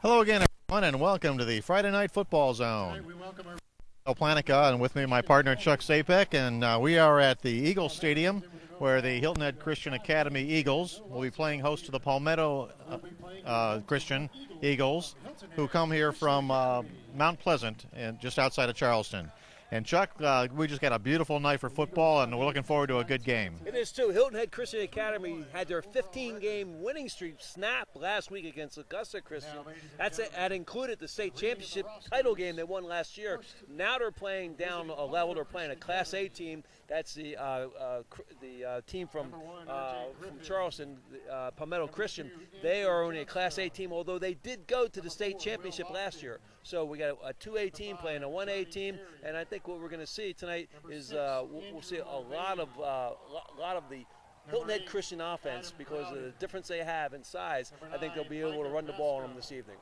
Hello again, everyone, and welcome to the Friday Night Football Zone. We welcome our Planica, and with me my partner Chuck Sapek, and we are at the Eagles Stadium, where the Hilton Head Christian Academy Eagles will be playing host to the Palmetto Christian Eagles, who come here from Mount Pleasant, and just outside of Charleston. And Chuck, we just got a beautiful night for football, and we're looking forward to a good game. It is too. Hilton Head Christian Academy had their 15-game winning streak snap last week against Augusta Christian. That included the state championship title game they won last year. Now they're playing down a level. They're playing a Class A team. That's the team from Charleston, Palmetto Christian. They are only a Class A team, although they did go to the state championship last year. So we got a 2A team playing a 1A team, and I think what we're going to see tonight is we'll see a lot of the Hilton Head Christian offense, because of the difference they have in size. I think they'll be able to run the ball on them this evening.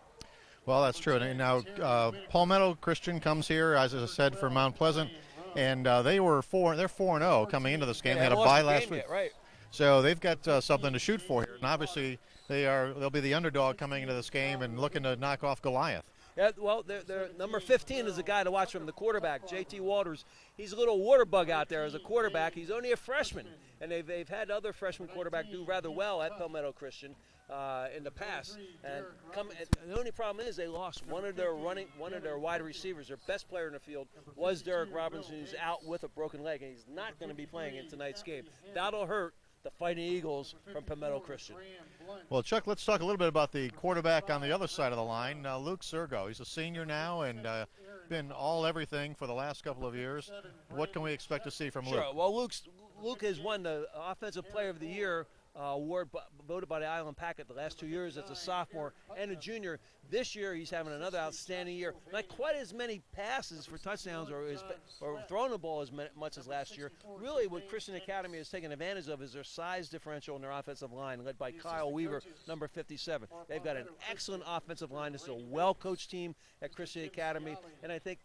Well, that's true. And now Palmetto Christian comes here, as I said, from Mount Pleasant, and they're 4-0 coming into this game. They had a bye last week, right? So they've got something to shoot for here, and obviously they'll be the underdog coming into this game and looking to knock off Goliath. Yeah, well, their number 15 is a guy to watch from the quarterback, J.T. Walters. He's a little water bug out there as a quarterback. He's only a freshman, and they've had other freshman quarterbacks do rather well at Palmetto Christian in the past. And the only problem is they lost one of their wide receivers. Their best player in the field was Derek Robinson, who's out with a broken leg, and he's not going to be playing in tonight's game. That'll hurt the Fighting Eagles from Palmetto Christian. Well, Chuck, let's talk a little bit about the quarterback on the other side of the line, Luke Sergo. He's a senior now and been all everything for the last couple of years. What can we expect to see from Luke? Sure. Well, Luke has won the Offensive Player of the Year award voted by the Island Packet the last 2 years as a sophomore and a junior. This year he's having another outstanding year. Not quite as many passes for touchdowns or throwing the ball as much as last year. Really what Christian Academy has taken advantage of is their size differential in their offensive line, led by Kyle Weaver, number 57. They've got an excellent offensive line. This is a well-coached team at Christian Academy, and I think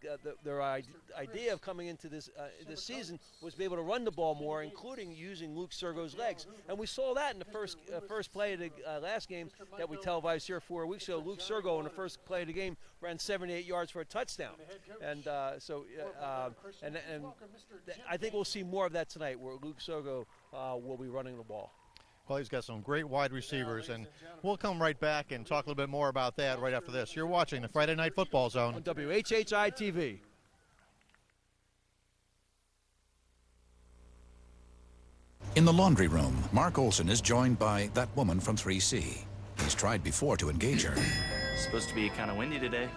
their idea of coming into this season was to be able to run the ball more, including using Luke Sergo's legs. And we saw that in the first play of the last game that we televised here 4 weeks ago. Luke Sergo in the first play of the game ran 78 yards for a touchdown, and I think we'll see more of that tonight, where Luke Sergo will be running the ball. Well, he's got some great wide receivers, and we'll come right back and talk a little bit more about that right after this. You're watching the Friday Night Football Zone on WHHI-TV. In the laundry room, Mark Olson is joined by that woman from 3C. He's tried before to engage her. It's supposed to be kind of windy today.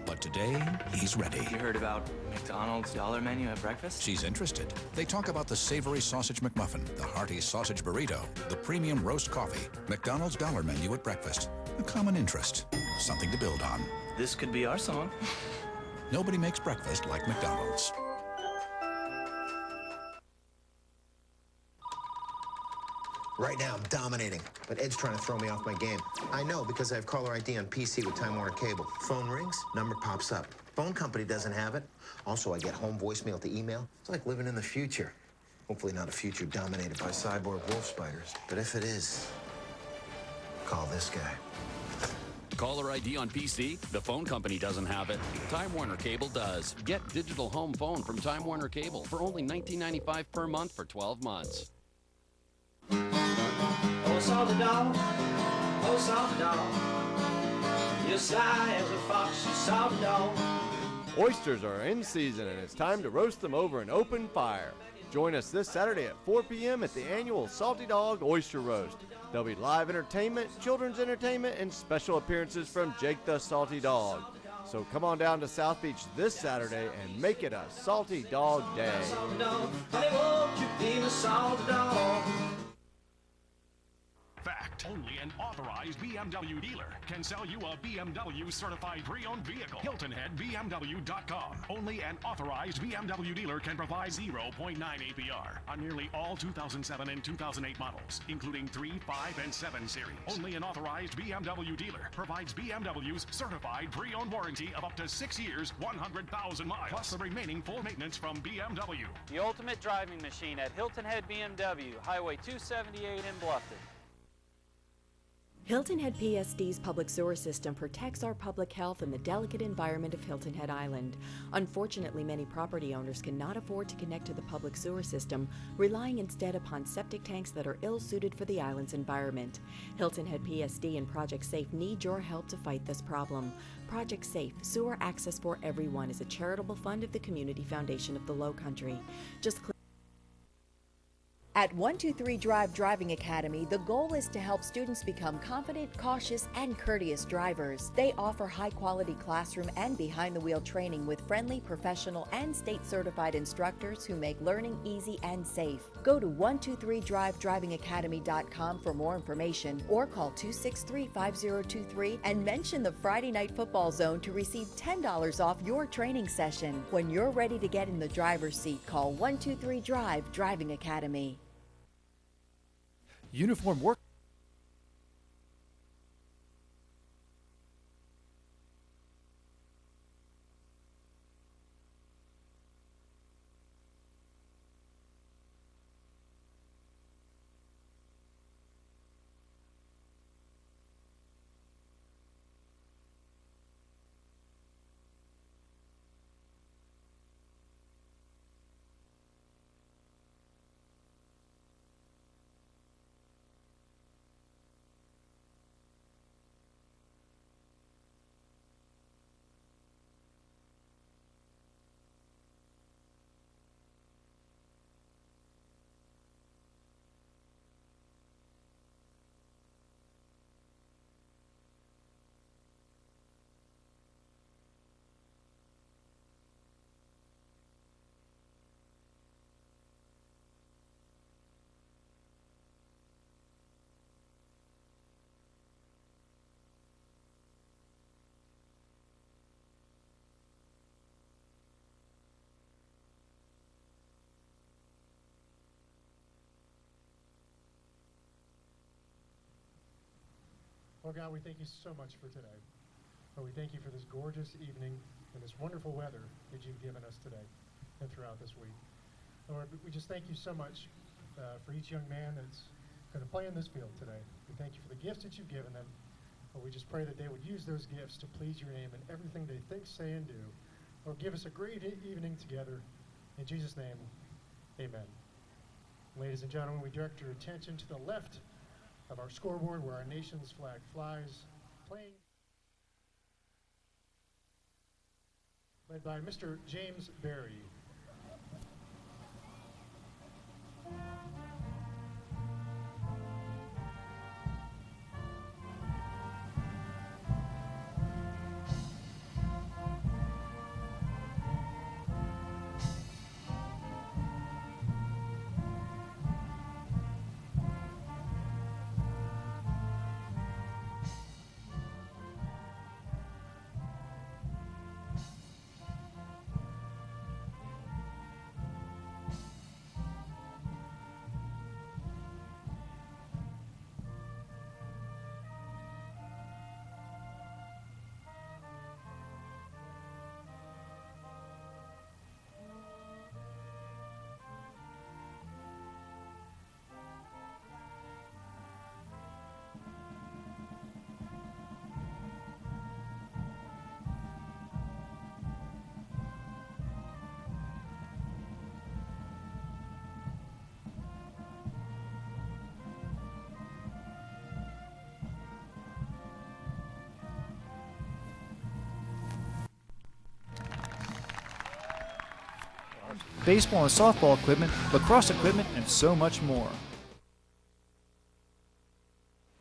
But today, he's ready. You heard about McDonald's dollar menu at breakfast? She's interested. They talk about the savory sausage McMuffin, the hearty sausage burrito, the premium roast coffee, McDonald's dollar menu at breakfast. A common interest, something to build on. This could be our song. Nobody makes breakfast like McDonald's. Right now, I'm dominating, but Ed's trying to throw me off my game. I know because I have caller ID on PC with Time Warner Cable. Phone rings, number pops up. Phone company doesn't have it. Also, I get home voicemail to email. It's like living in the future. Hopefully not a future dominated by cyborg wolf spiders. But if it is, call this guy. Caller ID on PC? The phone company doesn't have it. Time Warner Cable does. Get digital home phone from Time Warner Cable for only $19.95 per month for 12 months. Oh, salty dog, oh, salty dog, you're sly as a fox, you salty dog. Oysters are in season, and it's time to roast them over an open fire. Join us this Saturday at 4 p.m. at the annual Salty Dog Oyster Roast. There'll be live entertainment, children's entertainment, and special appearances from Jake the Salty Dog. So come on down to South Beach this Saturday and make it a Salty Dog Day. Salty dog, honey, won't you be my salty dog? Fact. Only an authorized BMW dealer can sell you a BMW certified pre-owned vehicle. HiltonHeadBMW.com. Only an authorized BMW dealer can provide 0.9 APR on nearly all 2007 and 2008 models, including 3, 5, and 7 series. Only an authorized BMW dealer provides BMW's certified pre-owned warranty of up to 6 years, 100,000 miles, plus the remaining full maintenance from BMW. The ultimate driving machine at Hilton Head BMW, Highway 278 in Bluffton. Hilton Head PSD's public sewer system protects our public health and the delicate environment of Hilton Head Island. Unfortunately, many property owners cannot afford to connect to the public sewer system, relying instead upon septic tanks that are ill-suited for the island's environment. Hilton Head PSD and Project Safe need your help to fight this problem. Project Safe, Sewer Access for Everyone, is a charitable fund of the Community Foundation of the Lowcountry. Just click. At 123 Drive Driving Academy, the goal is to help students become confident, cautious, and courteous drivers. They offer high-quality classroom and behind-the-wheel training with friendly, professional, and state-certified instructors who make learning easy and safe. Go to 123drivedrivingacademy.com for more information or call 263-5023 and mention the Friday Night Football Zone to receive $10 off your training session. When you're ready to get in the driver's seat, call 123 Drive Driving Academy. Uniform work. Lord God, we thank you so much for today. Lord, we thank you for this gorgeous evening and this wonderful weather that you've given us today and throughout this week. Lord, we just thank you so much for each young man that's going to play in this field today. We thank you for the gifts that you've given them. Lord, we just pray that they would use those gifts to please your name in everything they think, say, and do. Lord, give us a great evening together. In Jesus' name, amen. Ladies and gentlemen, we direct your attention to the left of our scoreboard where our nation's flag flies, playing, led by Mr. James Berry. Baseball and softball equipment, lacrosse equipment, and so much more.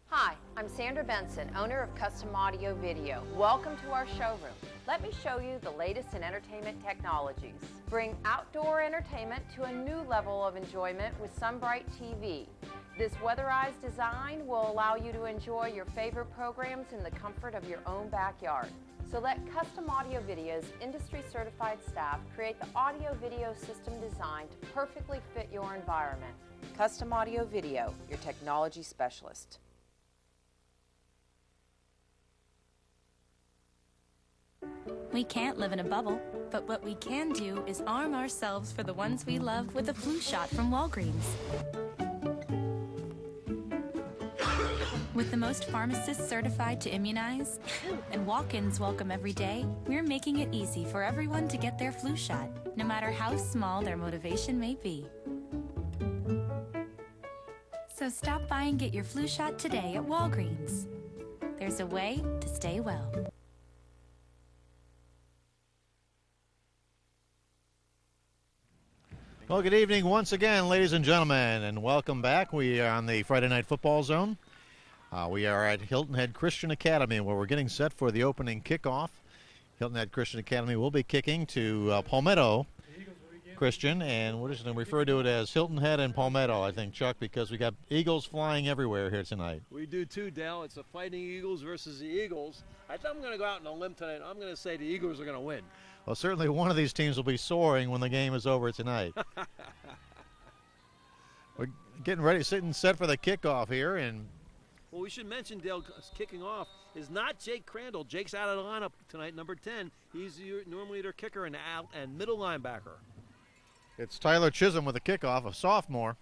Hi, I'm Sandra Benson, owner of Custom Audio Video. Welcome to our showroom. Let me show you the latest in entertainment technologies. Bring outdoor entertainment to a new level of enjoyment with Sunbright TV. This weatherized design will allow you to enjoy your favorite programs in the comfort of your own backyard. So let Custom Audio Video's industry-certified staff create the audio-video system designed to perfectly fit your environment. Custom Audio Video, your technology specialist. We can't live in a bubble, but what we can do is arm ourselves for the ones we love with a flu shot from Walgreens. With the most pharmacists certified to immunize and walk-ins welcome every day, we're making it easy for everyone to get their flu shot, no matter how small their motivation may be. So stop by and get your flu shot today at Walgreens. There's a way to stay well. Well, good evening once again, ladies and gentlemen, and welcome back. We are on the Friday Night Football Zone. We are at Hilton Head Christian Academy, where we're getting set for the opening kickoff. Hilton Head Christian Academy will be kicking to Palmetto Christian, and we're just going to refer to it as Hilton Head and Palmetto, I think, Chuck, because we got Eagles flying everywhere here tonight. We do too, Dale. It's the Fighting Eagles versus the Eagles. I think I'm going to go out on a limb tonight. I'm going to say the Eagles are going to win. Well, certainly one of these teams will be soaring when the game is over tonight. We're getting ready, sitting set for the kickoff here, and well, we should mention, Dale, kicking off is not Jake Crandall. Jake's out of the lineup tonight, number 10. He's normally their kicker and middle linebacker. It's Tyler Chisholm with the kickoff, a sophomore,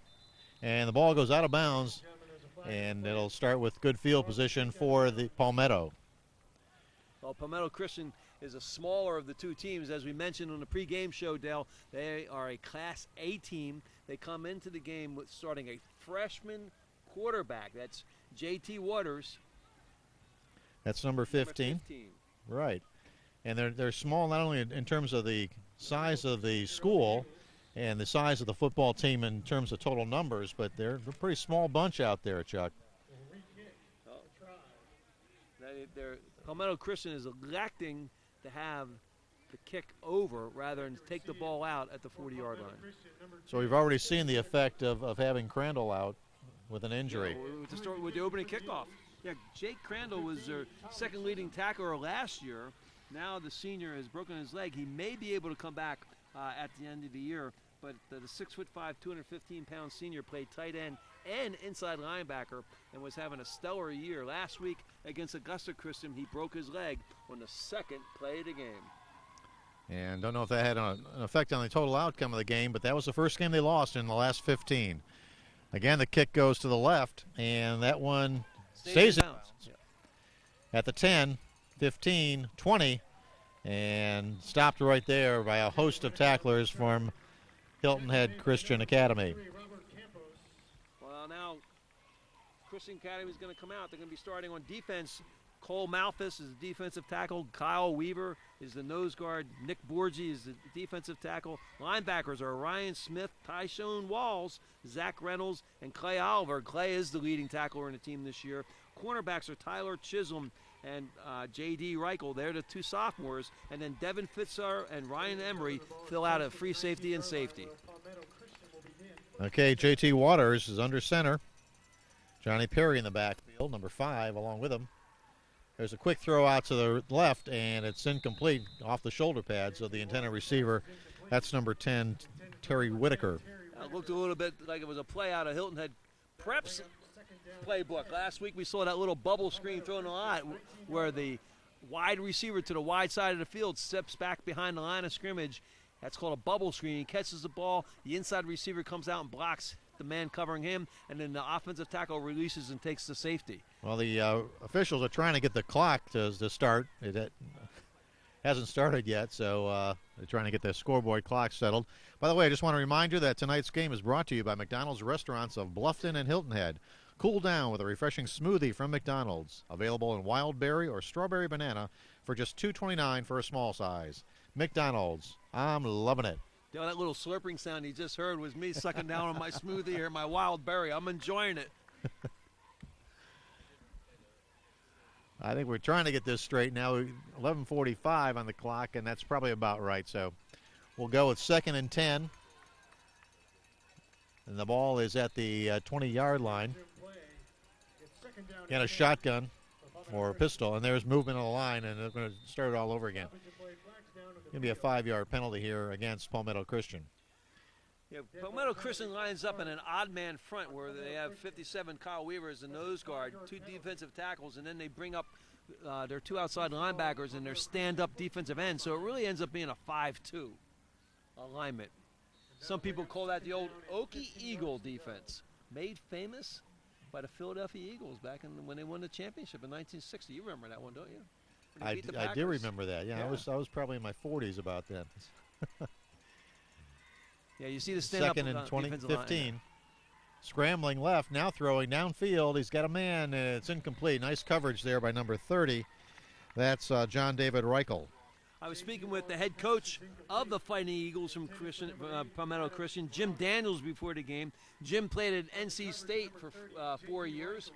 and the ball goes out of bounds, and it'll start with good field position for the Palmetto. Well, Palmetto Christian is a smaller of the two teams. As we mentioned on the pregame show, Dale, they are a Class A team. They come into the game with starting a freshman quarterback. That's J.T. Waters. That's number 15. Right. And they're small not only in terms of the size of the school and the size of the football team in terms of total numbers, but they're a pretty small bunch out there, Chuck. Palmetto Christian is electing to have the kick over rather than take the ball out at the 40-yard line. So we've already seen the effect of having Crandall out with an injury. Yeah, with the opening kickoff. Yeah, Jake Crandall was their second leading tackler last year. Now the senior has broken his leg. He may be able to come back at the end of the year, but the 6'5", 215-pound senior played tight end and inside linebacker and was having a stellar year. Last week against Augusta Christian, he broke his leg on the second play of the game. And don't know if that had an effect on the total outcome of the game, but that was the first game they lost in the last 15. Again, the kick goes to the left, and that one stays in bounds. At the 10, 15, 20, and stopped right there by a host of tacklers from Hilton Head Christian Academy. Well, now Christian Academy is going to come out. They're going to be starting on defense. Cole Malthus is the defensive tackle. Kyle Weaver is the nose guard. Nick Borgi is the defensive tackle. Linebackers are Ryan Smith, Tyshawn Walls, Zach Reynolds, and Clay Oliver. Clay is the leading tackler in the team this year. Cornerbacks are Tyler Chisholm and J.D. Reichel. They're the two sophomores. And then Devin Fitzar and Ryan Emery fill out at free safety and safety. Okay, J.T. Waters is under center. Johnny Perry in the backfield, number 5, along with him. There's a quick throw out to the left, and it's incomplete off the shoulder pads of the intended receiver. That's number 10, Terry Whitaker. It looked a little bit like it was a play out of Hilton Head Prep's playbook. Last week we saw that little bubble screen thrown a lot where the wide receiver to the wide side of the field steps back behind the line of scrimmage. That's called a bubble screen. He catches the ball. The inside receiver comes out and blocks the man covering him, and then the offensive tackle releases and takes the safety. Well, the officials are trying to get the clock to start. It hasn't started yet, so they're trying to get the scoreboard clock settled. By the way, I just want to remind you that tonight's game is brought to you by McDonald's restaurants of Bluffton and Hilton Head. Cool down with a refreshing smoothie from McDonald's. Available in wild berry or strawberry banana for just $2.29 for a small size. McDonald's. I'm loving it. You know, that little slurping sound you just heard was me sucking down on my smoothie or my wild berry. I'm enjoying it. I think we're trying to get this straight now. 11:45 on the clock, and that's probably about right. So we'll go with 2nd and 10. And the ball is at the 20-yard line. Again, a shotgun or a pistol, and there's movement on the line, and they're going to start it all over again. Going to be a 5-yard penalty here against Palmetto Christian. Yeah, Palmetto Christian lines up in an odd man front where they have 57 Kyle Weaver as the nose guard, 2 defensive tackles, and then they bring up their 2 outside linebackers and their stand-up defensive end. So it really ends up being a 5-2 alignment. Some people call that the old Okie Eagle defense. Made famous by the Philadelphia Eagles back when they won the championship in 1960. You remember that one, don't you? When they I beat the do Packers. remember that. Yeah, I was probably in my 40s about that. Yeah, you see the stand-up Second and defensive line, 2015. Scrambling left, now throwing downfield. He's got a man. It's incomplete. Nice coverage there by number 30. That's John David Reichel. I was speaking with the head coach of the Fighting Eagles from Palmetto Christian, Jim Daniels, before the game. Jim played at NC State for 4 years,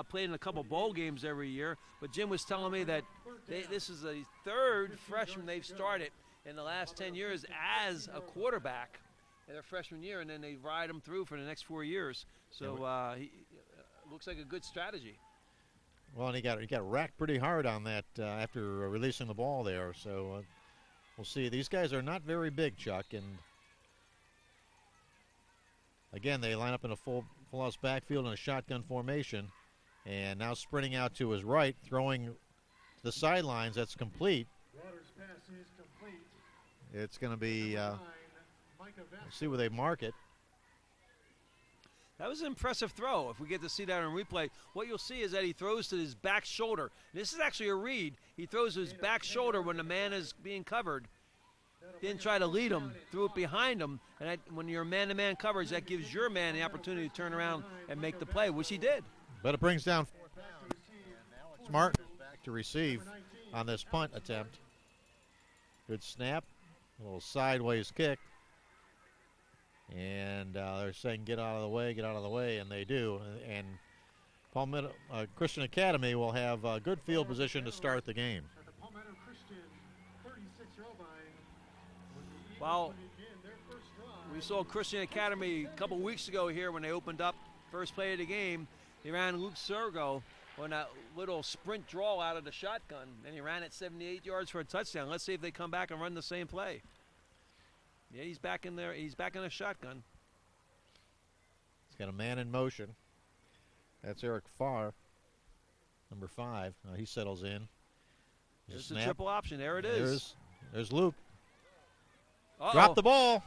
played in a couple bowl games every year. But Jim was telling me that this is the third freshman they've started in the last 10 years as a quarterback in their freshman year, and then they ride them through for the next 4 years. So he looks like a good strategy. Well, and he got racked pretty hard on that after releasing the ball there. So we'll see. These guys are not very big, Chuck. And again, they line up in a full house backfield in a shotgun formation. And now sprinting out to his right, throwing to the sidelines. That's complete. Waters' pass is complete. It's going to be, we'll see where they mark it. That was an impressive throw. If we get to see that on replay, what you'll see is that he throws to his back shoulder. This is actually a read. He throws to his back shoulder when the man is being covered. Didn't try to lead him, threw it behind him. And when you're man-to-man coverage, that gives your man the opportunity to turn around and make the play, which he did. But it brings down Smart back to receive on this punt attempt. Good snap, a little sideways kick. And they're saying, get out of the way, and they do. And Palmetto Christian Academy will have good field position to start the game. At the Palmetto Christian 36-yard line. Well, we saw Christian Academy a couple weeks ago here when they opened up first play of the game. They ran Luke Sergo on that little sprint draw out of the shotgun, and he ran it 78 yards for a touchdown. Let's see if they come back and run the same play. Yeah, he's back in there. He's back in a shotgun. He's got a man in motion. That's Eric Farr, number 5. He settles in. There's the triple option. There it is. There's Luke. Uh-oh. Dropped the ball.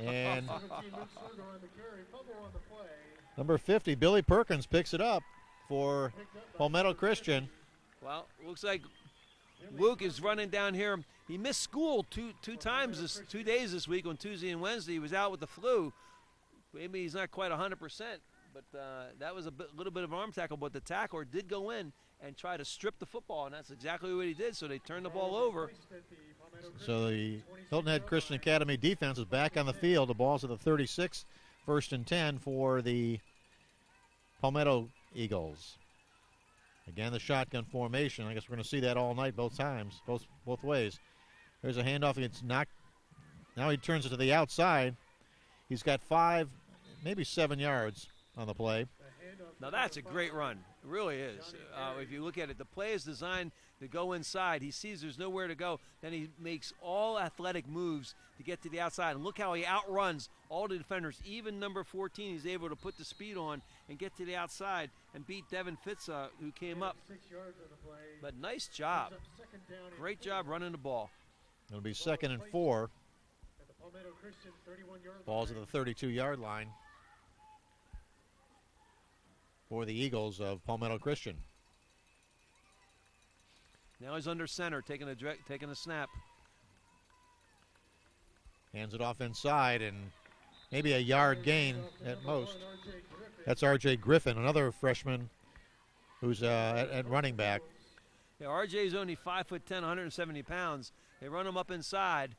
And number 50, Billy Perkins, picks it up for Palmetto Christian. Well, looks like Luke is running down here. He missed school two days this week, on Tuesday and Wednesday. He was out with the flu. Maybe he's not quite 100%, but that was a little bit of arm tackle. But the tackler did go in and try to strip the football, and that's exactly what he did. So they turned the ball over. So the Hilton Head Christian Academy defense is back on the field. The ball's at the 36, 1st and 10 for the Palmetto Eagles. Again, the shotgun formation. I guess we're going to see that all night, both times, both ways. There's a handoff. It's knocked. Now he turns it to the outside. He's got 5, maybe 7 yards on the play. Now that's a great run. It really is. If you look at it, the play is designed to go inside. He sees there's nowhere to go. Then he makes all athletic moves to get to the outside. And look how he outruns all the defenders. Even number 14, he's able to put the speed on and get to the outside and beat Devin Fitz, who came up. But nice job. Great job running the ball. It'll be 2nd and 4. Ball's at the 32-yard line for the Eagles of Palmetto Christian. Now he's under center, taking a snap. Hands it off inside, and maybe a yard gain at most. That's R.J. Griffin, another freshman who's at running back. Yeah, R.J.'s only 5'10", 170 pounds. They run him up inside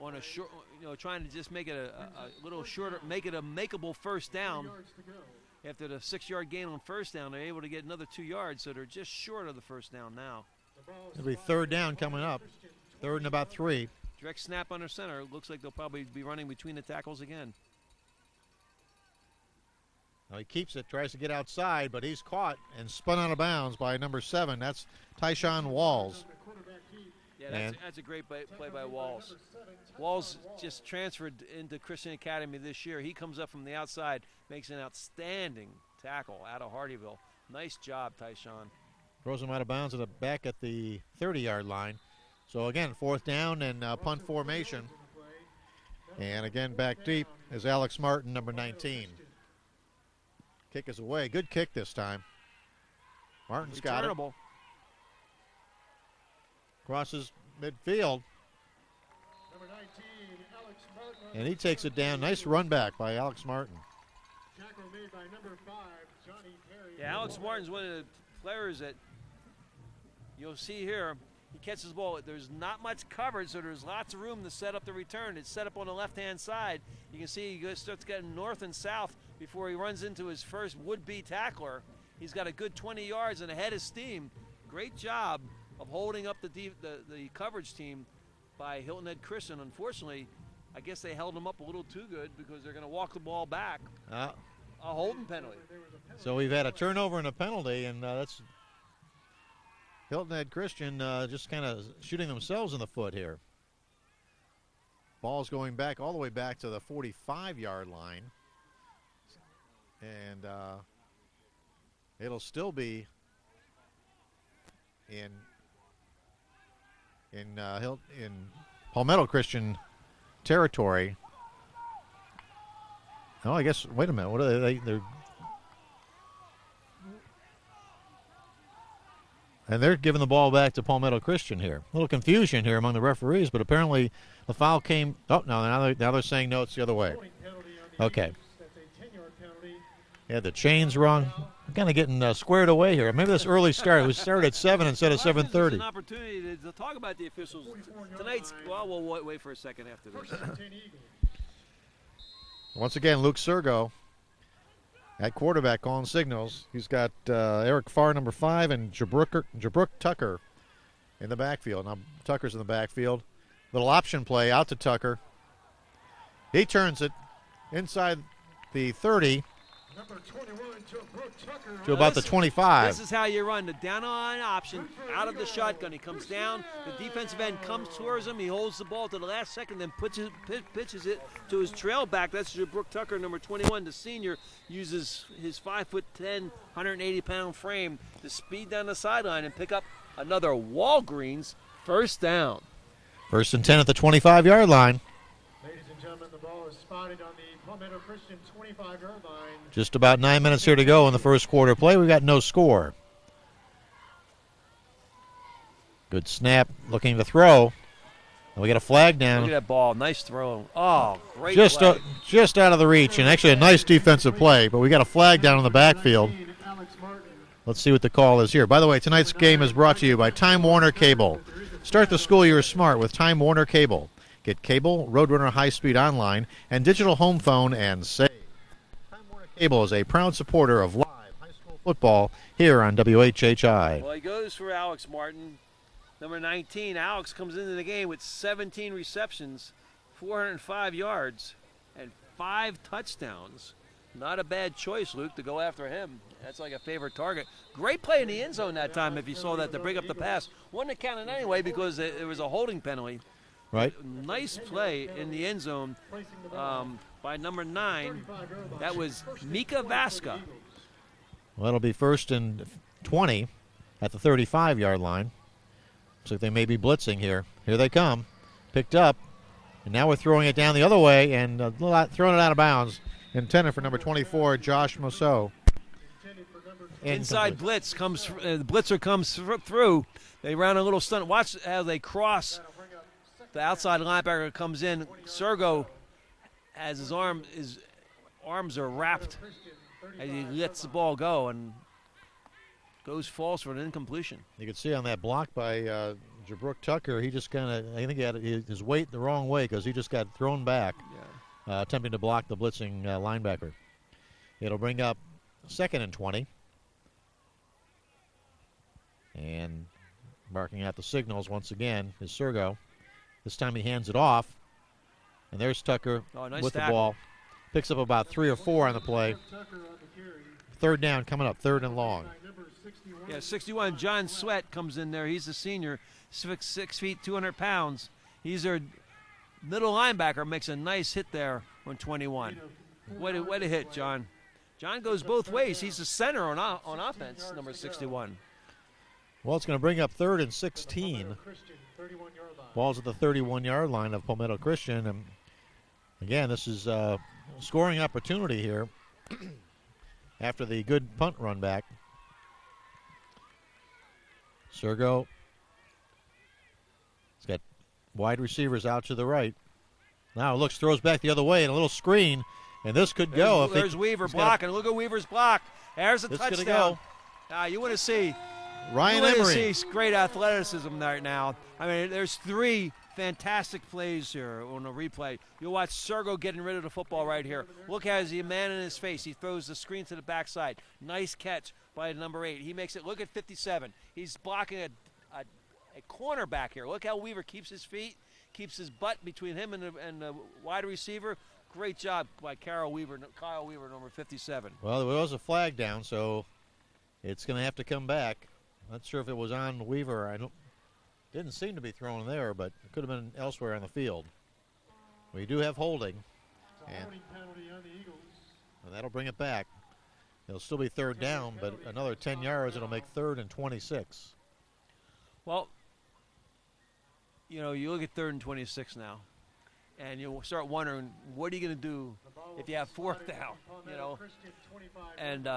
on a short, trying to just make it a little shorter, make it a makeable first down. After the 6-yard gain on first down, they're able to get another 2 yards, so they're just short of the first down now. It'll be 3rd down coming up. 3rd and about 3. Direct snap under center. Looks like they'll probably be running between the tackles again. Now he keeps it, tries to get outside, but he's caught and spun out of bounds by number 7. That's Tyshawn Walls. Yeah, that's a great play by Walls. Walls just transferred into Christian Academy this year. He comes up from the outside, makes an outstanding tackle out of Hardyville. Nice job, Tyshawn. Throws him out of bounds back at the 30-yard line. So again, 4th down and punt formation. And again, back deep is Alex Martin, number 19. Kick is away. Good kick this time. Martin's got it. Crosses midfield. Number 19, Alex Martin. And he takes it down. Nice run back by Alex Martin. Tackle made by number 5, Johnny Perry. Yeah, Alex Martin's one of the players that you'll see here. He catches the ball. There's not much coverage, so there's lots of room to set up the return. It's set up on the left-hand side. You can see he starts getting north and south before he runs into his first would-be tackler. He's got a good 20 yards and a head of steam. Great job of holding up the coverage team by Hilton Head Christian. Unfortunately, I guess they held him up a little too good because they're going to walk the ball back. A holding penalty. So we've had a turnover and a penalty, and that's Hilton Head Christian just kind of shooting themselves in the foot here. Ball's going back all the way back to the 45-yard line. And it'll still be in Palmetto Christian territory. Oh, I guess, wait a minute. What are they're and they're giving the ball back to Palmetto Christian here. A little confusion here among the referees, but apparently the foul came. Oh, no, now they're saying no, it's the other way. Okay. Yeah, the chain's wrong. I'm kind of getting squared away here. Maybe this early start. We started at 7 instead of 7:30. An opportunity to talk about the officials tonight's. Well, we'll wait for a second after this. Once again, Luke Sergo at quarterback calling signals. He's got Eric Farr, number 5, and Jabrook Tucker in the backfield. Now Tucker's in the backfield. Little option play out to Tucker. He turns it inside the 30 to about the 25. This is how you run the down line option out of the shotgun. He comes down, the defensive end comes towards him, he holds the ball to the last second, then pitches it to his trail back. That's Jabrook Tucker, number 21, the senior, uses his 5'10", 180-pound frame to speed down the sideline and pick up another Walgreens first down. 1st and 10 at the 25-yard line. Ladies and gentlemen, the ball is spotted on the Palmetto Christian 25-yard line. Just about 9 minutes here to go in the first quarter play. We got no score. Good snap, looking to throw. And we got a flag down. Look at that ball, nice throw. Oh, great just play. Just out of the reach, and actually a nice defensive play, but we got a flag down in the backfield. Let's see what the call is here. By the way, tonight's game is brought to you by Time Warner Cable. Start the school year smart with Time Warner Cable. Get cable, Roadrunner high-speed online, and digital home phone, and save. Time Warner Cable is a proud supporter of live high school football here on WHHI. Well, he goes for Alex Martin, number 19. Alex comes into the game with 17 receptions, 405 yards, and 5 touchdowns. Not a bad choice, Luke, to go after him. That's like a favorite target. Great play in the end zone that time if you saw that to bring up the pass. Wouldn't have counted anyway because there was a holding penalty. Right. Nice play in the end zone by number 9. That was Mika Vasca. Well, it'll be 1st and 20 at the 35-yard line. Looks like they may be blitzing here. Here they come. Picked up. And now we're throwing it down the other way and throwing it out of bounds. Intended for number 24, Josh Mousseau. Inside blitz comes. The blitzer comes through. They run a little stunt. Watch how they cross. The outside linebacker comes in. Sergo has his arms are wrapped as he lets the ball go and goes false for an incompletion. You can see on that block by Jabrook Tucker, he just kind of, I think he had his weight the wrong way because he just got thrown back, attempting to block the blitzing linebacker. It'll bring up 2nd and 20. And barking out the signals once again is Sergo. This time he hands it off. And there's Tucker with the ball. Picks up about 3 or 4 on the play. 3rd down coming up, 3rd and long. Yeah, 61, John Sweat comes in there. He's a senior, 6 feet, 200 pounds. He's their middle linebacker, makes a nice hit there on 21. What a hit, John. John goes both ways. He's the center on offense, number 61. Well, it's going to bring up 3rd and 16. Ball's at the 31-yard line of Palmetto Christian. And again, this is a scoring opportunity here. after the good punt run back. Sergo. He's got wide receivers out to the right. Now looks, throws back the other way, and a little screen, and this could go. There's Weaver blocking. Look at Weaver's block. There's a touchdown. You want to see Ryan Emery. See great athleticism right now. I mean, there's 3 fantastic plays here on the replay. You'll watch Sergo getting rid of the football right here. Look how he's a man in his face. He throws the screen to the backside. Nice catch by number 8. He makes it. Look at 57. He's blocking a cornerback here. Look how Weaver keeps his feet, keeps his butt between him and the wide receiver. Great job by Kyle Weaver, number 57. Well, there was a flag down, so it's going to have to come back. Not sure if it was on Weaver. Didn't seem to be thrown there, but it could have been elsewhere on the field. We do have holding. And that'll bring it back. It'll still be 3rd down, but another 10 yards, it'll make 3rd and 26. Well, you know, you look at 3rd and 26 now, and you start wondering, what are you going to do if you have 4th down, you know? And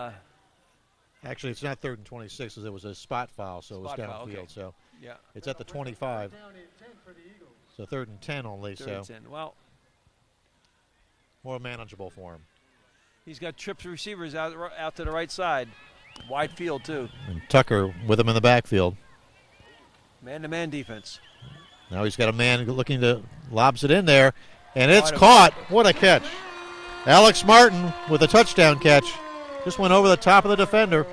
actually, it's not 3rd and 26, as it was a spot foul, so it was downfield. Okay. So yeah, it's at the 25. So 3rd and 10 only. 3rd and 10. Well, more manageable for him. He's got trips receivers out to the right side, wide field too. And Tucker with him in the backfield. Man-to-man defense. Now he's got a man looking to lobs it in there, and it's caught. What a catch! Alex Martin with a touchdown catch. Just went over the top of the defender.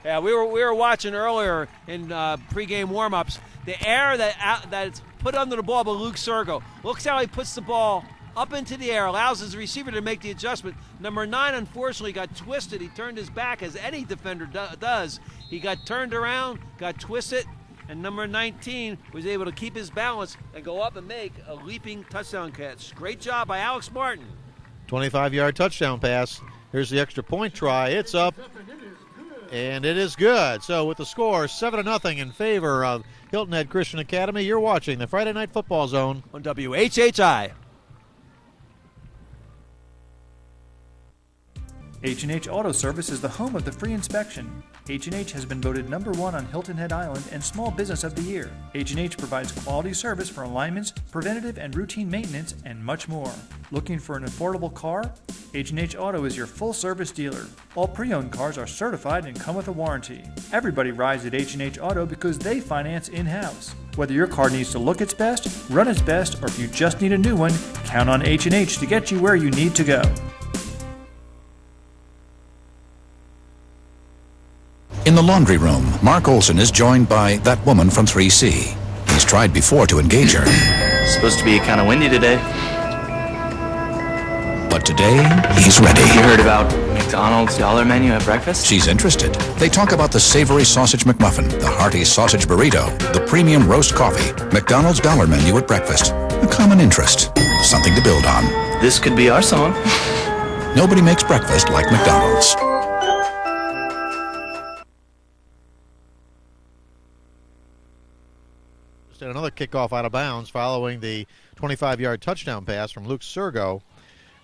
Yeah, we were watching earlier in pregame warm-ups the air that's put under the ball by Luke Sergo. Looks how he puts the ball up into the air, allows his receiver to make the adjustment. Number 9, unfortunately, got twisted. He turned his back, as any defender does. He got turned around, got twisted, and number 19 was able to keep his balance and go up and make a leaping touchdown catch. Great job by Alex Martin. 25-yard touchdown pass. Here's the extra point try. It's up, and it is good. So with the score 7-0 in favor of Hilton Head Christian Academy, you're watching the Friday Night Football Zone on WHHI. H&H Auto Service is the home of the free inspection. H&H has been voted #1 on Hilton Head Island and Small Business of the Year. H&H provides quality service for alignments, preventative and routine maintenance, and much more. Looking for an affordable car? H&H Auto is your full-service dealer. All pre-owned cars are certified and come with a warranty. Everybody rides at H&H Auto because they finance in-house. Whether your car needs to look its best, run its best, or if you just need a new one, count on H&H to get you where you need to go. In the laundry room, Mark Olson is joined by that woman from 3C. He's tried before to engage her. It's supposed to be kind of windy today. But today, he's ready. You heard about McDonald's dollar menu at breakfast? She's interested. They talk about the savory sausage McMuffin, the hearty sausage burrito, the premium roast coffee, McDonald's dollar menu at breakfast. A common interest. Something to build on. This could be our song. Nobody makes breakfast like McDonald's. And another kickoff out of bounds following the 25-yard touchdown pass from Luke Sergo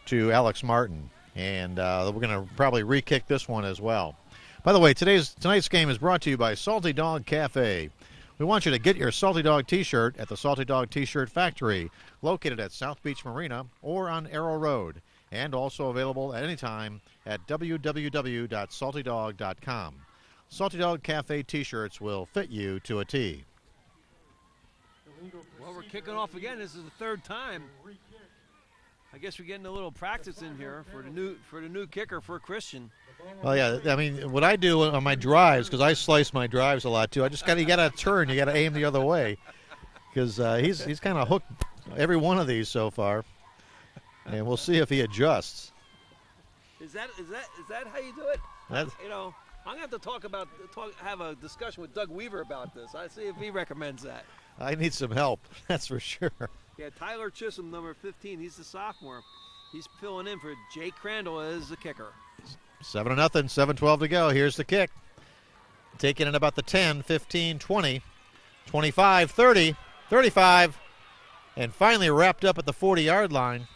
to Alex Martin. And we're going to probably re-kick this one as well. By the way, tonight's game is brought to you by Salty Dog Cafe. We want you to get your Salty Dog t-shirt at the Salty Dog T-Shirt Factory, located at South Beach Marina or on Arrow Road, and also available at any time at www.saltydog.com. Salty Dog Cafe t-shirts will fit you to a T. Well, we're kicking off again. This is the 3rd time. I guess we're getting a little practice in here for the new kicker for Christian. Well, yeah. I mean, what I do on my drives, because I slice my drives a lot too. You got to turn. You got to aim the other way, because he's kind of hooked every one of these so far, and we'll see if he adjusts. Is that how you do it? You know, I'm gonna have to have a discussion with Doug Weaver about this. I see if he recommends that. I need some help, that's for sure. Yeah, Tyler Chisholm, number 15, he's the sophomore. He's filling in for Jake Crandall as the kicker. 7-0, 7:12 to go. Here's the kick. Taken at about the 10, 15, 20, 25, 30, 35, and finally wrapped up at the 40-yard line.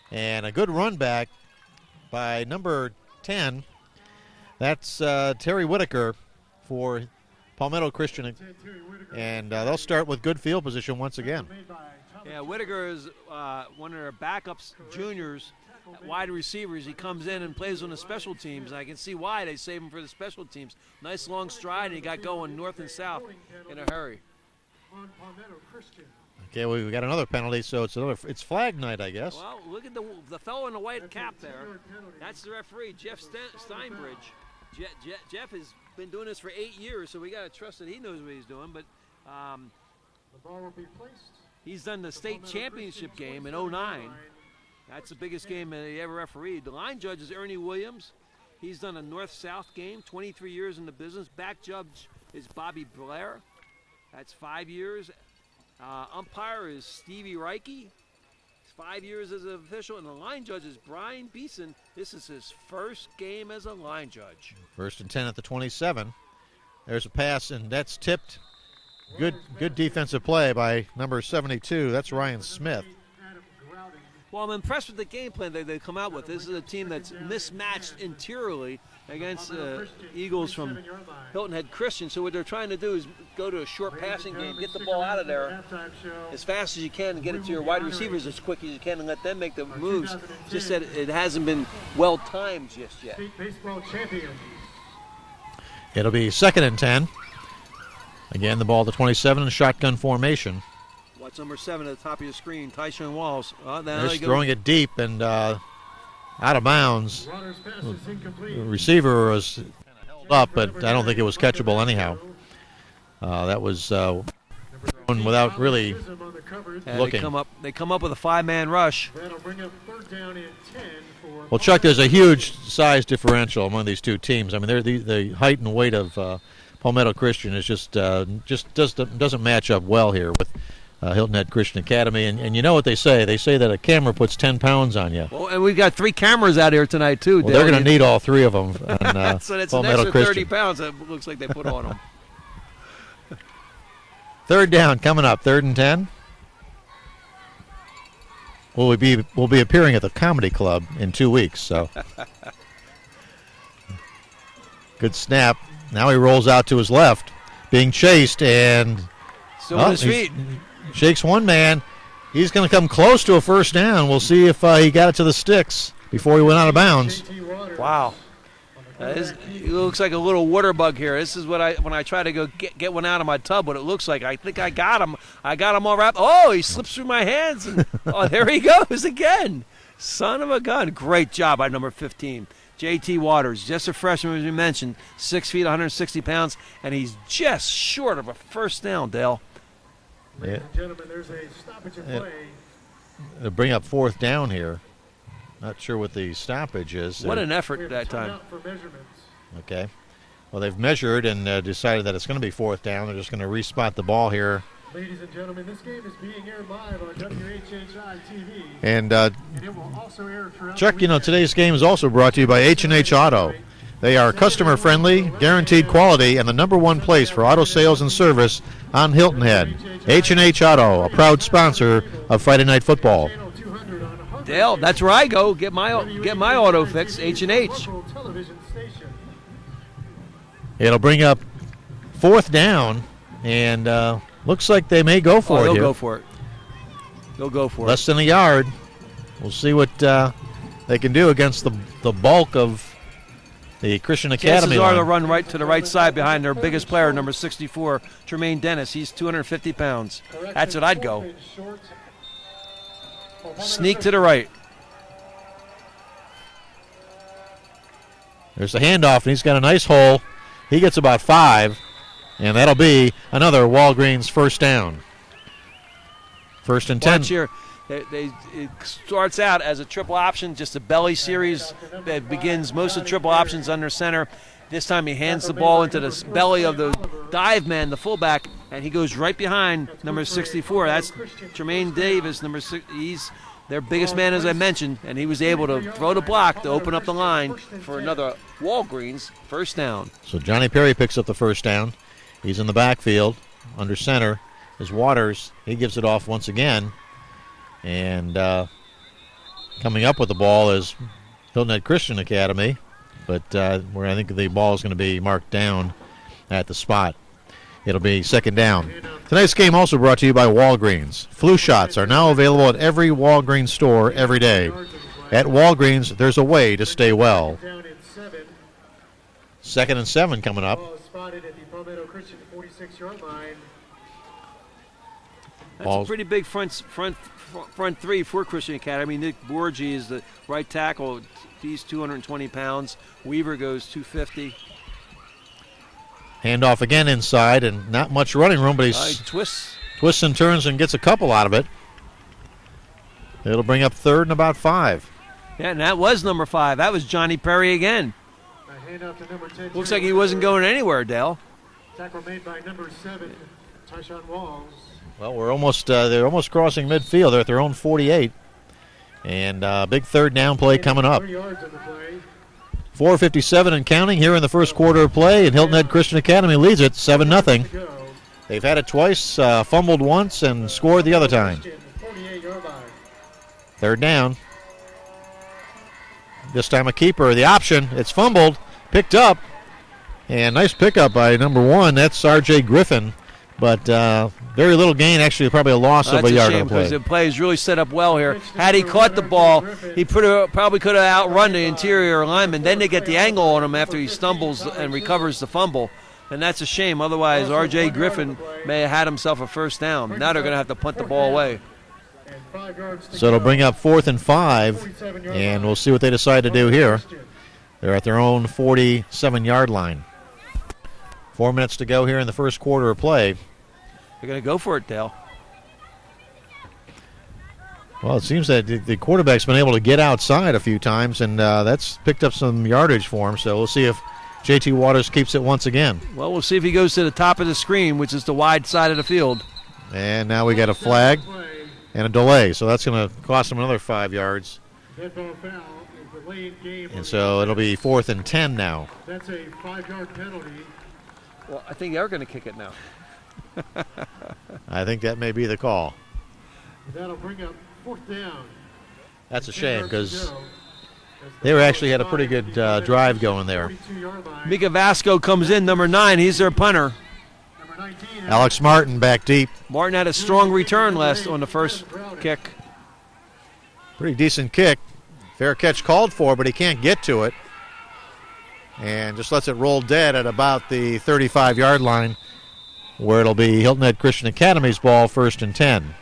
And a good run back by number 10. That's Terry Whitaker for Palmetto Christian, and they'll start with good field position once again. Yeah, Whitaker is one of their backups juniors, wide receivers. He comes in and plays on the special teams. I can see why they save him for the special teams. Nice long stride, and he got going north and south in a hurry. Okay, well, we got another penalty, so it's flag night, I guess. Well, look at the fellow in the white cap there. That's the referee, Jeff Steinbridge. Jeff has been doing this for 8 years, so we got to trust that he knows what he's doing. But the ball will be placed. He's done the state championship game in '09. That's the biggest game that he ever refereed. The line judge is Ernie Williams. He's done a north-south game, 23 years in the business. Back judge is Bobby Blair. That's 5 years. Umpire is Stevie Reike. 5 years as an official. And the line judge is Brian Beeson. This is his first game as a line judge. 1st and 10 at the 27. There's a pass, and that's tipped. Good defensive play by number 72. That's Ryan Smith. Well, I'm impressed with the game plan they come out with. This is a team that's mismatched interiorly against Eagles from Hilton Head Christian. So what they're trying to do is go to a short passing game, get the ball out of there as fast as you can and get it to your wide receivers as quick as you can and let them make the moves. Just that it hasn't been well timed just yet. It'll be 2nd and 10. Again, the ball at the 27 in shotgun formation. Watch number 7 at the top of your screen, Tyshawn Walls. They're throwing it deep and out of bounds. The receiver was kind of held up, but I don't think it was catchable anyhow. That was thrown without really looking. They come up with a 5-man rush. Well, Chuck, there's a huge size differential among these two teams. I mean, they're the height and weight of Palmetto Christian is just doesn't match up well here with Hilton Head Christian Academy. And you know what they say? They say that a camera puts 10 pounds on you. Well, and we've got 3 cameras out here tonight, too. Well, they're going to need all 3 of them on so that's Palmetto an extra Christian. 30 pounds that looks like they put on them. 3rd down coming up, 3rd and 10. We'll be appearing at the Comedy Club in 2 weeks, so. Good snap. Now he rolls out to his left, being chased, and still on his feet. Shakes one man. He's going to come close to a 1st down. We'll see if he got it to the sticks before he went out of bounds. Wow. It looks like a little water bug here. This is when I try to go get one out of my tub, what it looks like. I think I got him. I got him all wrapped. Oh, he slips through my hands. And, oh, there he goes again. Son of a gun. Great job by number 15. J.T. Waters, just a freshman, as we mentioned, 6 feet, 160 pounds, and he's just short of a 1st down, Dale. Ladies and gentlemen, there's a stoppage in play. They'll bring up 4th down here. Not sure what the stoppage is. What an effort that time. Okay. Well, they've measured and decided that it's going to be 4th down. They're just going to respot the ball here. Ladies and gentlemen, this game is being aired live on WHHI-TV. And it will also air throughout Chuck, you know, today's game is also brought to you by H&H Auto. They are customer-friendly, guaranteed quality, and the #1 place for auto sales and service on Hilton Head. H&H Auto, a proud sponsor of Friday Night Football. Dale, that's where I go. Get my auto fix, H&H. It'll bring up 4th down, and looks like they may go for it. They'll here. go for it. They'll go for it. Less than a yard. We'll see what they can do against the bulk of the Christian Academy. Chances are they'll run right to the right side behind their biggest player, number 64, Tremaine Dennis. He's 250 pounds. That's what I'd go. Sneak to the right. There's the handoff, and he's got a nice hole. He gets about 5, and that'll be another Walgreens 1st down. 1st and 10. Watch here. It starts out as a triple option, just a belly series that begins most of the triple options under center. This time he hands the ball into the belly of the dive man, the fullback, and he goes right behind number 64. That's Tremaine Davis, number 6. He's their biggest man, as I mentioned, and he was able to throw the block to open up the line for another Walgreens 1st down. So Johnny Perry picks up the 1st down. He's in the backfield under center. Is Waters. He gives it off once again. And coming up with the ball is Hilton Head Christian Academy. but where I think the ball is going to be marked down at the spot. It'll be second down. Tonight's game also brought to you by Walgreens. Flu shots are now available at every Walgreens store every day. At Walgreens, there's a way to stay well. 2nd and 7 coming up. Spotted at the Palmetto Christian 46-yard line. That's a pretty big front three for Christian Academy. Nick Borgi is the right tackle. He's 220 pounds. Weaver goes 250. Handoff again inside, and not much running room, but he twists and turns and gets a couple out of it. It'll bring up 3rd and about 5. Yeah, and that was number 5. That was Johnny Perry again. Handoff to number 10. Looks like he wasn't going anywhere, Dale. Tackle made by number 7, Tyshawn Walls. Well, they're almost crossing midfield. They're at their own 48. And big 3rd down play coming up. 3 yards on the play. 4:57 and counting here in the first quarter of play, and Hilton Head Christian Academy leads it 7-0. They've had it twice, fumbled once, and scored the other time. 3rd down. This time a keeper. The option, it's fumbled, picked up, and nice pickup by number 1. That's R.J. Griffin, but very little gain, actually probably a loss of a yard on the play. Because the play is really set up well here. Had he caught the ball, he probably could have outrun the interior lineman. Then they get the angle on him after he stumbles and recovers the fumble, and that's a shame. Otherwise, R.J. Griffin may have had himself a first down. Now they're going to have to punt the ball away. So it'll bring up 4th and 5, and we'll see what they decide to do here. They're at their own 47-yard line. 4 minutes to go here in the first quarter of play. They're going to go for it, Dale. Well, it seems that the quarterback's been able to get outside a few times, and that's picked up some yardage for him. So we'll see if J.T. Waters keeps it once again. Well, we'll see if he goes to the top of the screen, which is the wide side of the field. And now we got a flag and a delay, so that's going to cost him another 5 yards. And so it'll be 4th and 10 now. That's a 5-yard penalty. Well, I think they're going to kick it now. I think that may be the call. That'll bring up 4th down. That's a shame because they actually had a pretty good drive going there. Mika Vasco comes in, number 9. He's their punter. Alex Martin back deep. Martin had a strong return on the first kick. Pretty decent kick. Fair catch called for, but he can't get to it. And just lets it roll dead at about the 35-yard line, where it'll be Hilton Head Christian Academy's ball, 1st and 10.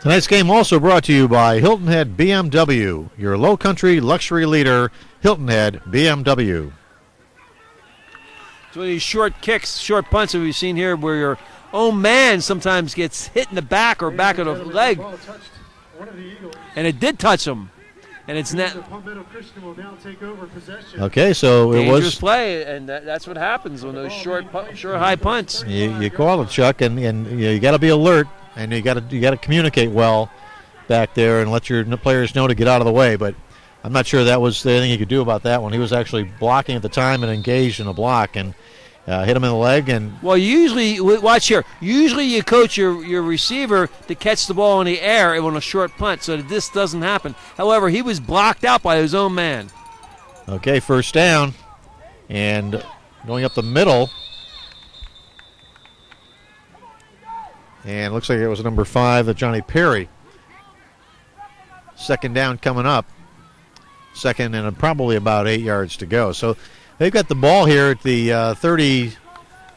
Tonight's game also brought to you by Hilton Head BMW, your Lowcountry luxury leader, Hilton Head BMW. So these short kicks, short punts that we've seen here where your own man sometimes gets hit in the back or back of the leg. And it did touch him. And it's net. Okay, so it was dangerous play, and that's what happens when those short high punts. You call it, Chuck, and you got to be alert, and you got to communicate well back there and let your players know to get out of the way. But I'm not sure that was anything you could do about that one. He was actually blocking at the time and engaged in a block and hit him in the leg. And well, usually, watch here. Usually you coach your receiver to catch the ball in the air on a short punt so that this doesn't happen. However, he was blocked out by his own man. Okay, 1st down. And going up the middle. And it looks like it was number 5, Johnny Perry. 2nd down coming up. 2nd and probably about 8 yards to go. So they've got the ball here at the 30.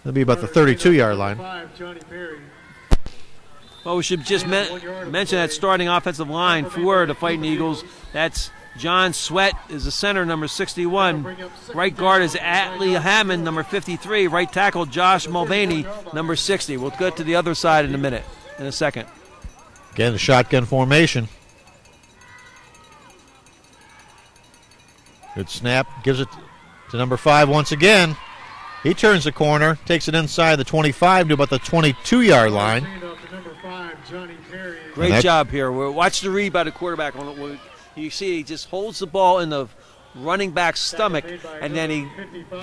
It'll be about the 32-yard line. Well, we should just mention that starting offensive line for the Fighting Eagles. That's John Sweat is the center, number 61. Right guard is Atlee Hammond, number 53. Right tackle Josh Mulvaney, number 60. We'll go to the other side in a second. Again, the shotgun formation. Good snap, gives it to number 5 once again. He turns the corner, takes it inside the 25 to about the 22-yard line. Great job here. Watch the read by the quarterback. You see he just holds the ball in the running back's stomach, and then he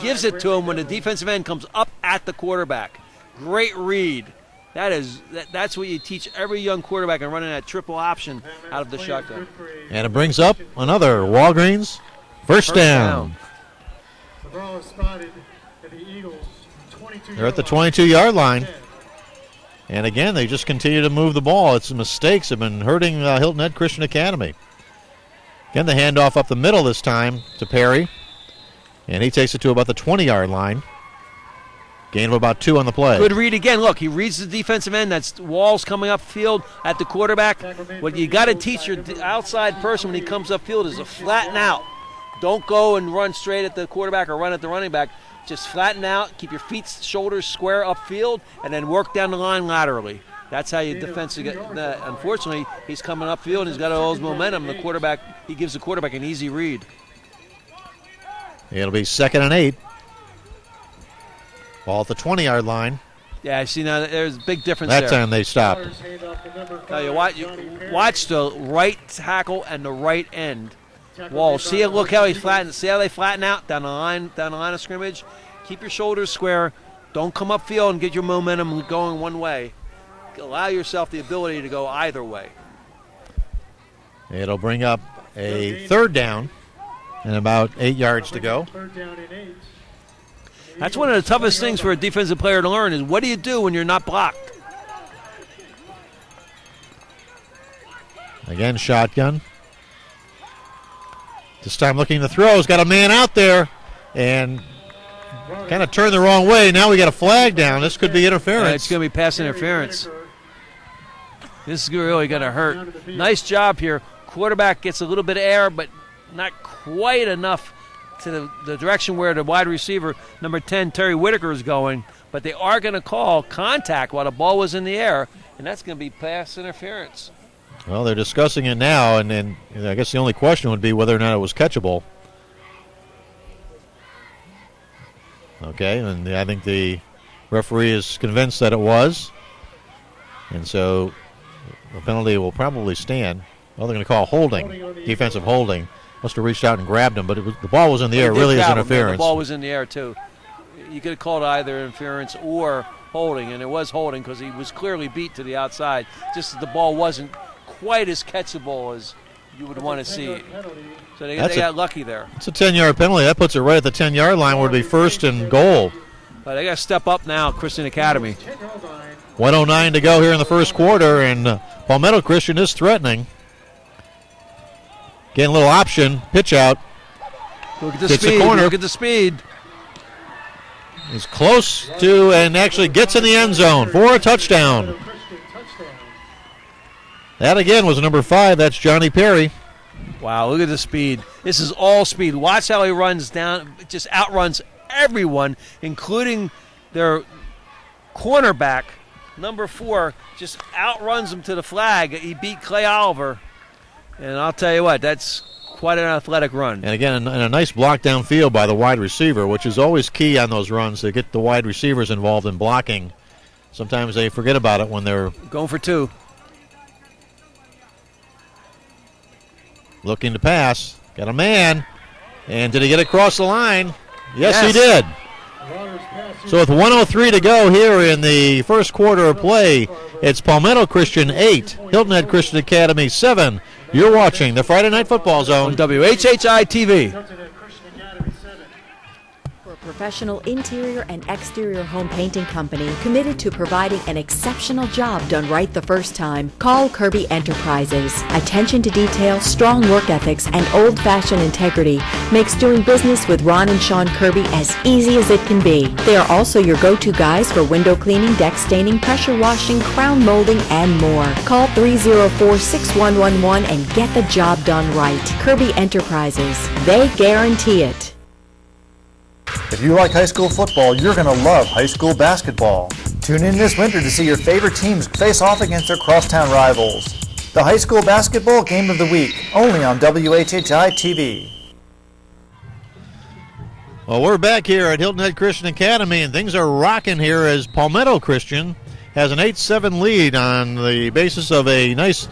gives it to him when the defensive end comes up at the quarterback. Great read. That's what you teach every young quarterback and running that triple option out of the shotgun. And it brings up another Walgreens first down. The ball is spotted at the Eagles' 22-yard They're at the 22-yard line. And again, they just continue to move the ball. Its mistakes have been hurting Hilton Head Christian Academy. Again, the handoff up the middle this time to Perry. And he takes it to about the 20-yard line. Gain of about 2 on the play. Good read again. Look, he reads the defensive end. That's Walls coming up field at the quarterback. What you got to teach your outside person when he comes up field is to flatten out. Don't go and run straight at the quarterback or run at the running back. Just flatten out, keep your feet, shoulders square upfield, and then work down the line laterally. That's how you defense. Unfortunately, he's coming upfield and he's got all his momentum. The quarterback, he gives the quarterback an easy read. It'll be 2nd and 8. Ball at the 20-yard line. Yeah, I see now there's a big difference that there. That time they stopped. Now you watch the right tackle and the right end. Wall. See, look how he flattens. See how they flatten out down the line of scrimmage. Keep your shoulders square. Don't come upfield and get your momentum going one way. Allow yourself the ability to go either way. It'll bring up a 3rd down and about 8 yards to go. That's one of the toughest things for a defensive player to learn is what do you do when you're not blocked? Again, shotgun. This time looking to throw. He's got a man out there and kind of turned the wrong way. Now we got a flag down. This could be interference. It's going to be pass interference. This is really going to hurt. Nice job here. Quarterback gets a little bit of air, but not quite enough to the direction where the wide receiver, number 10, Terry Whitaker, is going. But they are going to call contact while the ball was in the air, and that's going to be pass interference. Well, they're discussing it now, and then I guess the only question would be whether or not it was catchable. Okay, and I think the referee is convinced that it was. And so the penalty will probably stand. Well, they're going to call holding, defensive holding. Must have reached out and grabbed him, but the ball was in the air. It really is interference. The ball was in the air, too. You could have called either interference or holding, and it was holding because he was clearly beat to the outside. Just that the ball wasn't quite as catchable as you would want to see. So they got lucky there. It's a 10-yard penalty. That puts it right at the 10-yard line where it would be 1st and goal. But they got to step up now, Christian Academy. 1:09 to go here in the first quarter, and Palmetto Christian is threatening. Getting a little option, pitch out. Look at the speed. Look at the speed. He's close to and actually gets in the end zone for a touchdown. That again was number 5. That's Johnny Perry. Wow, look at the speed. This is all speed. Watch how he runs down, just outruns everyone, including their cornerback, number 4, just outruns him to the flag. He beat Clay Oliver. And I'll tell you what, that's quite an athletic run. And again, a nice block downfield by the wide receiver, which is always key on those runs to get the wide receivers involved in blocking. Sometimes they forget about it when they're going for 2. Looking to pass. Got a man. And did he get across the line? Yes, he did. So with 1:03 to go here in the first quarter of play, it's Palmetto Christian 8, Hilton Head Christian Academy 7. You're watching the Friday Night Football Zone. On WHHI-TV. Professional interior and exterior home painting company committed to providing an exceptional job done right the first time. Call Kirby Enterprises. Attention to detail, strong work ethics, and old-fashioned integrity makes doing business with Ron and Sean Kirby as easy as it can be. They are also your go-to guys for window cleaning, deck staining, pressure washing, crown molding, and more. Call 304-6111 and get the job done right. Kirby Enterprises. They guarantee it. If you like high school football, you're going to love high school basketball. Tune in this winter to see your favorite teams face off against their crosstown rivals. The High School Basketball Game of the Week, only on WHHI-TV. Well, we're back here at Hilton Head Christian Academy, and things are rocking here as Palmetto Christian has an 8-7 lead on the basis of a nice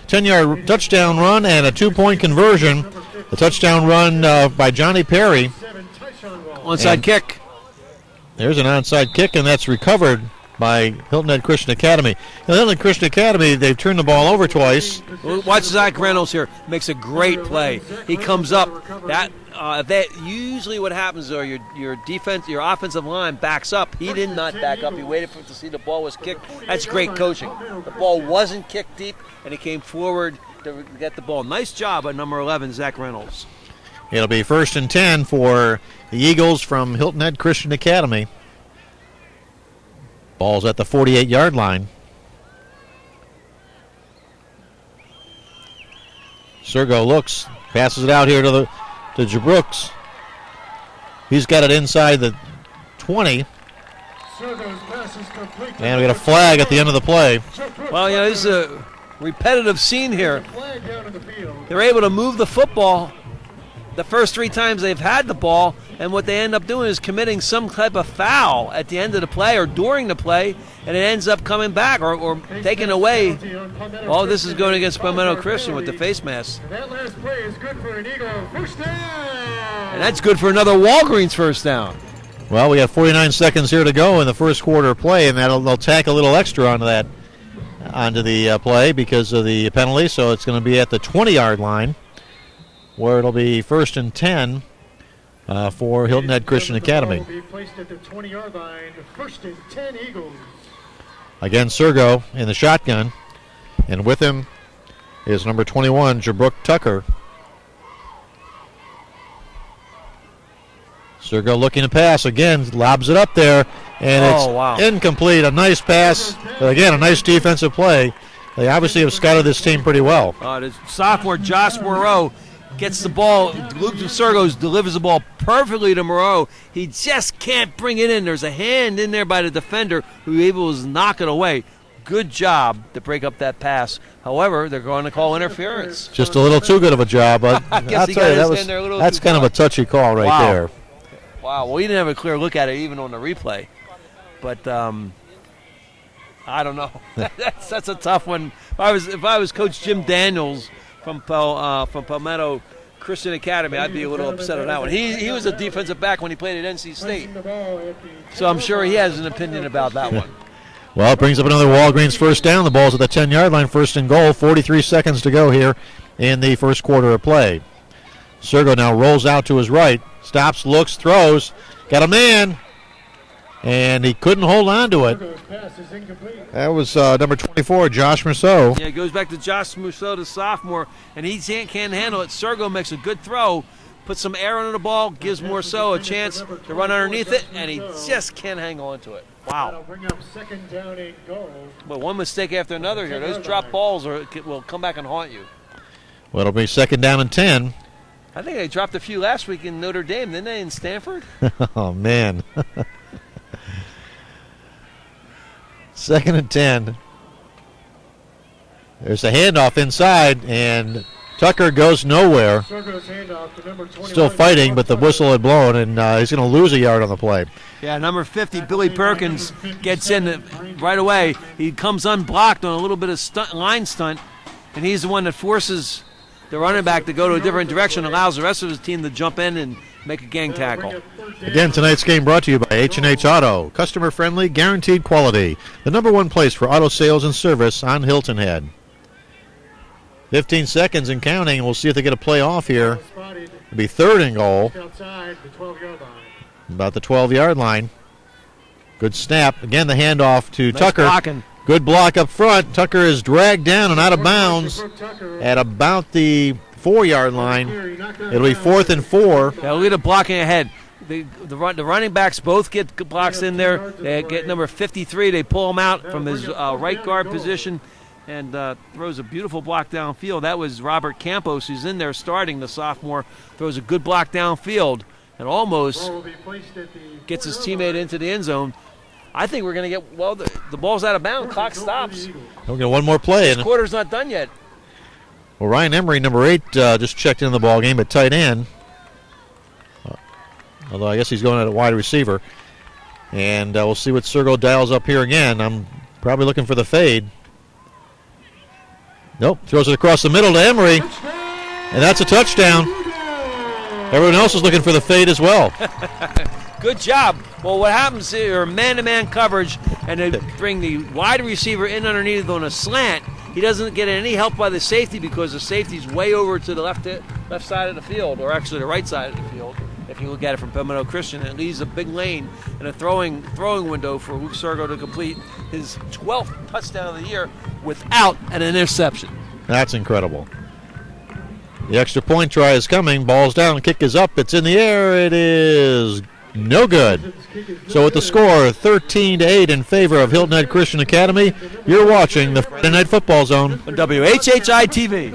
10-yard touchdown run and a 2-point conversion. The touchdown run by Johnny Perry. Onside kick. There's an onside kick, and that's recovered by Hilton Head Christian Academy. Now, Hilton Head Christian Academy, they've turned the ball over twice. Watch Zach Reynolds here. Makes a great play. He comes up. That usually what happens is your defense, your offensive line backs up. He did not back up. He waited to see the ball was kicked. That's great coaching. The ball wasn't kicked deep, and he came forward to get the ball. Nice job by number 11, Zach Reynolds. It'll be 1st and 10 for the Eagles from Hilton Head Christian Academy. Ball's at the 48-yard line. Sergo looks, passes it out here to Jabrooks. He's got it inside the 20. And we got a flag at the end of the play. Well, this is a repetitive scene here. They're able to move the football the first 3 times they've had the ball, and what they end up doing is committing some type of foul at the end of the play or during the play, and it ends up coming back or taken away. All this is going against Palmetto Christian with the face mask. That last play is good for an Eagle first down. And that's good for another Walgreens first down. Well, we have 49 seconds here to go in the first quarter of play, and they'll tack a little extra onto the play because of the penalty, so it's going to be at the 20-yard line, where it'll be 1st and 10 for Hilton Head Christian Academy. Will be placed at the 20-yard line, 1st and 10 Eagles. Again, Sergo in the shotgun, and with him is number 21, Jabrook Tucker. Sergo looking to pass again, lobs it up there, and it's incomplete. A nice pass, but again, a nice defensive play. They obviously have scouted this team pretty well. The sophomore Josh Moreau gets the ball. Luke Sergo delivers the ball perfectly to Moreau. He just can't bring it in. There's a hand in there by the defender who able to knock it away. Good job to break up that pass. However, they're going to call interference. Just a little too good of a job, but I'll tell you, that's kind of a touchy call right there. Wow, well, he didn't have a clear look at it even on the replay. But I don't know. That's a tough one. If I was Coach Jim Daniels from Palmetto Christian Academy, I'd be a little upset on that one. He was a defensive back when he played at NC State, so I'm sure he has an opinion about that one. Well, it brings up another Walgreens first down. The ball's at the 10-yard line, 1st and goal. 43 seconds to go here in the first quarter of play. Sergo now rolls out to his right, stops, looks, throws, got a man, and he couldn't hold on to it. That was number 24, Josh Mousseau. Yeah, it goes back to Josh Mousseau, the sophomore, and he can't handle it. Sergo makes a good throw, puts some air on the ball, gives Mousseau a chance to run underneath it, and he just can't hang on to it. Wow. Well, one mistake after another here. Those drop balls will come back and haunt you. Well, it'll be 2nd down and 10. I think they dropped a few last week in Notre Dame, didn't they, in Stanford? Oh, man. 2nd and 10. There's a handoff inside, and Tucker goes nowhere. Still fighting, but the whistle had blown, and he's going to lose a yard on the play. Yeah, number 50, Billy Perkins, gets in right away. He comes unblocked on a little bit of line stunt, and he's the one that forces the running back to go to a different direction, allows the rest of his team to jump in and make a gang tackle. Again, tonight's game brought to you by H&H Auto. Customer-friendly, guaranteed quality. The #1 place for auto sales and service on Hilton Head. 15 seconds and counting, and we'll see if they get a play off here. It'll be 3rd and goal. About the 12-yard line. Good snap. Again, the handoff to Tucker. Blocking. Good block up front. Tucker is dragged down and out of bounds at about the 4-yard line. It'll be 4th and 4. Yeah, look at the blocking ahead. The running backs both get blocks in there. They get number 53. They pull him out from his right guard position and throws a beautiful block downfield. That was Robert Campos, who's in there starting, the sophomore. Throws a good block downfield and almost gets his teammate into the end zone. I think we're going to get, well, the ball's out of bounds. Clock stops. We'll get one more play. This quarter's not done yet. Well, Ryan Emery, number 8, just checked in the ball game at tight end. Although I guess he's going at a wide receiver. And we'll see what Sergo dials up here again. I'm probably looking for the fade. Nope, throws it across the middle to Emery. And that's a touchdown. Everyone else is looking for the fade as well. Good job. Well, what happens here, man-to-man coverage, and they bring the wide receiver in underneath on a slant. He doesn't get any help by the safety because the safety's way over to the left side of the field, or actually the right side of the field. If you look at it from Palmetto Christian, it leaves a big lane and a throwing window for Luke Sergo to complete his 12th touchdown of the year without an interception. That's incredible. The extra point try is coming. Ball's down, kick is up, it's in the air. It is no good. So with the score 13-8 in favor of Hilton Head Christian Academy, you're watching the Friday Night Football Zone on WHHI-TV.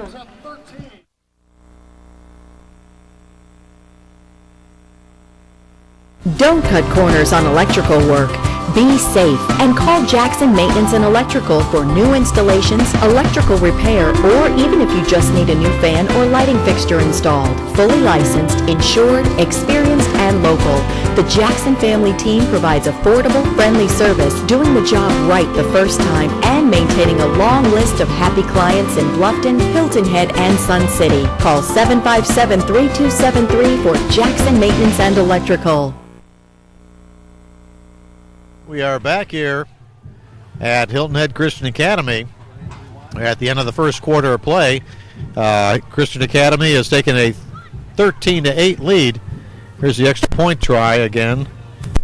Don't cut corners on electrical work. Be safe and call Jackson Maintenance and Electrical for new installations, electrical repair, or even if you just need a new fan or lighting fixture installed. Fully licensed, insured, experienced, and local. The Jackson family team provides affordable, friendly service, doing the job right the first time, and maintaining a long list of happy clients in Bluffton, Hilton Head, and Sun City. Call 757-3273 for Jackson Maintenance and Electrical. We are back here at Hilton Head Christian Academy. We're at the end of the first quarter of play. Christian Academy has taken a 13-8 lead. Here's the extra point try again,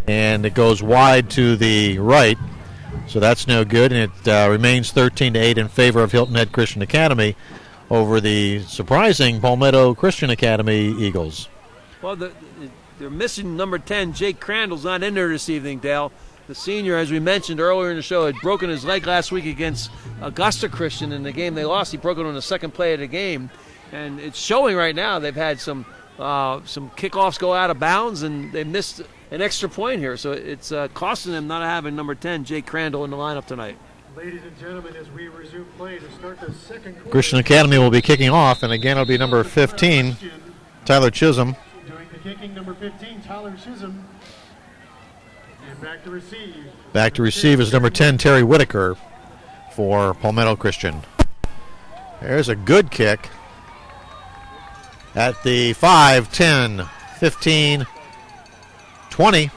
and it goes wide to the right, so that's no good, and it remains 13-8 in favor of Hilton Head Christian Academy over the surprising Palmetto Christian Academy Eagles. Well, they're missing number 10. Jake Crandall's not in there this evening, Dale. The senior, as we mentioned earlier in the show, had broken his leg last week against Augusta Christian in the game they lost. He broke it on the second play of the game, and it's showing right now. They've had some kickoffs go out of bounds, and they missed an extra point here. So it's costing them not having number 10, Jake Crandall, in the lineup tonight. Ladies and gentlemen, as we resume play to start the second quarter. Christian Academy will be kicking off, and again it'll be number 15, Tyler Chisholm. Doing the kicking, number 15, Tyler Chisholm. Back to receive. Back to receive is number 10, Terry Whitaker for Palmetto Christian. There's a good kick at the 5, 10, 15, 20,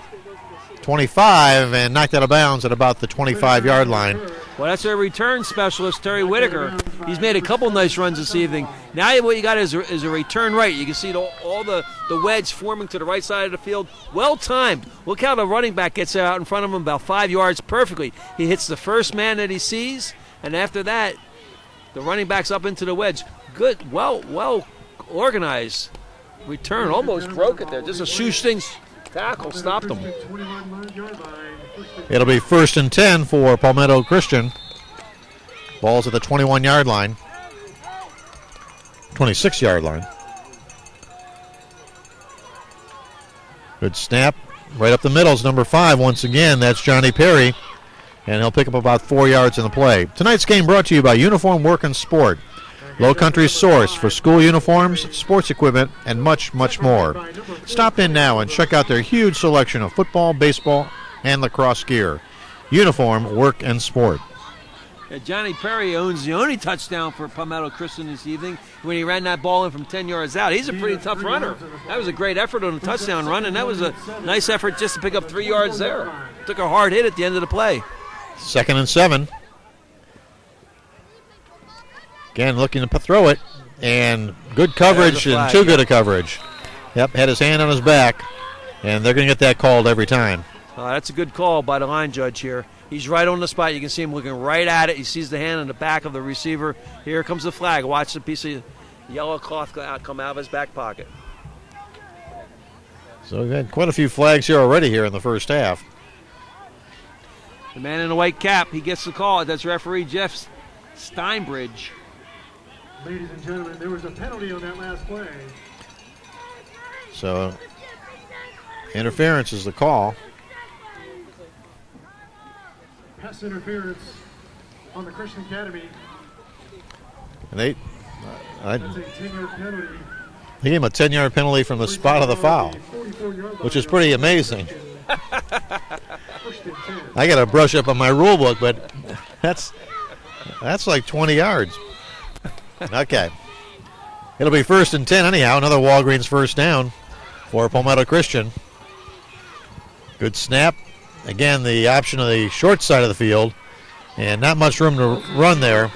25, and knocked out of bounds at about the 25-yard line. Well, that's our return specialist, Terry Whitaker. He's made a couple nice runs this evening. Now what you got is a return right. You can see all the wedge forming to the right side of the field. Well timed. Look how the running back gets out in front of him about 5 yards perfectly. He hits the first man that he sees, and after that, the running back's up into the wedge. Good, well organized return. Almost broke it there. Just a shoestring tackle stopped him. It'll be 1st and 10 for Palmetto Christian. Ball's at the 21-yard line. 26-yard line. Good snap. Right up the middle is number 5 once again. That's Johnny Perry. And he'll pick up about 4 yards in the play. Tonight's game brought to you by Uniform Work and Sport. Lowcountry's source for school uniforms, sports equipment, and much, much more. Stop in now and check out their huge selection of football, baseball, and lacrosse gear. Uniform, Work, and Sport. Johnny Perry owns the only touchdown for Palmetto Christian this evening when he ran that ball in from 10 yards out. He's a pretty tough runner. That was a great effort on a touchdown run, and that was a nice effort just to pick up 3 yards there. Took a hard hit at the end of the play. 2nd and 7. Again, looking to throw it, and good coverage and too good a coverage. Yep, had his hand on his back, and they're going to get that called every time. That's a good call by the line judge here. He's right on the spot. You can see him looking right at it. He sees the hand on the back of the receiver. Here comes the flag. Watch the piece of yellow cloth come out of his back pocket. So we've had quite a few flags here already here in the first half. The man in the white cap, he gets the call. That's referee Jeff Steinbridge. Ladies and gentlemen, there was a penalty on that last play. So interference is the call. Pass interference on the Christian Academy. And they That's a 10-yard penalty. gave him a 10-yard penalty from the spot of the foul, which is pretty amazing. I got to brush up on my rule book, but that's like 20 yards. Okay. It'll be 1st and 10 anyhow. Another Walgreens first down for Palmetto Christian. Good snap. Again, the option of the short side of the field, and not much room to run there.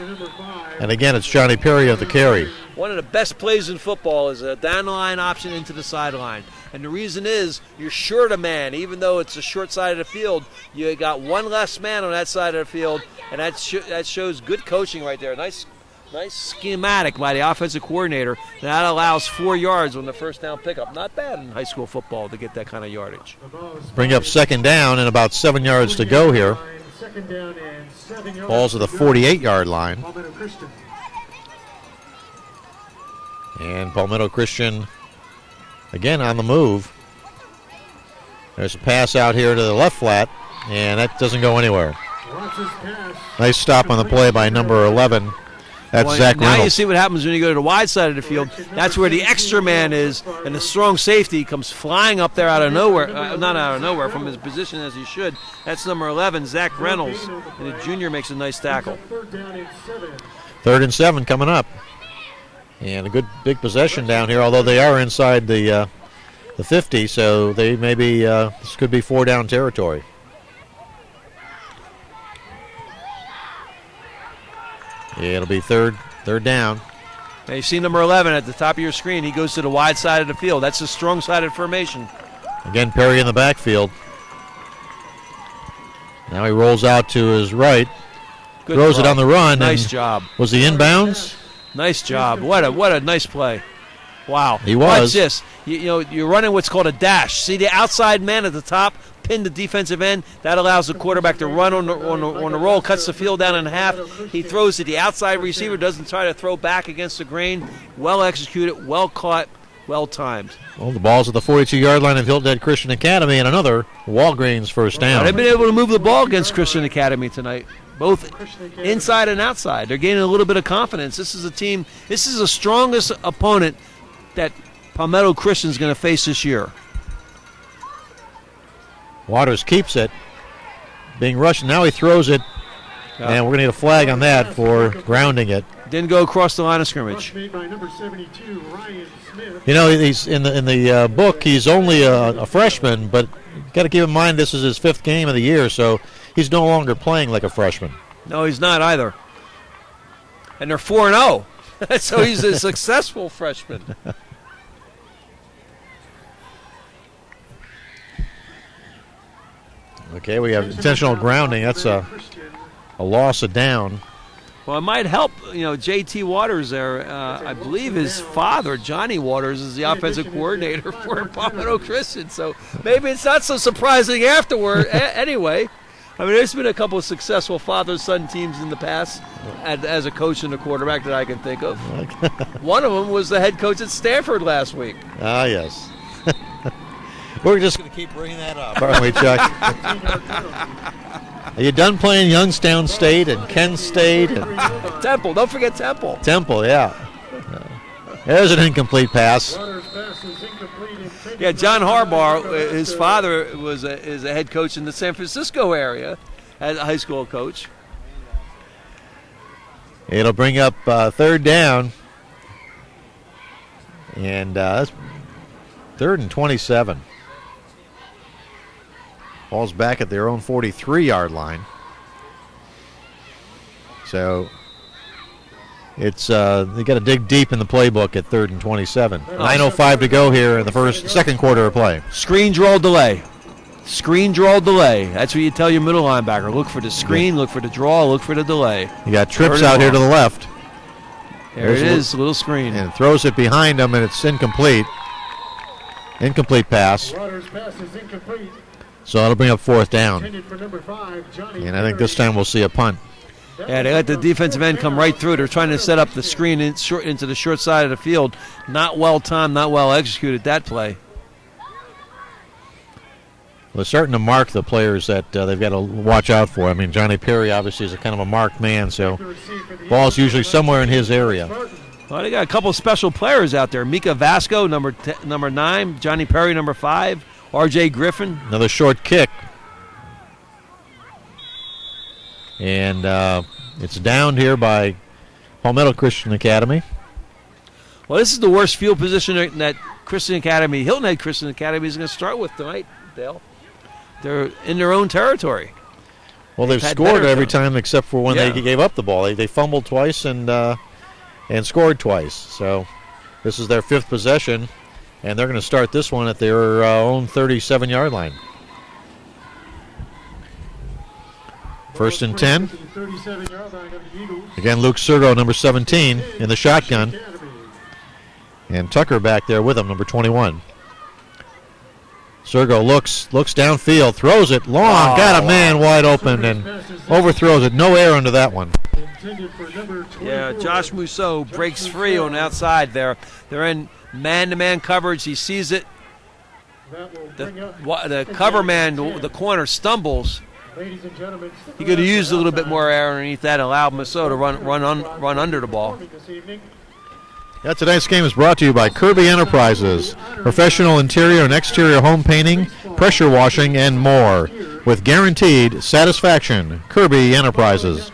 And again, it's Johnny Perry of the carry. One of the best plays in football is a down the line option into the sideline. And the reason is you're short a man. Even though it's a short side of the field, you got one less man on that side of the field, and that shows good coaching right there. Nice schematic by the offensive coordinator. That allows 4 yards on the first down pickup. Not bad in high school football to get that kind of yardage. Bring up second down and about 7 yards to go here. Ball's at the 48-yard line. And Palmetto Christian, again, on the move. There's a pass out here to the left flat, and that doesn't go anywhere. Nice stop on the play by number 11. That's Zach Reynolds. Now you see what happens when you go to the wide side of the field. That's where the extra man is, and the strong safety comes flying up there out of nowhere. Not out of nowhere, from his position as he should. That's number 11, Zach Reynolds, and the junior makes a nice tackle. 3rd and 7 coming up. And a good big possession down here, although they are inside the 50, so they may be, this could be 4-down territory. Yeah, it'll be third down. Now you see number 11 at the top of your screen. He goes to the wide side of the field. That's a strong-sided formation. Again, Perry in the backfield. Now he rolls out to his right. Good throws throw. It on the run. Nice job. Was he inbounds? Nice job. What a nice play. Wow. He was. Watch this. You're running what's called a dash. See the outside man at the top, pin the defensive end. That allows the quarterback to run on the roll, cuts the field down in half. He throws to the outside receiver, doesn't try to throw back against the grain. Well executed, well caught, well timed. Well, the ball's at the 42-yard line of Hilton Christian Academy, and another Walgreens first down. They've been able to move the ball against Christian Academy tonight, both inside and outside. They're gaining a little bit of confidence. This is a team, this is the strongest opponent that Palmetto Christian is going to face this year. Waters keeps it. Being rushed, now he throws it, and we're going to need a flag on that for grounding it. Didn't go across the line of scrimmage. You know, he's in the book, he's only a freshman, but you've got to keep in mind this is his 5th game of the year, so he's no longer playing like a freshman. No, he's not either. And they're 4-0, so he's a successful freshman. Okay, we have intentional grounding. That's a loss of down. Well, it might help, J.T. Waters there. I believe his father, Johnny Waters, is the offensive coordinator for Palmetto Christian. So maybe it's not so surprising afterward. Anyway, I mean, there's been a couple of successful father-son teams in the past as a coach and a quarterback that I can think of. One of them was the head coach at Stanford last week. Ah, yes. We're just going to keep bringing that up, aren't we, Chuck? Are you done playing Youngstown State and Kent State? And Temple. Don't forget Temple. Temple, yeah. There's an incomplete pass. Yeah, John Harbaugh, his father is a head coach in the San Francisco area as a high school coach. It'll bring up 3rd down. And that's 3rd and 27. Ball's back at their own 43-yard line. So it's they got to dig deep in the playbook at 3rd and 27. 9:05 to go here in the second quarter of play. Screen draw delay. Screen draw delay. That's what you tell your middle linebacker. Look for the screen, look for the draw, look for the delay. You got trips out here to the left. There it is, a little screen. And throws it behind him, and it's incomplete. Incomplete pass. Waters' pass is incomplete. So that'll bring up 4th down. For number 5, Johnny And I think this time we'll see a punt. Yeah, they let the defensive end come right through. They're trying to set up the screen into the short side of the field. Not well timed, not well executed, that play. Well, they're starting to mark the players that they've got to watch out for. I mean, Johnny Perry obviously is a kind of a marked man, so ball's usually somewhere in his area. Well, they got a couple of special players out there. Mika Vasco, number 9. Johnny Perry, number 5. R.J. Griffin. Another short kick. And it's downed here by Palmetto Christian Academy. Well, this is the worst field position that Christian Academy, Hilton Head Christian Academy, is going to start with tonight, Dale. they're in their own territory. Well, they've scored every time except for when they gave up the ball. They fumbled twice and scored twice. So this is their 5th possession, and they're going to start this one at their own 37-yard line. First and 10. Again, Luke Sergo, number 17, in the shotgun. And Tucker back there with him, number 21. Sergo looks downfield, throws it long, got a man wide open, and overthrows it. No air under that one. Yeah, Josh Mousseau breaks free on the outside there. They're in man-to-man coverage. He sees it. The cover man, the corner, stumbles. He could have used a little bit more air underneath that and allowed Mousseau to run under the ball. Yeah, tonight's game is brought to you by Kirby Enterprises. Professional interior and exterior home painting, pressure washing, and more. With guaranteed satisfaction. Kirby Enterprises.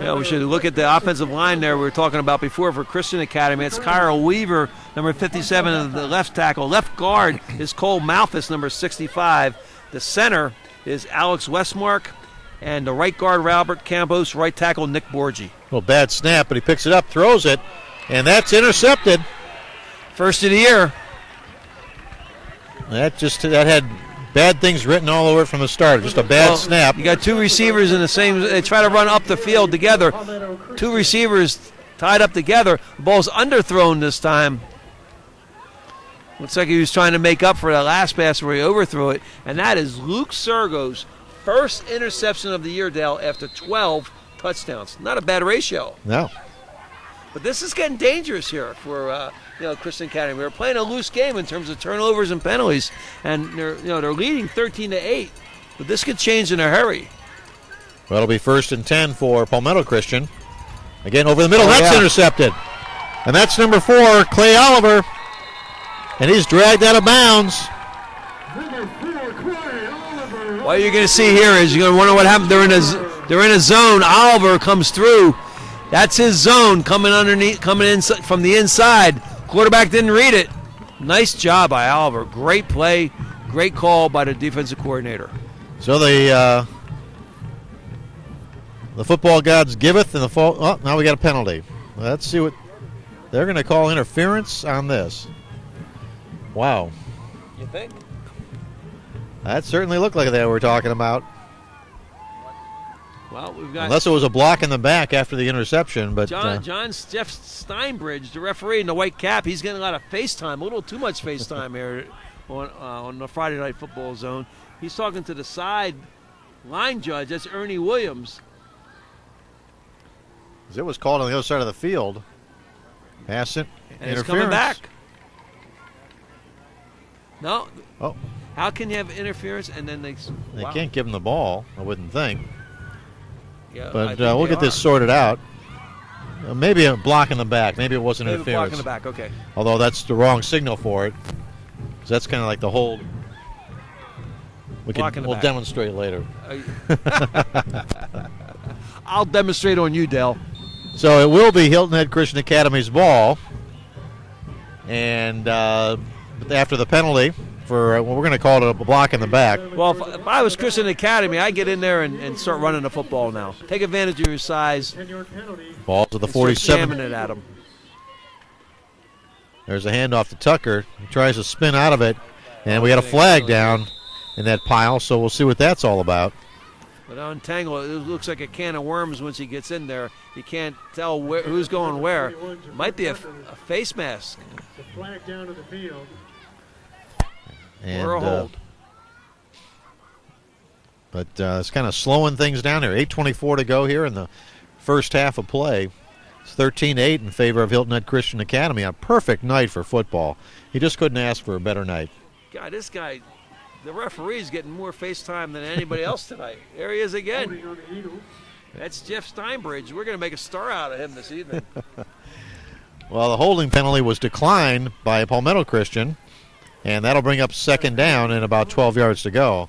Yeah, we should look at the offensive line there we were talking about before for Christian Academy. It's Kyle Weaver, number 57, of the left tackle. Left guard is Cole Malthus, number 65. The center is Alex Westmark. And the right guard, Robert Campos. Right tackle, Nick Borgi. Well, bad snap, but he picks it up, throws it, and that's intercepted. First of the year. That had bad things written all over it from the start. Just a bad snap. You got 2 receivers in the same. They try to run up the field together. 2 receivers tied up together. The ball's underthrown this time. Looks like he was trying to make up for that last pass where he overthrew it. And that is Luke Sergo's first interception of the year, Dale, after 12 touchdowns. Not a bad ratio. No. But this is getting dangerous here for Christian Academy. We're playing a loose game in terms of turnovers and penalties, and they're leading 13-8. But this could change in a hurry. Well, it'll be first and 10 for Palmetto Christian. Again, over the middle. That's intercepted. And that's number 4, Clay Oliver. And he's dragged out of bounds. What you're going to see here is you're going to wonder what happened. They're in a zone. Oliver comes through. That's his zone coming in from the inside. Quarterback didn't read it. Nice job by Oliver. Great play, great call by the defensive coordinator. So the football gods giveth, and now we got a penalty. Let's see what they're going to call interference on this. Wow. You think? That certainly looked like that we're talking about. Well, we've got unless it was a block in the back after the interception, but Jeff Steinbridge, the referee in the white cap, he's getting a lot of FaceTime, a little too much FaceTime here on the Friday Night Football Zone. He's talking to the side line judge. That's Ernie Williams. It was called on the other side of the field. Pass it. And it's coming back. No. Oh. How can you have interference and then they can't give him the ball, I wouldn't think. Yeah, but we'll get this sorted out. Maybe a block in the back. Maybe it wasn't interference. A block in the back, okay. Although that's the wrong signal for it. So that's kind of like the hold. We'll demonstrate later. I'll demonstrate on you, Dale. So it will be Hilton Head Christian Academy's ball. And after the penalty, for we're going to call it a block in the back. Well, if I was Christian Academy, I'd get in there and start running the football now. Take advantage of your size. Ball to the 47. Jamming it at him. There's a handoff to Tucker. He tries to spin out of it, and we got a flag down in that pile, so we'll see what that's all about. But untangle, it looks like a can of worms once he gets in there. You can't tell who's going where. Might be a face mask. The flag down to the field. And, or a hold. But it's kind of slowing things down here. 8:24 to go here in the first half of play. It's 13-8 in favor of Hilton Head Christian Academy. A perfect night for football. He just couldn't ask for a better night. God, this guy, the referee's getting more face time than anybody else tonight. There he is again. That's Jeff Steinbridge. We're going to make a star out of him this evening. Well, the holding penalty was declined by Palmetto Christian, and that'll bring up second down and about 12 yards to go.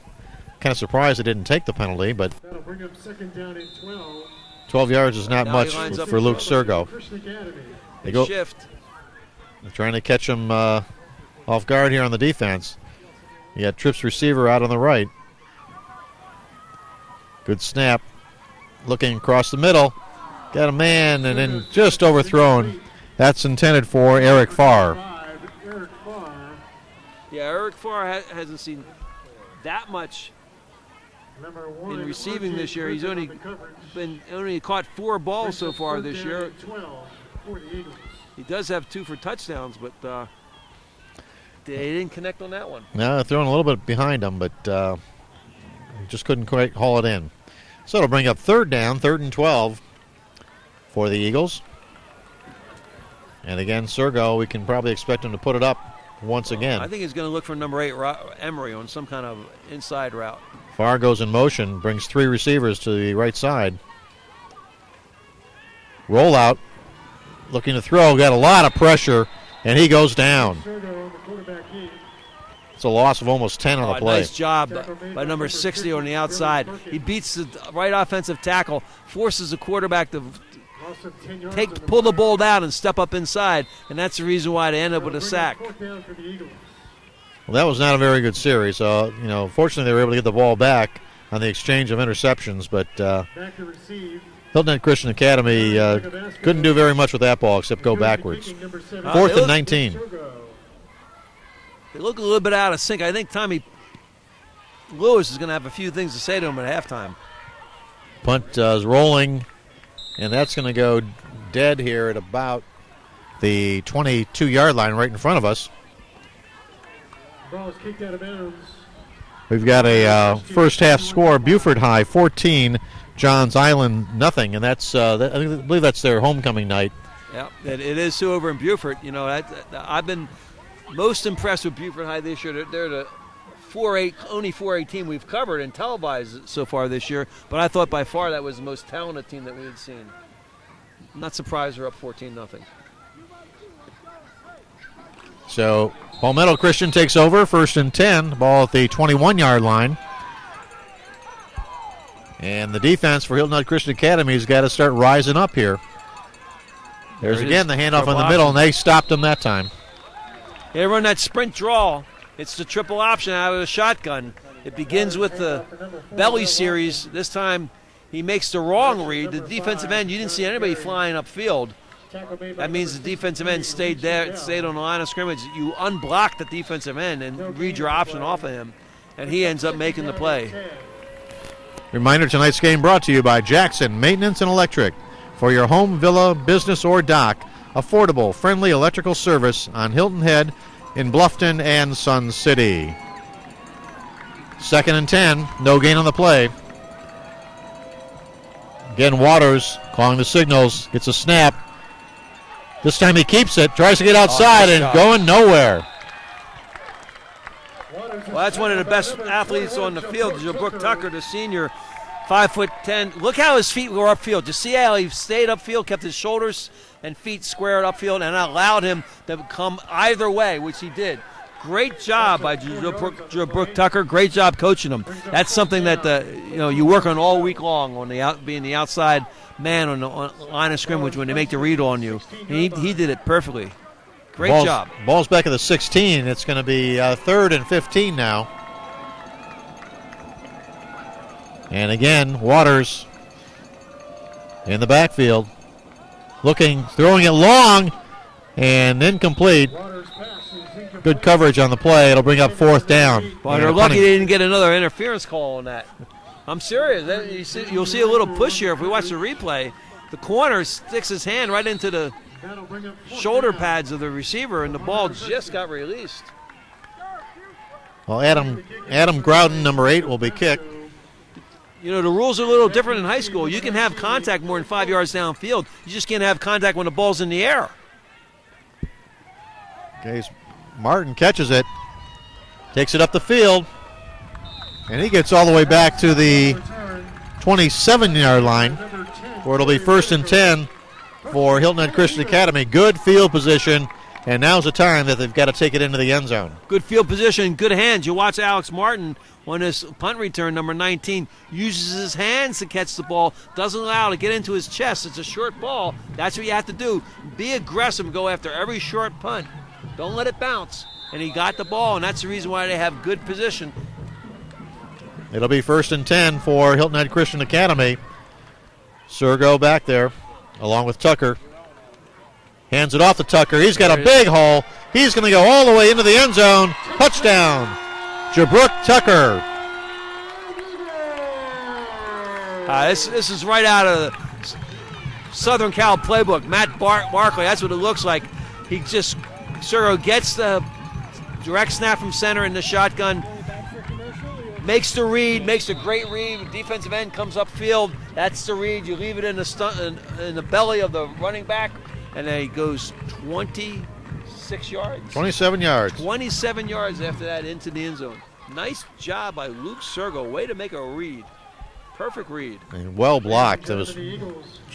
Kind of surprised they didn't take the penalty, but that'll bring up second down and 12 yards is not much for Luke Sergo. They go shift. They're trying to catch him off guard here on the defense. You got Tripp's receiver out on the right. Good snap. Looking across the middle. Got a man and then just overthrown. That's intended for Eric Farr. Yeah, Eric Farr hasn't seen that much in receiving this year. He's only caught 4 balls so far this year. He does have 2 for touchdowns, but they didn't connect on that one. No, throwing a little bit behind him, but just couldn't quite haul it in. So it'll bring up 3rd down, 3rd and 12 for the Eagles. And again, Sergo, we can probably expect him to put it up once again. I think he's going to look for number 8, Emery, on some kind of inside route. Farr goes in motion, brings 3 receivers to the right side. Rollout, looking to throw, got a lot of pressure, and he goes down. It's a loss of almost 10 on the play. Nice job by number 60 on the outside. He beats the right offensive tackle, forces the quarterback to pull the ball down and step up inside, and that's the reason why they end up with a sack. Well, that was not a very good series. Fortunately, they were able to get the ball back on the exchange of interceptions, but Hilton Head Christian Academy couldn't do very much with that ball except go backwards. 4th and 19. They look a little bit out of sync. I think Tommy Lewis is going to have a few things to say to him at halftime. Punt is rolling, and that's going to go dead here at about the 22-yard line right in front of us. Ball is kicked out of bounds. We've got a first half score: Beaufort High 14, Johns Island nothing, and that's I believe that's their homecoming night. Yeah, it is too over in Beaufort. I've been most impressed with Beaufort High this year. They're the only 4A team we've covered and televised so far this year, but I thought by far that was the most talented team that we had seen. I'm not surprised they're up 14-0. So Palmetto Christian takes over, 1st and 10, ball at the 21-yard line. And the defense for Hilton Head Christian Academy has got to start rising up here. There's again the handoff in the middle, and they stopped him that time. They run that sprint draw. It's the triple option out of the shotgun. It begins with the belly series. This time he makes the wrong read. The defensive end, you didn't see anybody flying upfield. That means the defensive end stayed on the line of scrimmage. You unblock the defensive end and read your option off of him, and he ends up making the play. Reminder, tonight's game brought to you by Jackson Maintenance and Electric. For your home, villa, business, or dock, affordable, friendly electrical service on Hilton Head in Bluffton and Sun City. 2nd and 10, no gain on the play. Again, Waters calling the signals, gets a snap. This time he keeps it, tries to get outside, and going nowhere. Well, that's one of the best athletes on the field, Brooke Tucker, the senior, 5'10". Look how his feet were upfield. You see how he stayed upfield, kept his shoulders and feet squared upfield, and allowed him to come either way, which he did. Great job by Brooke Tucker. Great job coaching him. That's something that you work on all week long, on being the outside man on the line of scrimmage when they make the read on you. He did it perfectly. Great job. Ball's back at the 16. It's going to be 3rd and 15 now. And again, Waters in the backfield. Looking, throwing it long, and incomplete. Good coverage on the play. It'll bring up 4th down. Well, they're lucky they didn't get another interference call on that. I'm serious. You'll see a little push here if we watch the replay. The corner sticks his hand right into the shoulder pads of the receiver, and the ball just got released. Well, Adam Groudon, number 8, will be kicked. The rules are a little different in high school. You can have contact more than 5 yards downfield. You just can't have contact when the ball's in the air. Okay, Martin catches it, takes it up the field, and he gets all the way back to the 27-yard line, where it'll be 1st and 10 for Hilton Head Christian Academy. Good field position, and now's the time that they've got to take it into the end zone. Good field position, good hands. You watch Alex Martin on this punt return, number 19, uses his hands to catch the ball, doesn't allow it to get into his chest. It's a short ball. That's what you have to do. Be aggressive and go after every short punt. Don't let it bounce. and he got the ball, and that's the reason why they have good position. It'll be 1st and 10 for Hilton Head Christian Academy. Sergo back there, along with Tucker. Hands it off to Tucker. He's got a big hole. He's going to go all the way into the end zone. Touchdown, Jabrook Tucker. This is right out of the Southern Cal playbook. Matt Barkley, that's what it looks like. Sergo gets the direct snap from center in the shotgun, makes the read, makes a great read. Defensive end comes upfield. That's the read. You leave it in the belly of the running back, and then he goes 26 yards. 27 yards. 27 yards after that into the end zone. Nice job by Luke Sergo. Way to make a read. Perfect read. And well blocked. It was,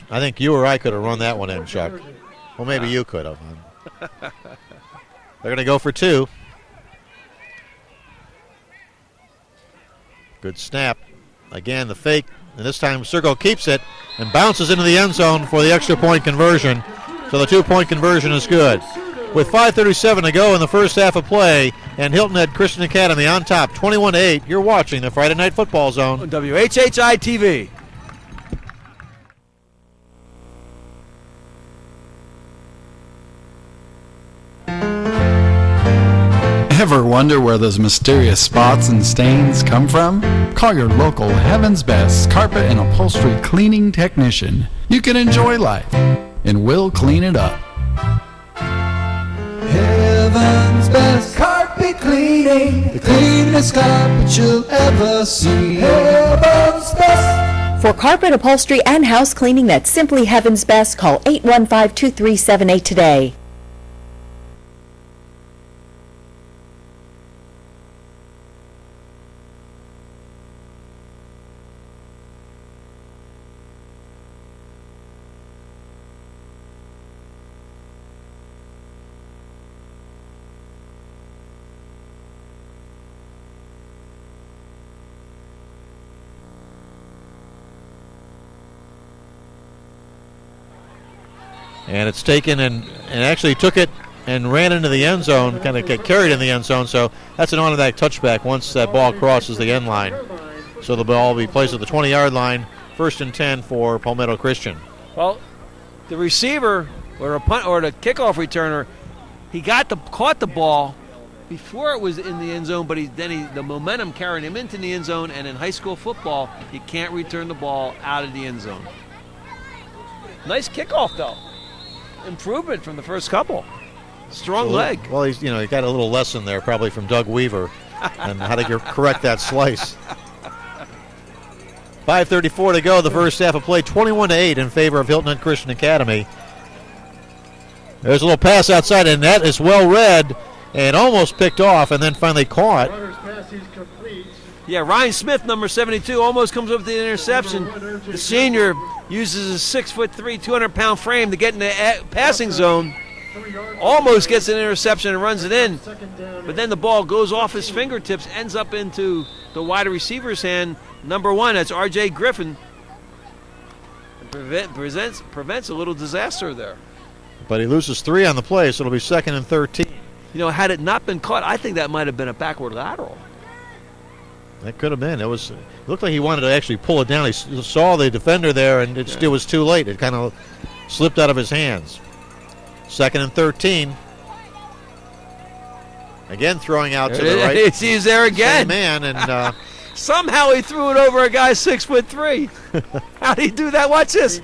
I think you or I could have run that one in, Chuck. Well, maybe you could have. They're going to go for 2. Good snap. Again, the fake. And this time Sergo keeps it and bounces into the end zone for the extra point conversion. So the 2-point conversion is good. With 5:37 to go in the first half of play, and Hilton Head Christian Academy on top, 21-8. You're watching the Friday Night Football Zone on WHHI-TV. Ever wonder where those mysterious spots and stains come from? Call your local Heaven's Best carpet and upholstery cleaning technician. You can enjoy life, and we'll clean it up. Heaven's Best Carpet Cleaning, the cleanest carpet you'll ever see. Heaven's Best. For carpet, upholstery, and house cleaning that's simply Heaven's Best, call 815-2378 today. And it's taken and actually took it and ran into the end zone, kind of get carried in the end zone. So that's an automatic touchback once that ball crosses the end line. So the ball will be placed at the 20-yard line, 1st and 10 for Palmetto Christian. Well, the receiver or the kickoff returner, he caught the ball before it was in the end zone, but the momentum carried him into the end zone. And in high school football, you can't return the ball out of the end zone. Nice kickoff though. Improvement from the first couple. Strong leg. Well, he got a little lesson there probably from Doug Weaver on how to correct that slice. 5:34 to go, the first half of play, 21-8 in favor of Hilton Head Christian Academy. There's a little pass outside, and that is well read and almost picked off and then finally caught. Yeah, Ryan Smith, number 72, almost comes up with the interception. The senior uses his 6'3", 200-pound frame to get in the passing zone. Almost gets an interception and runs it in. But then the ball goes off his fingertips, ends up into the wide receiver's hand. Number 1, that's R.J. Griffin. And prevents a little disaster there. But he loses 3 on the play, so it'll be 2nd and 13. Had it not been caught, I think that might have been a backward lateral. That could have been. It looked like he wanted to actually pull it down. He saw the defender there, and it was too late. It kind of slipped out of his hands. 2nd and 13. Again, throwing out to the right. He's there again. Same man, and somehow he threw it over a guy 6'3". How did he do that? Watch this.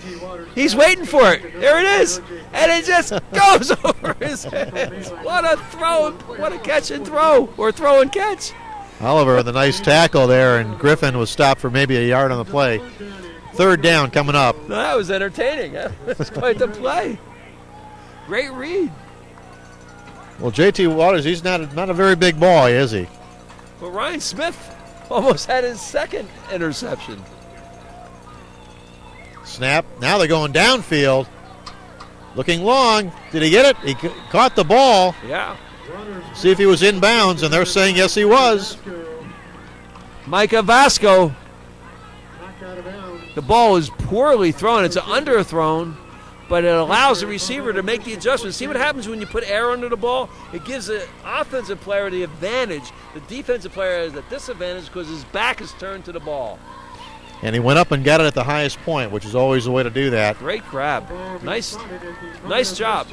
He's waiting for it. There it is, and it just goes over his head. What a throw! What a catch and throw, or throw and catch. Oliver with a nice tackle there, and Griffin was stopped for maybe a yard on the play. 3rd down coming up. That was entertaining. That was quite the play. Great read. Well, J.T. Waters, he's not a very big boy, is he? Well, Ryan Smith almost had his 2nd interception. Snap. Now they're going downfield. Looking long. Did he get it? He caught the ball. Yeah. See if he was in bounds, and they're saying yes, he was. Micah Vasco. The ball is poorly thrown. It's underthrown. but it allows the receiver to make the adjustment. See what happens when you put air under the ball? It gives the offensive player the advantage. The defensive player has a disadvantage because his back is turned to the ball. And he went up and got it at the highest point, which is always the way to do that. Great grab. Nice job.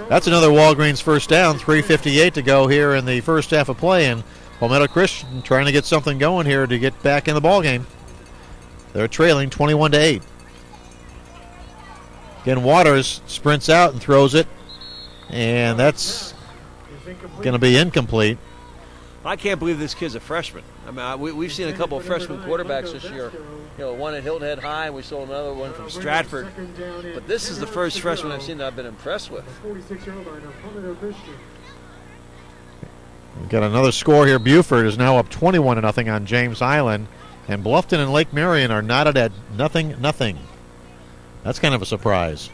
That's another Walgreens first down. 3:58 to go here in the first half of play, and Palmetto Christian trying to get something going here to get back in the ball game. They're trailing 21-8. Again, Waters sprints out and throws it, and that's going to be incomplete. I can't believe this kid's a freshman. I mean, we've seen a couple of freshman quarterbacks this year. You know, one at Hilton Head High, and we saw another one from Stratford. But this is the first freshman I've seen that I've been impressed with. We've got another score here. Beaufort is now up 21-0 on James Island, and Bluffton and Lake Marion are knotted at 0-0. That's kind of a surprise.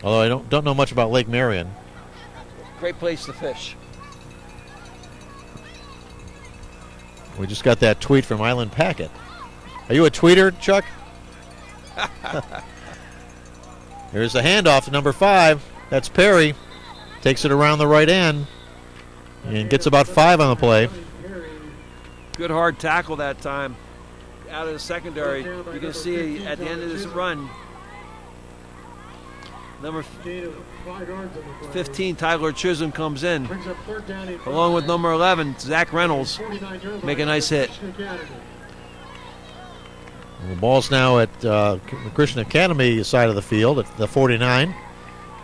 Although I don't know much about Lake Marion. Great place to fish. We just got that tweet from Island Packet. Are you a tweeter, Chuck? Here's the handoff to number 5. That's Perry. Takes it around the right end and gets about 5 on the play. Good hard tackle that time. Out of the secondary. You can see at the end of this run, number 15, Tyler Chisholm, comes in, along with number 11, Zach Reynolds, make a nice hit. The ball's now at the Christian Academy side of the field at the 49.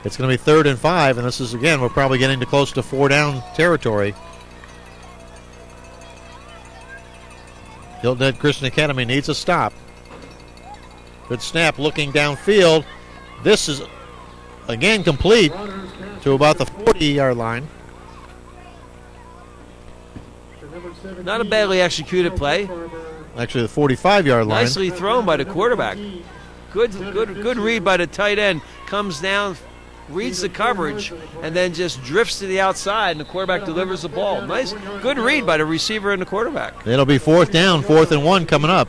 It's going to be 3rd and 5, and this is, again, we're probably getting to close to 4-down territory. Hilton Head Christian Academy needs a stop. Good snap looking downfield. This is again complete to about the 40-yard line. Not a badly executed play. Actually, the 45-yard line. Nicely thrown by the quarterback. Good read by the tight end. Comes down, reads the coverage, and then just drifts to the outside, and the quarterback delivers the ball. Nice, good read by the receiver and the quarterback. It'll be 4th down, 4th and 1 coming up.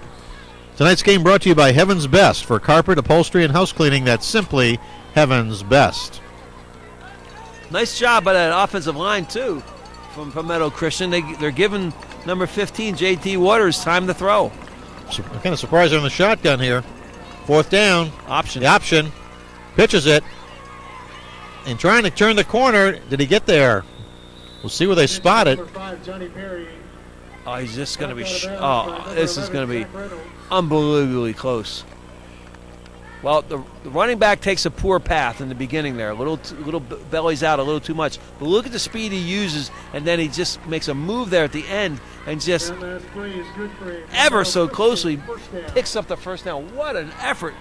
Tonight's game brought to you by Heaven's Best for carpet, upholstery, and house cleaning. That's simply Heaven's Best. Nice job by that offensive line, too, from Palmetto Christian. They're giving number 15, J.T. Waters, time to throw. I'm kind of surprised they're in the shotgun here. 4th down. Option. The option. Pitches it. And trying to turn the corner. Did he get there? We'll see where they spot it. Oh, he's just going to be... this is going to be unbelievably close. Well, the running back takes a poor path in the beginning there. A little bellies out a little too much. But look at the speed he uses, and then he just makes a move there at the end and just ever so closely picks up the first down. What an effort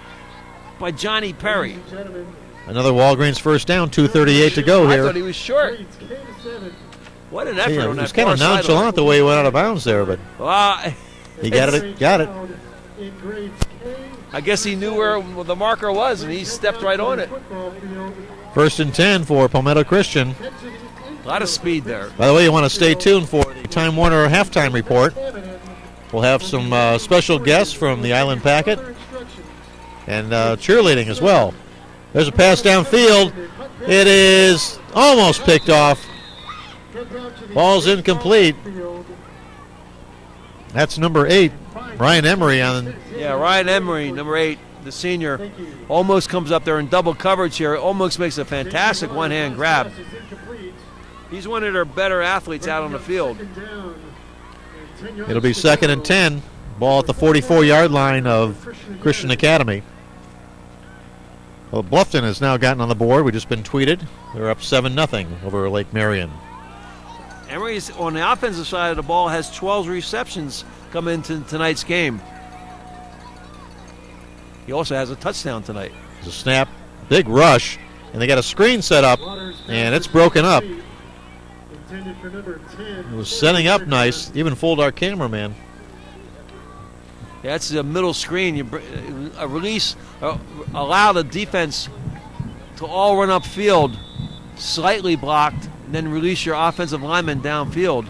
by Johnny Perry. Another Walgreens first down, 2:38 to go here. I thought he was short. What an effort on that. It was kind of nonchalant the way he went out of bounds there, but he got it. I guess he knew where the marker was, and he stepped right on it. 1st and 10 for Palmetto Christian. A lot of speed there. By the way, you want to stay tuned for the Time Warner halftime report. We'll have some special guests from the Island Packet and cheerleading as well. There's a pass downfield. It is almost picked off. Ball's incomplete. That's number 8, Ryan Emery on. Yeah, Ryan Emery, number 8, the senior, almost comes up there in double coverage here. Almost makes a fantastic one-hand grab. He's one of their better athletes out on the field. It'll be 2nd and 10. Ball at the 44-yard line of Christian Academy. Well, Bluffton has now gotten on the board. We've just been tweeted. They're up 7-0 over Lake Marion. Emery's on the offensive side of the ball has 12 receptions come into tonight's game. He also has a touchdown tonight. There's a snap, big rush, and they got a screen set up, and it's broken up. It was setting up nice, even fooled our cameraman. Yeah, that's the middle screen. You release, allow the defense to all run upfield, slightly blocked, and then release your offensive lineman downfield.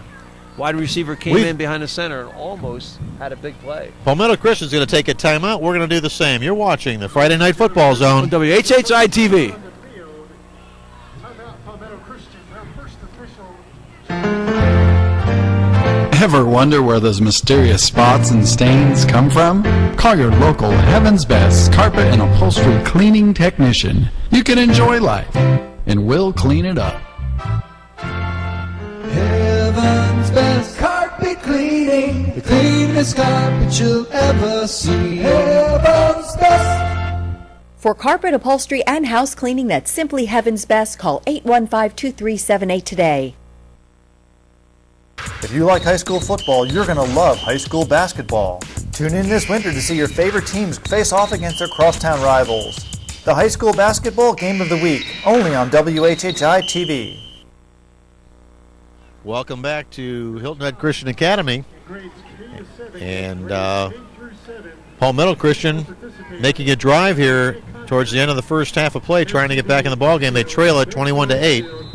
Wide receiver came in behind the center and almost had a big play. Palmetto Christian's going to take a timeout. We're going to do the same. You're watching the Friday Night Football Zone. On WHHI-TV. Ever wonder where those mysterious spots and stains come from? Call your local Heaven's Best carpet and upholstery cleaning technician. You can enjoy life, and we'll clean it up. Heaven's Best Carpet Cleaning, the cleanest carpet you'll ever see. Heaven's Best. For carpet, upholstery, and house cleaning that's simply Heaven's Best, call 815-2378 today. If you like high school football, you're going to love high school basketball. Tune in this winter to see your favorite teams face off against their crosstown rivals. The High School Basketball Game of the Week, only on WHHI-TV. Welcome back to Hilton Head Christian Academy. And Palmetto Christian making a drive here towards the end of the first half of play, trying to get back in the ballgame. They trail it 21-8.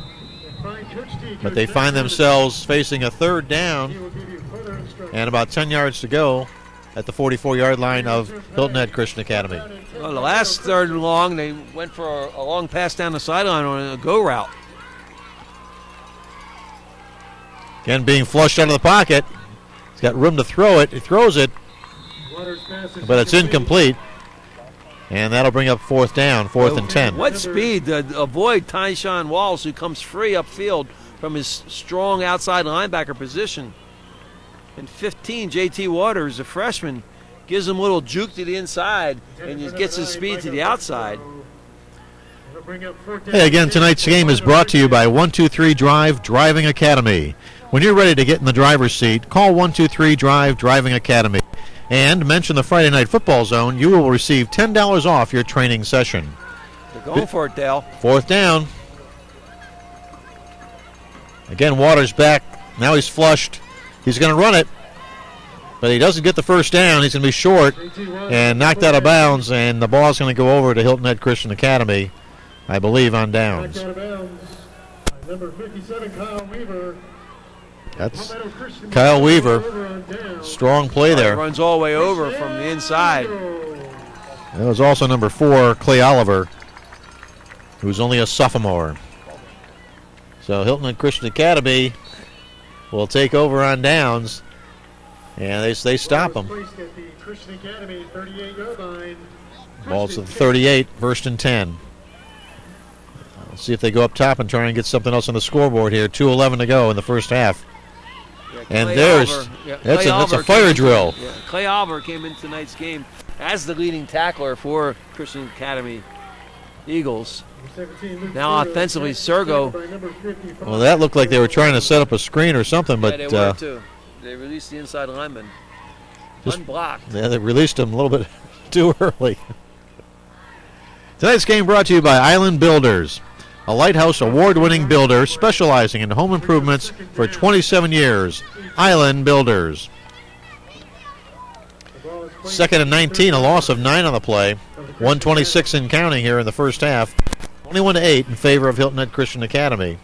But they find themselves facing a third down and about 10 yards to go at the 44-yard line of Hilton Head Christian Academy. Well, the last third and long, they went for a long pass down the sideline on a go route. Again, being flushed out of the pocket. He's got room to throw it. He throws it, but it's incomplete. And that'll bring up fourth down, 4th and 10. What speed to avoid Tyshawn Walls, who comes free upfield from his strong outside linebacker position. And 15, J.T. Waters, a freshman, gives him a little juke to the inside and just gets his speed to the outside. Hey, again, tonight's game is brought to you by 123 Drive Driving Academy. When you're ready to get in the driver's seat, call 123 Drive Driving Academy and mention the Friday Night Football Zone. You will receive $10 off your training session. They're going for it, Dale. 4th down. Again, Waters back. Now he's flushed. He's going to run it, but he doesn't get the first down. He's going to be short and knocked out of bounds, and the ball's going to go over to Hilton Head Christian Academy, I believe, on downs. Number 57, Kyle Weaver. That's Kyle Weaver. Strong play there. Runs all the way over from the inside. That was also number 4, Clay Oliver, who's only a sophomore. So Hilton Head Christian Academy will take over on downs, and they stop them. Ball's at the 38, 1st and 10. Let's see if they go up top and try and get something else on the scoreboard here. 2:11 to go in the first half. And there's that's a fire drill. Yeah, Clay Oliver came in tonight's game as the leading tackler for Christian Academy Eagles. Now offensively, Sergo. Well, that looked like they were trying to set up a screen or something, but they were too. They released the inside lineman. Unblocked. Yeah, they released him a little bit too early. Tonight's game brought to you by Island Builders, a Lighthouse award-winning builder specializing in home improvements for 27 years. Island Builders. 2nd and 19, a loss of 9 on the play. 126 in counting here in the first half. 21-8 in favor of Hilton Head Christian Academy.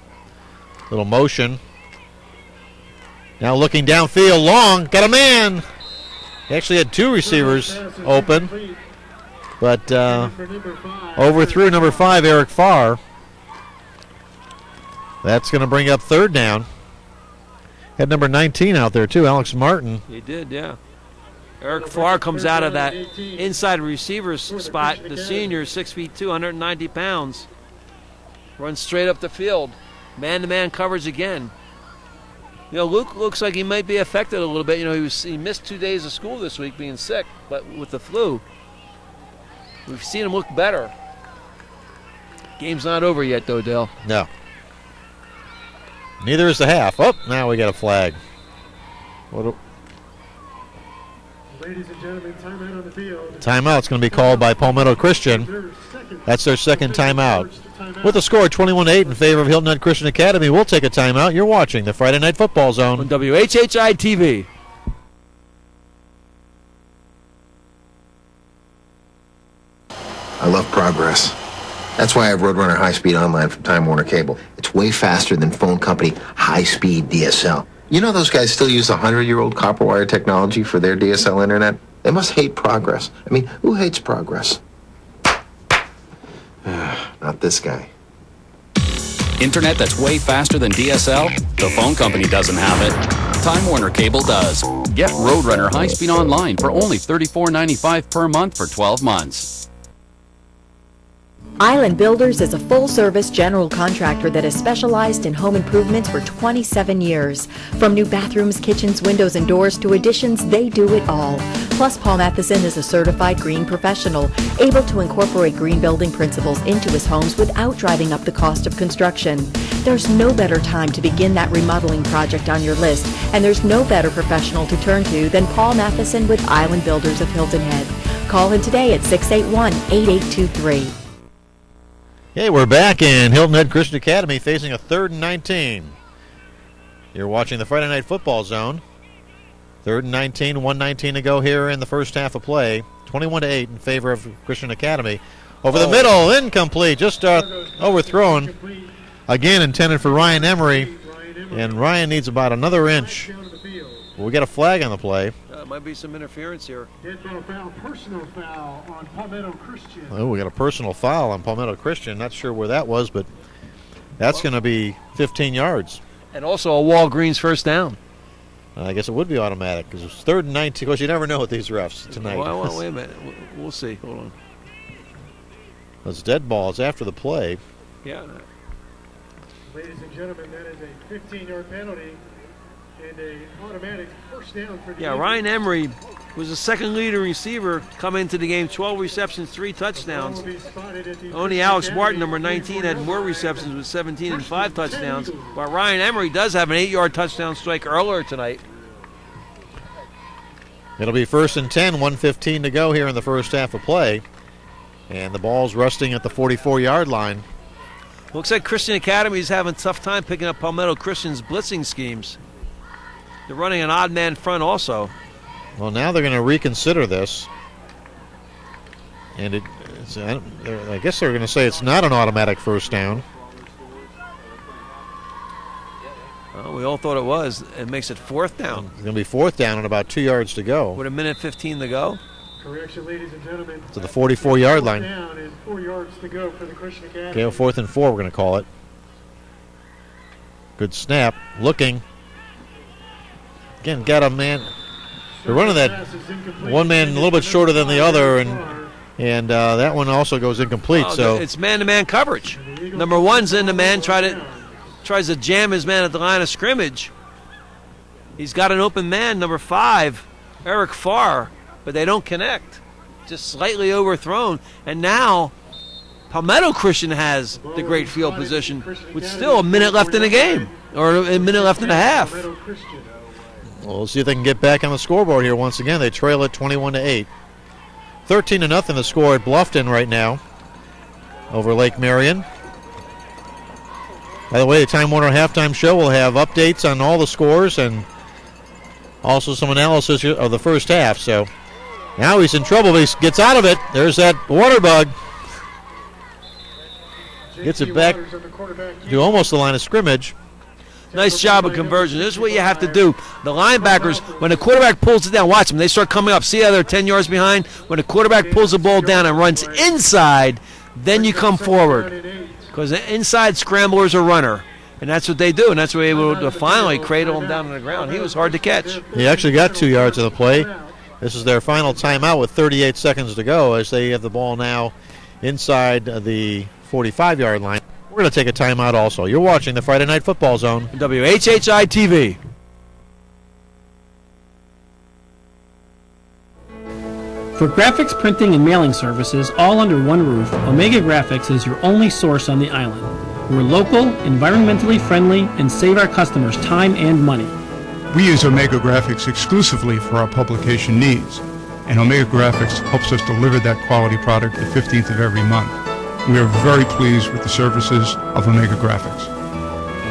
Little motion. Now looking downfield, long, got a man. He actually had 2 receivers open, but overthrew number 5, Eric Farr. That's going to bring up 3rd down. Had number 19 out there too, Alex Martin. He did, yeah. Eric Farr comes out of that inside receiver spot. The senior, 6'2", 190 pounds. Runs straight up the field. Man-to-man coverage again. You know, Luke looks like he might be affected a little bit. You know, he missed 2 days of school this week being sick, but with the flu. We've seen him look better. Game's not over yet, though, Dale. No. Neither is the half. Oh, now we got a flag. Ladies and gentlemen, timeout on the field. Timeout's going to be called by Palmetto Christian. That's their second timeout. With the score 21-8 in favor of Hilton Head Christian Academy, we'll take a timeout. You're watching the Friday Night Football Zone on WHHI-TV. I love progress. That's why I have Roadrunner High Speed Online from Time Warner Cable. It's way faster than phone company high-speed DSL. You know those guys still use 100-year-old copper wire technology for their DSL internet? They must hate progress. I mean, who hates progress? Not this guy. Internet that's way faster than DSL? The phone company doesn't have it. Time Warner Cable does. Get Roadrunner high-speed online for only $34.95 per month for 12 months. Island Builders is a full-service general contractor that has specialized in home improvements for 27 years. From new bathrooms, kitchens, windows, and doors to additions, they do it all. Plus, Paul Matheson is a certified green professional, able to incorporate green building principles into his homes without driving up the cost of construction. There's no better time to begin that remodeling project on your list, and there's no better professional to turn to than Paul Matheson with Island Builders of Hilton Head. Call him today at 681-8823. Hey, we're back in Hilton Head Christian Academy facing a 3rd and 19. You're watching the Friday Night Football Zone. 3rd and 19, 1:19 to go here in the first half of play. 21-8 in favor of Christian Academy. Over the middle, incomplete, just overthrown. Again, intended for Ryan Emery, and Ryan needs about another inch. We get a flag on the play. Might be some interference here. Personal foul on Palmetto Christian. Oh, we got a personal foul on Palmetto Christian. Not sure where that was, but that's going to be 15 yards. And also a Walgreens first down. I guess it would be automatic because it's 3rd and 19. Of course, you never know with these refs tonight. Well, wait a minute. We'll see. Hold on. Those dead balls after the play. Yeah. Ladies and gentlemen, that is a 15-yard penalty and an automatic first down for the Eagles. Ryan Emery was the second leading receiver coming into the game, 12 receptions, 3 touchdowns. Only Alex Martin, number 19, had more receptions with 17 and 5 touchdowns, while Ryan Emery does have an 8-yard touchdown strike earlier tonight. It'll be 1st and 10, 1:15 to go here in the first half of play. And the ball's resting at the 44-yard line. Looks like Christian Academy is having a tough time picking up Palmetto Christian's blitzing schemes. They're running an odd man front also. Well, now they're going to reconsider this. And I guess they're going to say it's not an automatic first down. Well, we all thought it was. It makes it 4th down. It's going to be 4th down and about 2 yards to go. With 1:15 to go. Correction, ladies and gentlemen. To the 44-yard line. Down and 4 yards to go for the Christian Academy. Okay, 4th and 4 we're going to call it. Good snap. Looking. Again, got a man. They're running that one man a little bit shorter than the other, and that one also goes incomplete. So it's man-to-man coverage. Number 1's in the man, tries to jam his man at the line of scrimmage. He's got an open man, number 5, Eric Farr, but they don't connect. Just slightly overthrown, and now Palmetto Christian has the great field position with still a minute left in the game, or a minute left and a half. Well, we'll see if they can get back on the scoreboard here once again. They trail it 21-8. 13-0 the score at Bluffton right now over Lake Marion. By the way, the Time Warner halftime show will have updates on all the scores and also some analysis of the first half. So now he's in trouble. He gets out of it. There's that water bug. Gets it back to almost the line of scrimmage. Nice job of conversion. This is what you have to do. The linebackers, when the quarterback pulls it down, watch them. They start coming up. See how they're 10 yards behind? When the quarterback pulls the ball down and runs inside, then you come forward. Because the inside scrambler's a runner. And that's what they do. And that's what they were able to finally cradle him down on the ground. He was hard to catch. He actually got 2 yards of the play. This is their final timeout with 38 seconds to go as they have the ball now inside the 45-yard line. We're going to take a timeout also. You're watching the Friday Night Football Zone. WHHI-TV. For graphics, printing, and mailing services all under one roof, Omega Graphics is your only source on the island. We're local, environmentally friendly, and save our customers time and money. We use Omega Graphics exclusively for our publication needs, and Omega Graphics helps us deliver that quality product the 15th of every month. We are very pleased with the services of Omega Graphics.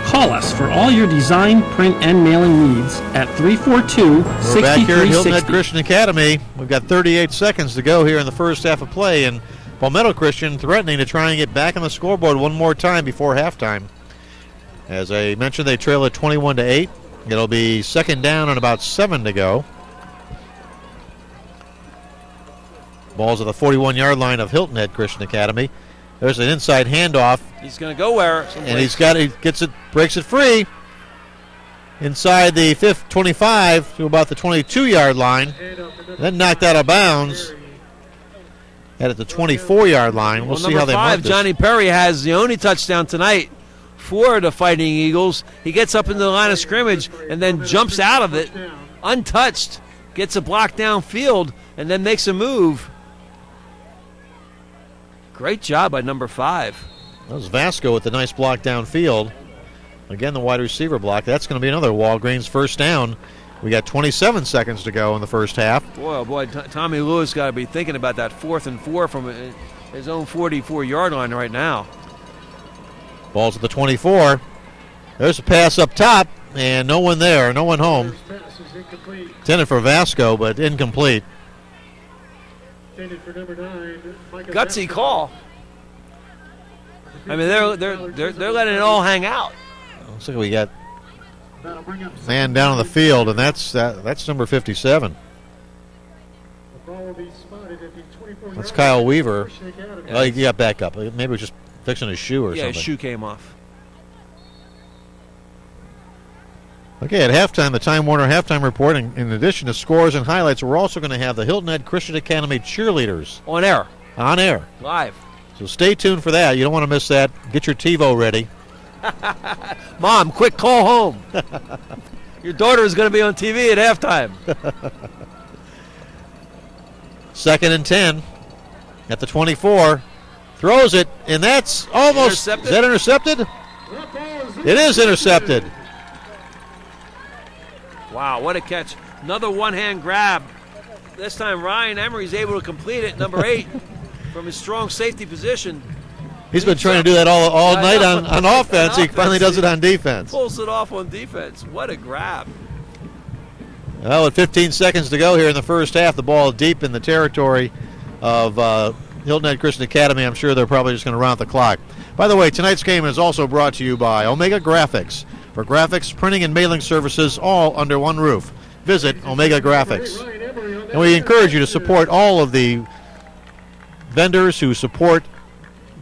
Call us for all your design, print, and mailing needs at 342-6360. We're back here at Hilton Head Christian Academy. We've got 38 seconds to go here in the first half of play, and Palmetto Christian threatening to try and get back on the scoreboard one more time before halftime. As I mentioned, they trail at 21-8. It'll be second down and about 7 to go. Ball's at the 41-yard line of Hilton Head Christian Academy. There's an inside handoff. He's going to go where? And he breaks it free inside the 25 to about the 22-yard line. Then knocked out of bounds at the 24-yard line. We'll see how they mark this. Johnny Perry has the only touchdown tonight for the Fighting Eagles. He gets up into the line of scrimmage and then jumps out of it untouched, gets a block downfield, and then makes a move. Great job by number 5. That was Vasco with the nice block downfield. Again, the wide receiver block. That's going to be another Walgreens first down. We got 27 seconds to go in the first half. Boy, oh boy, Tommy Lewis got to be thinking about that 4th and 4 from his own 44-yard line right now. Ball's at the 24. There's a pass up top, and no one there, no one home. Intended for Vasco, but incomplete. Gutsy call. I mean, they're letting it all hang out. Looks like we got man down on the field, and that's number 57. That's Kyle Weaver. Oh, he got back up. Maybe it was just fixing his shoe or something. Yeah, his shoe came off. Okay, at halftime, the Time Warner halftime report. In addition to scores and highlights, we're also going to have the Hilton Head Christian Academy cheerleaders. On air. On air. Live. So stay tuned for that. You don't want to miss that. Get your TiVo ready. Mom, quick, call home. Your daughter is going to be on TV at halftime. 2nd and 10 at the 24. Throws it, and that's almost... Intercepted? Is that intercepted? It is intercepted. Wow, what a catch. Another one-hand grab. This time Ryan Emery's able to complete it, number 8, from his strong safety position. He's been trying to do that all night on offense. He finally does it on defense. Pulls it off on defense. What a grab. Well, with 15 seconds to go here in the first half, the ball deep in the territory of Hilton Head Christian Academy. I'm sure they're probably just going to run out the clock. By the way, tonight's game is also brought to you by Omega Graphics. For graphics, printing, and mailing services all under one roof. Visit Omega Graphics. And we encourage you to support all of the vendors who support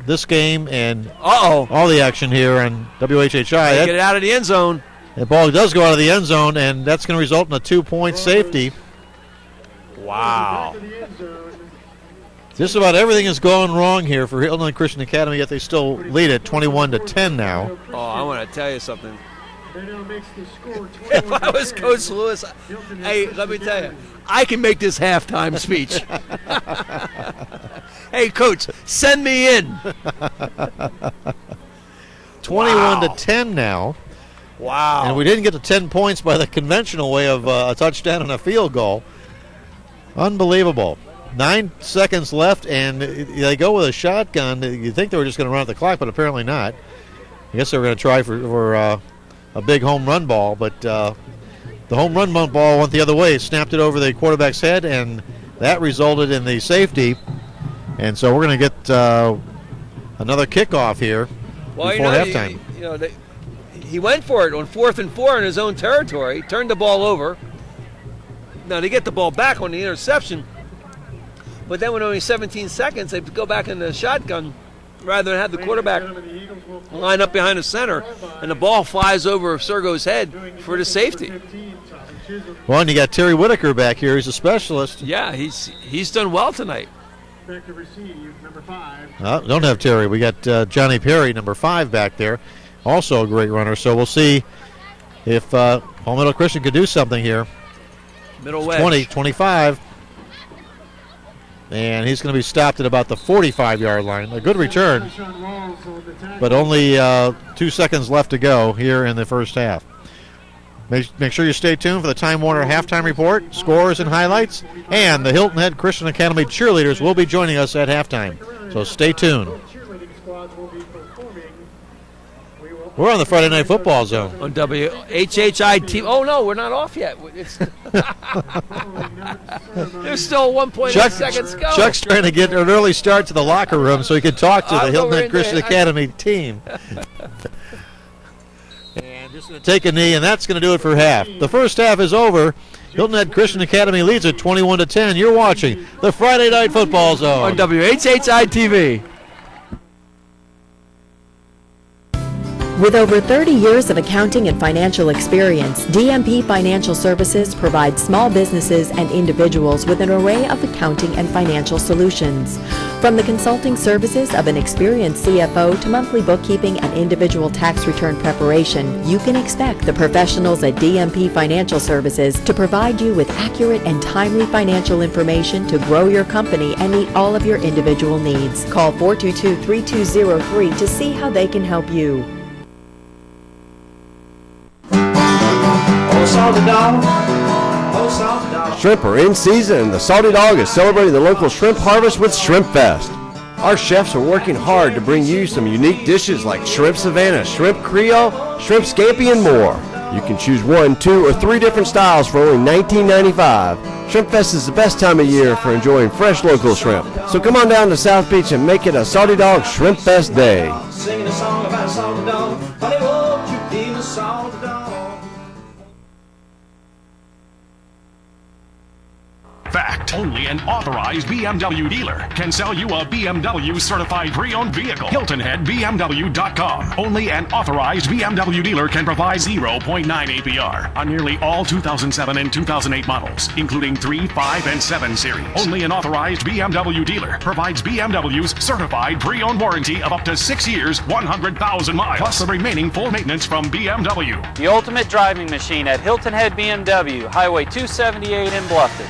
this game and all the action here on WHHI. Get it out of the end zone. The ball does go out of the end zone, and that's going to result in a 2-point safety. Wow. Just about everything is going wrong here for Hilton Head Christian Academy, yet they still lead it 21-10 now. Oh, I want to tell you something. If I was Coach Lewis, hey, let me tell you, I can make this halftime speech. Hey, Coach, send me in. 21-10 now. Wow. And we didn't get to 10 points by the conventional way of a touchdown and a field goal. Unbelievable. 9 seconds left, and they go with a shotgun. You'd think they were just going to run out the clock, but apparently not. I guess they were going to try for a big home run ball, but the home run ball went the other way. Snapped it over the quarterback's head, and that resulted in the safety. And so we're going to get another kickoff here before halftime. He went for it on 4th and 4 in his own territory, turned the ball over. Now, they get the ball back on the interception, but then when only 17 seconds, they go back in the shotgun rather than have the quarterback line up behind the center, and the ball flies over Sergo's head for the safety. Well, and you got Terry Whitaker back here. He's a specialist. Yeah, he's done well tonight. Back to receive, number 5. Don't have Terry. We got Johnny Perry, number 5, back there. Also a great runner. So we'll see if Palmetto Christian could do something here. Middle wedge. 20, 25. And he's going to be stopped at about the 45-yard line. A good return, but only 2 seconds left to go here in the first half. Make sure you stay tuned for the Time Warner halftime report, scores and highlights, and the Hilton Head Christian Academy cheerleaders will be joining us at halftime. So stay tuned. We're on the Friday Night Football Zone. On WHHI-TV. Oh, no, we're not off yet. There's still 1.8 seconds to go. Chuck's trying to get an early start to the locker room so he can talk to the Hilton Head Christian Academy team. And Just going to take a knee, and that's going to do it for half. The first half is over. Hilton Head Christian Academy leads at 21-10. You're watching the Friday Night Football Zone on WHHI-TV. With over 30 years of accounting and financial experience, DMP Financial Services provides small businesses and individuals with an array of accounting and financial solutions. From the consulting services of an experienced CFO to monthly bookkeeping and individual tax return preparation, you can expect the professionals at DMP Financial Services to provide you with accurate and timely financial information to grow your company and meet all of your individual needs. Call 422-3203 to see how they can help you. Shrimp are in season, and the Salty Dog is celebrating the local shrimp harvest with Shrimp Fest. Our chefs are working hard to bring you some unique dishes like shrimp Savannah, shrimp Creole, shrimp Scampi, and more. You can choose 1, 2, or 3 different styles for only $19.95. Shrimp Fest is the best time of year for enjoying fresh local shrimp. So come on down to South Beach and make it a Salty Dog Shrimp Fest day. Singing a song about a salty dog. Honey, won't you be my salty dog? Fact, only an authorized BMW dealer can sell you a BMW certified pre-owned vehicle. HiltonHeadBMW.com. Only an authorized BMW dealer can provide 0.9 APR on nearly all 2007 and 2008 models, including 3, 5, and 7 series. Only an authorized BMW dealer provides BMW's certified pre-owned warranty of up to 6 years, 100,000 miles, plus the remaining full maintenance from BMW. The ultimate driving machine at Hilton Head BMW, Highway 278 in Bluffton.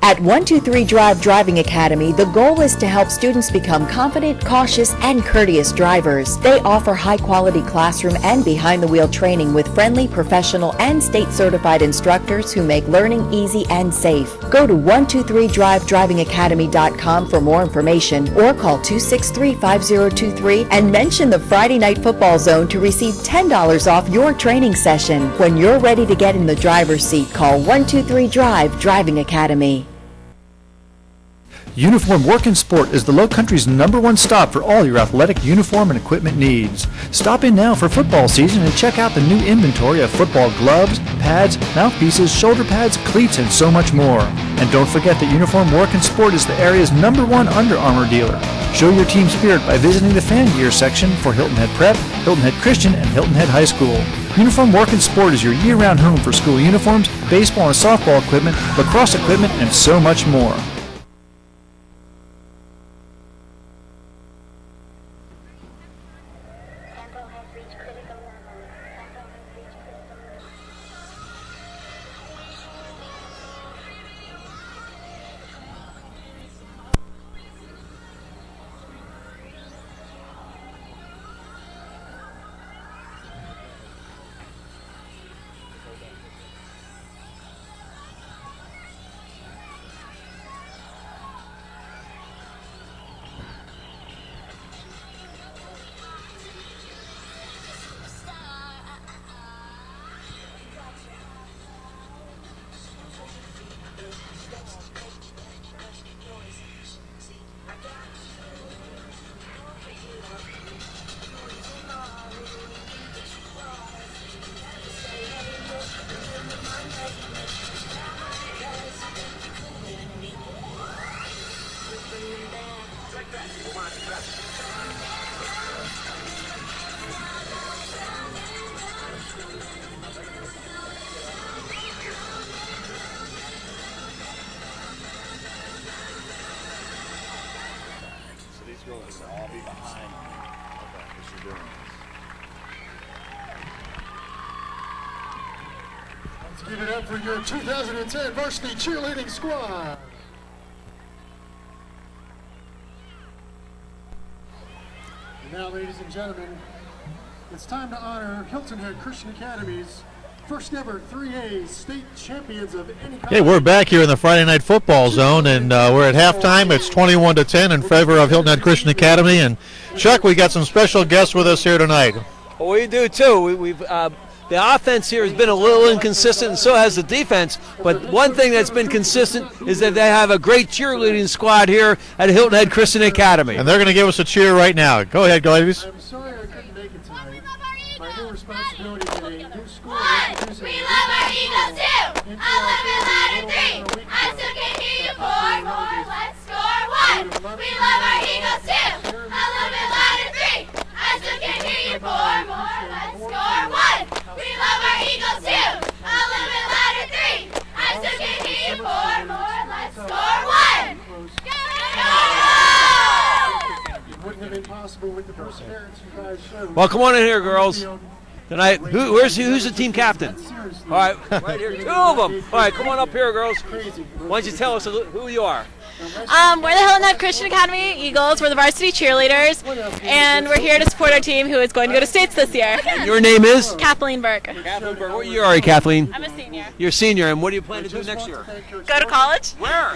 At 123 Drive Driving Academy, the goal is to help students become confident, cautious, and courteous drivers. They offer high-quality classroom and behind-the-wheel training with friendly, professional, and state-certified instructors who make learning easy and safe. Go to 123drivedrivingacademy.com for more information or call 263-5023 and mention the Friday Night Football Zone to receive $10 off your training session. When you're ready to get in the driver's seat, call 123 Drive Driving Academy. Uniform Work and Sport is the Lowcountry's #1 stop for all your athletic uniform and equipment needs. Stop in now for football season and check out the new inventory of football gloves, pads, mouthpieces, shoulder pads, cleats, and so much more. And don't forget that Uniform Work and Sport is the area's #1 Under Armour dealer. Show your team spirit by visiting the fan gear section for Hilton Head Prep, Hilton Head Christian, and Hilton Head High School. Uniform Work and Sport is your year-round home for school uniforms, baseball and softball equipment, lacrosse equipment, and so much more. Give it up for your 2010 varsity cheerleading squad. And now, ladies and gentlemen, it's time to honor Hilton Head Christian Academy's first ever 3A state champions of any kind. Okay, we're back here in the Friday Night Football Zone, and we're at halftime. It's 21-10 in favor of Hilton Head Christian Academy. And Chuck, we got some special guests with us here tonight. Well, we do too. The offense here has been a little inconsistent, and so has the defense. But one thing that's been consistent is that they have a great cheerleading squad here at Hilton Head Christian Academy. And they're going to give us a cheer right now. Go ahead, ladies. I'm sorry I couldn't make it tonight. My responsibility today. New school We love our Eagles too. I love it louder 3. I still can hear you more. Let's score 1. We love our Eagles too. I love it louder 3. I still can hear you more. Let's score 1. We love our Eagles too. I love it louder 3. I still can hear you more. Let's score 1. Wouldn't have been possible with the perseverance you guys showed. Well, come on in here, girls. Tonight, who's the team captain? All right, right here, 2 of them. All right, come on up here, girls. Why don't you tell us who you are? We're the Hilton Head Christian Academy Eagles. We're the varsity cheerleaders, and we're here to support our team who is going to go to states this year. And your name is? Kathleen Burke. Kathleen Burke. What year are you, Kathleen? I'm a senior. You're a senior, and what do you plan to do next year? Go to college. Where?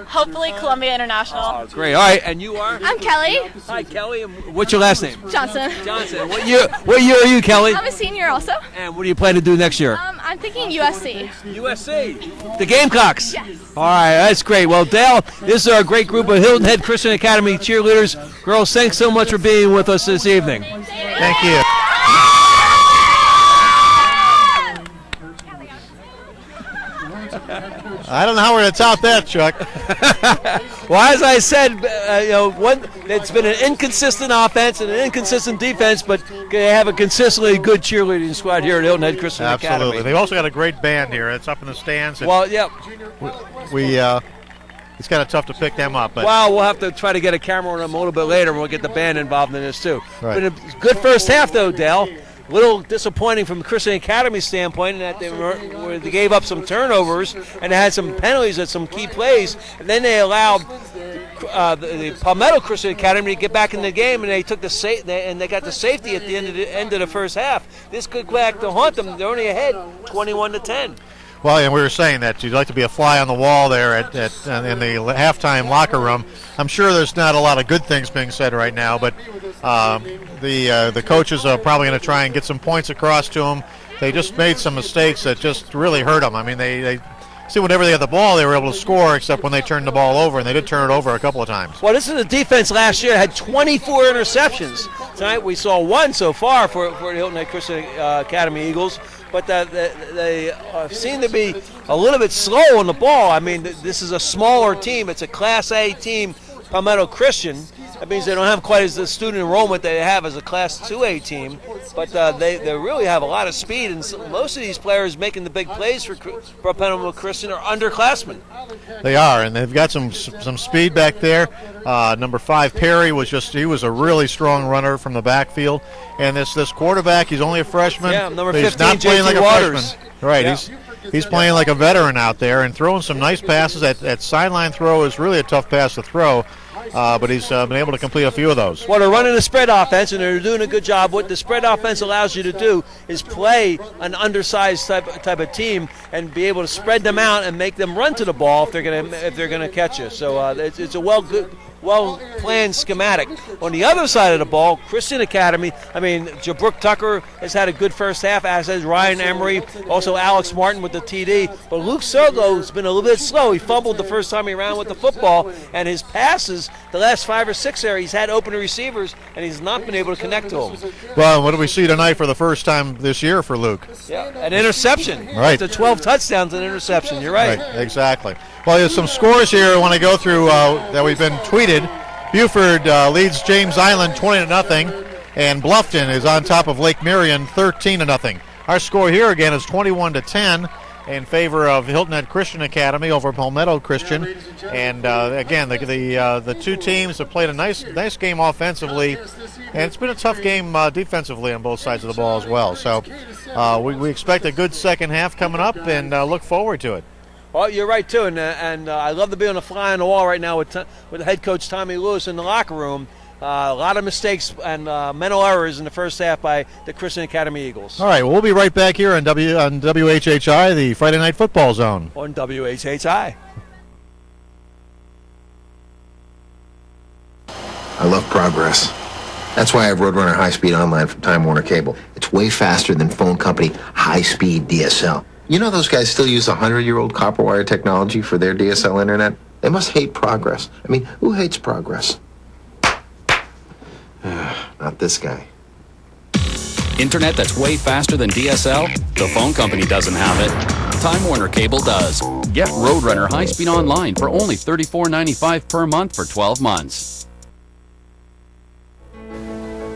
Hopefully Columbia International. Oh, great. All right, and you are? I'm Kelly. Hi, Kelly. And what's your last name? Johnson. Johnson. What year are you, Kelly? I'm a senior also. And what do you plan to do next year? I'm thinking USC. USC. The Gamecocks. Yes. All right, that's great. Well, Dale, this is our great group of Hilton Head Christian Academy cheerleaders. Girls, thanks so much for being with us this evening. Thank you. I don't know how we're going to top that, Chuck. Well, as I said, it's been an inconsistent offense and an inconsistent defense, but they have a consistently good cheerleading squad here at Hilton Head Christian Academy. Absolutely. They've also got a great band here. It's up in the stands. Well, yeah. It's kind of tough to pick them up. But well, we'll have to try to get a camera on them a little bit later, and we'll get the band involved in this, too. Right. Been a good first half, though, Dale. A little disappointing from the Christian Academy standpoint in that they gave up some turnovers and they had some penalties at some key plays, and then they allowed the Palmetto Christian Academy to get back in the game, and they took they got the safety at the end of the first half. This could go back to haunt them. They're only ahead 21-10. Well, and we were saying that you'd like to be a fly on the wall there in the halftime locker room. I'm sure there's not a lot of good things being said right now, but the coaches are probably going to try and get some points across to them. They just made some mistakes that just really hurt them. I mean, they see, whenever they had the ball, they were able to score, except when they turned the ball over, and they did turn it over a couple of times. Well, this is the defense last year. It had 24 interceptions. Tonight we saw 1 so far for the Hilton Head Christian Academy Eagles. But they seem to be a little bit slow on the ball. I mean, this is a smaller team. It's a Class A team, Palmetto Christian. That means they don't have quite as the student enrollment they have as a Class 2A team. But they really have a lot of speed, and most of these players making the big plays for Palmetto Christian are underclassmen. They are, and they've got some speed back there. Number 5, Perry, he was a really strong runner from the backfield. And this quarterback, he's only a freshman. Yeah, number 15, he's not playing like a Waters. freshman. Right, yeah. He's playing like a veteran out there and throwing some nice passes. That sideline throw is really a tough pass to throw. But he's been able to complete a few of those. Well, they're running a spread offense, and they're doing a good job. What the spread offense allows you to do is play an undersized type of team and be able to spread them out and make them run to the ball if they're gonna catch you. So it's a well-planned schematic. On the other side of the ball, Christian Academy, Jabrook Tucker has had a good first half, as has Ryan Emery, also Alex Martin with the TD. But Luke Sergo has been a little bit slow. He fumbled the first time he ran with the football, and his passes, the last 5 or 6 there, he's had open receivers, and he's not been able to connect to them. Well, what do we see tonight for the first time this year for Luke? Yeah, an interception. Right. It's 12 touchdowns and interception. You're right. Exactly. Well, there's some scores here I want to go through that we've been tweeted. Beaufort leads James Island 20-0, and Bluffton is on top of Lake Marion 13-0. Our score here again is 21-10 in favor of Hilton Head Christian Academy over Palmetto Christian. And again, the two teams have played a nice game offensively, and it's been a tough game defensively on both sides of the ball as well. So we expect a good second half coming up, and look forward to it. Well, you're right, too, and I love to be on a fly on the wall right now with head coach Tommy Lewis in the locker room. A lot of mistakes and mental errors in the first half by the Christian Academy Eagles. All right, well, we'll be right back here on WHHI, the Friday Night Football Zone. On WHHI. I love progress. That's why I have Roadrunner High-Speed Online from Time Warner Cable. It's way faster than phone company high-speed DSL. You know those guys still use 100-year-old copper wire technology for their DSL internet? They must hate progress. I mean, who hates progress? Not this guy. Internet that's way faster than DSL? The phone company doesn't have it. Time Warner Cable does. Get Roadrunner high-speed online for only $34.95 per month for 12 months.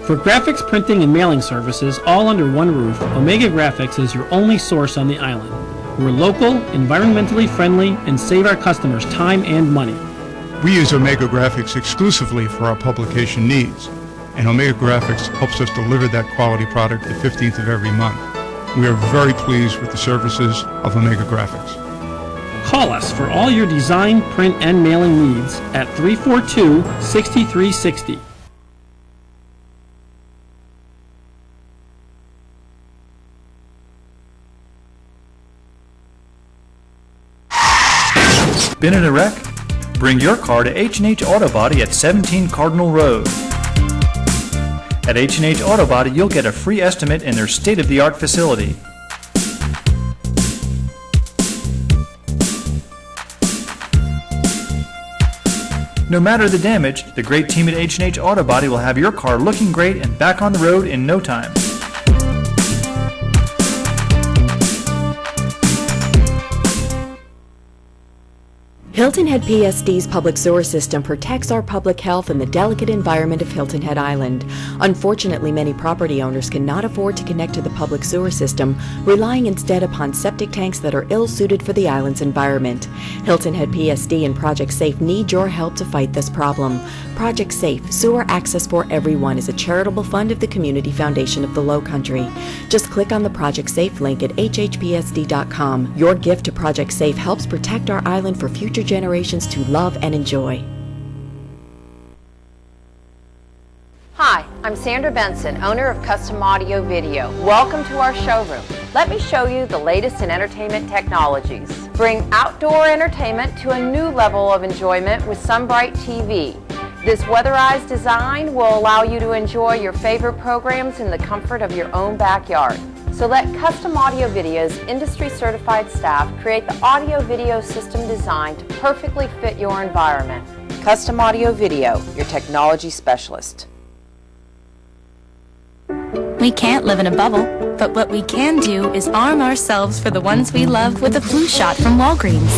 For graphics, printing, and mailing services all under one roof, Omega Graphics is your only source on the island. We're local, environmentally friendly, and save our customers time and money. We use Omega Graphics exclusively for our publication needs, and Omega Graphics helps us deliver that quality product the 15th of every month. We are very pleased with the services of Omega Graphics. Call us for all your design, print, and mailing needs at 342-6360. Been in a wreck? Bring your car to H&H Auto Body at 17 Cardinal Road. At H&H Auto Body, you'll get a free estimate in their state-of-the-art facility. No matter the damage, the great team at H&H Auto Body will have your car looking great and back on the road in no time. Hilton Head PSD's public sewer system protects our public health and the delicate environment of Hilton Head Island. Unfortunately, many property owners cannot afford to connect to the public sewer system, relying instead upon septic tanks that are ill-suited for the island's environment. Hilton Head PSD and Project Safe need your help to fight this problem. Project Safe, Sewer Access for Everyone, is a charitable fund of the Community Foundation of the Lowcountry. Just click on the Project Safe link at hhpsd.com. Your gift to Project Safe helps protect our island for future generations to love and enjoy. Hi, I'm Sandra Benson, owner of Custom Audio Video. Welcome to our showroom. Let me show you the latest in entertainment technologies. Bring outdoor entertainment to a new level of enjoyment with Sunbright TV. This weatherized design will allow you to enjoy your favorite programs in the comfort of your own backyard. So let Custom Audio Video's industry-certified staff create the audio-video system designed to perfectly fit your environment. Custom Audio Video, your technology specialist. We can't live in a bubble, but what we can do is arm ourselves for the ones we love with a flu shot from Walgreens.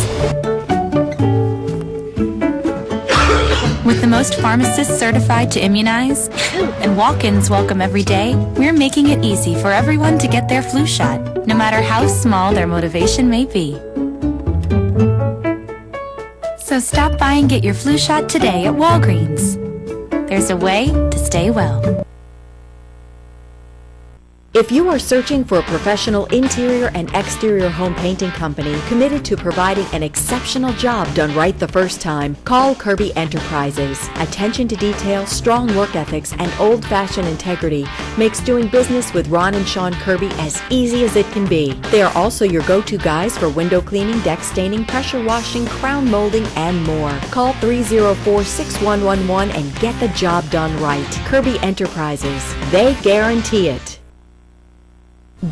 With the most pharmacists certified to immunize and walk-ins welcome every day, we're making it easy for everyone to get their flu shot, no matter how small their motivation may be. So stop by and get your flu shot today at Walgreens. There's a way to stay well. If you are searching for a professional interior and exterior home painting company committed to providing an exceptional job done right the first time, call Kirby Enterprises. Attention to detail, strong work ethics, and old-fashioned integrity makes doing business with Ron and Sean Kirby as easy as it can be. They are also your go-to guys for window cleaning, deck staining, pressure washing, crown molding, and more. Call 304-6111 and get the job done right. Kirby Enterprises. They guarantee it.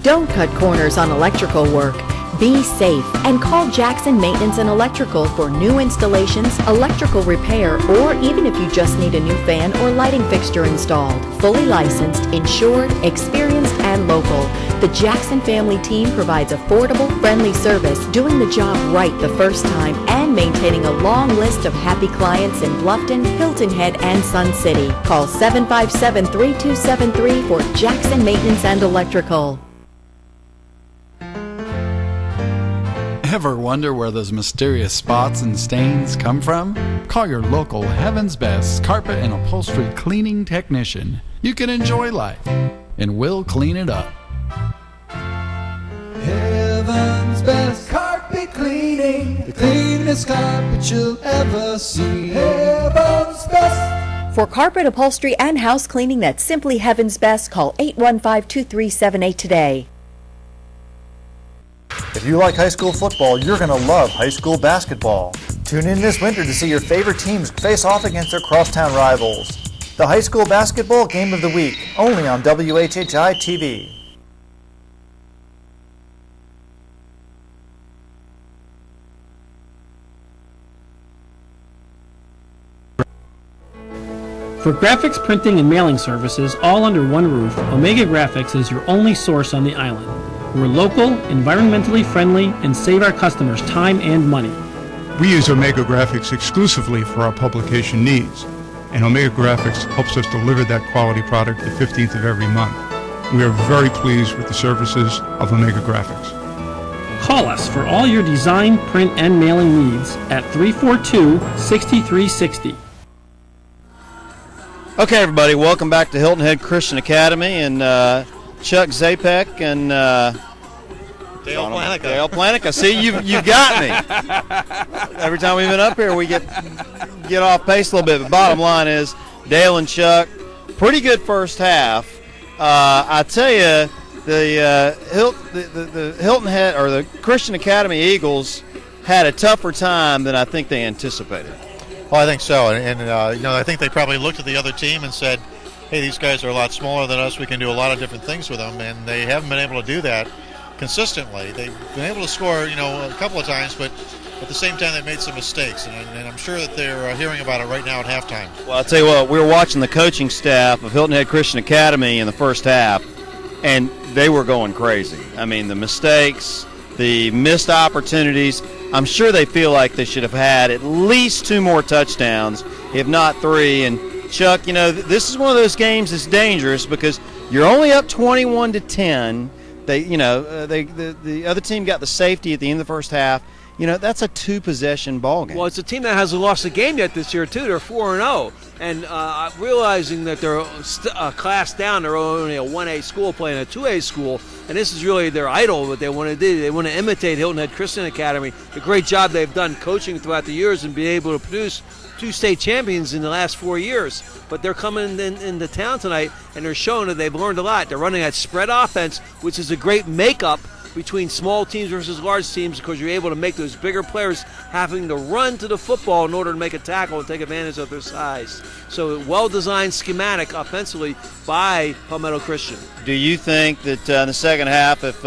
Don't cut corners on electrical work. Be safe and call Jackson Maintenance and Electrical for new installations, electrical repair, or even if you just need a new fan or lighting fixture installed. Fully licensed, insured, experienced, and local, the Jackson family team provides affordable, friendly service, doing the job right the first time and maintaining a long list of happy clients in Bluffton, Hilton Head, and Sun City. Call 757-3273 for Jackson Maintenance and Electrical. Ever wonder where those mysterious spots and stains come from? Call your local Heaven's Best carpet and upholstery cleaning technician. You can enjoy life, and we'll clean it up. Heaven's Best Carpet Cleaning, the cleanest carpet you'll ever see. Heaven's Best. For carpet upholstery and house cleaning that's simply Heaven's Best, call 815-2378 today. If you like high school football, you're going to love high school basketball. Tune in this winter to see your favorite teams face off against their crosstown rivals. The high school basketball game of the week, only on WHHI-TV. For graphics, printing, and mailing services all under one roof, Omega Graphics is your only source on the island. We're local, environmentally friendly, and save our customers time and money. We use Omega Graphics exclusively for our publication needs, and Omega Graphics helps us deliver that quality product the 15th of every month. We are very pleased with the services of Omega Graphics. Call us for all your design, print, and mailing needs at 342-6360. Okay, everybody, welcome back to Hilton Head Christian Academy, and Chuck Zapek and Dale Planica. Dale Planica. See, you've got me. Every time we've been up here, we get off pace a little bit. But bottom line is, Dale and Chuck, pretty good first half. I tell you, the Hilton Head or the Christian Academy Eagles had a tougher time than I think they anticipated. Well, I think so, and I think they probably looked at the other team and said, hey, these guys are a lot smaller than us. We can do a lot of different things with them, and they haven't been able to do that consistently. They've been able to score, a couple of times, but at the same time, they've made some mistakes, and I'm sure that they're hearing about it right now at halftime. Well, I'll tell you what, we were watching the coaching staff of Hilton Head Christian Academy in the first half, and they were going crazy. I mean, the mistakes, the missed opportunities. I'm sure they feel like they should have had at least 2 more touchdowns, if not 3. And Chuck, this is one of those games that's dangerous because you're only up 21-10. The other team got the safety at the end of the first half. That's a 2-possession ball game. Well, it's a team that hasn't lost a game yet this year, too. They're 4-0. And realizing that they're a class down, they're only a 1A school playing a 2A school, and this is really their idol, what they want to do. They want to imitate Hilton Head Christian Academy, the great job they've done coaching throughout the years and being able to produce 2 state champions in the last 4 years. But they're coming into town tonight, and they're showing that they've learned a lot. They're running that spread offense, which is a great makeup between small teams versus large teams because you're able to make those bigger players having to run to the football in order to make a tackle and take advantage of their size. So well-designed schematic offensively by Palmetto Christian. Do you think that in the second half, if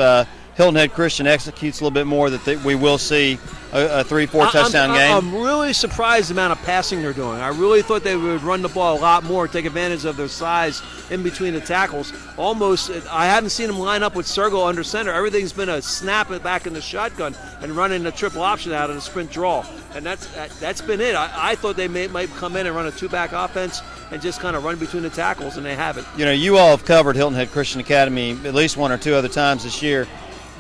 Hilton Head Christian executes a little bit more, that we will see a 3-4 touchdown game? I'm really surprised the amount of passing they're doing. I really thought they would run the ball a lot more, take advantage of their size in between the tackles. Almost, I haven't seen them line up with Sergo under center. Everything's been a snap it back in the shotgun and running the triple option out of the sprint draw. And that's been it. I thought they might come in and run a 2-back offense and just kind of run between the tackles, and they haven't. You all have covered Hilton Head Christian Academy at least 1 or 2 other times this year.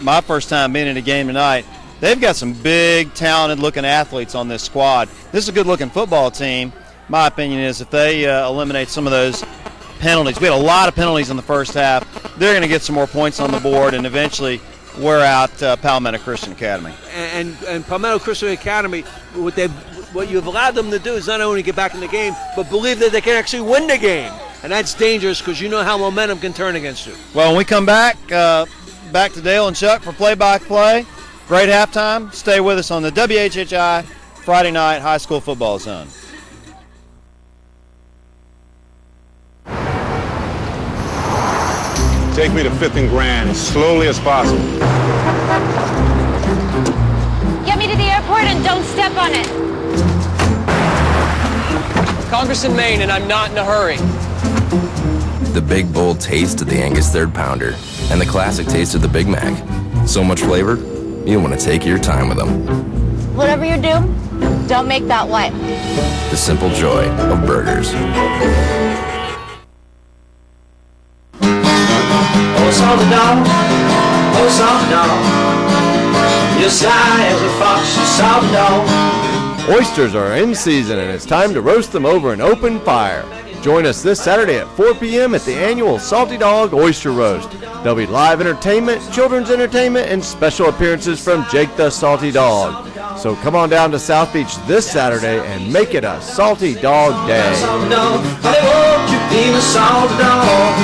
My first time being in a game tonight, they've got some big, talented-looking athletes on this squad. This is a good-looking football team. My opinion is if they eliminate some of those penalties, we had a lot of penalties in the first half, they're going to get some more points on the board and eventually wear out Palmetto Christian Academy. And Palmetto Christian Academy, what you've allowed them to do is not only get back in the game, but believe that they can actually win the game. And that's dangerous because you know how momentum can turn against you. Well, when we come back to Dale and Chuck for play-by-play. Great halftime. Stay with us on the WHHI Friday Night High School Football Zone. Take me to 5th and Grand as slowly as possible. Get me to the airport and don't step on it. Congress in Maine, and I'm not in a hurry. The big, bold taste of the Angus 3rd Pounder and the classic taste of the Big Mac. So much flavor, you want to take your time with them. Whatever you do, don't make that wet. The simple joy of burgers. Oh, Salty Dog, oh, Salty Dog, you're sly as a fox, you Salty Dog. Oysters are in season, and it's time to roast them over an open fire. Join us this Saturday at 4 p.m. at the annual Salty Dog Oyster Roast. There'll be live entertainment, children's entertainment, and special appearances from Jake the Salty Dog. So come on down to South Beach this Saturday and make it a Salty Dog Day. Salty Dog, I won't you be my Salty Dog.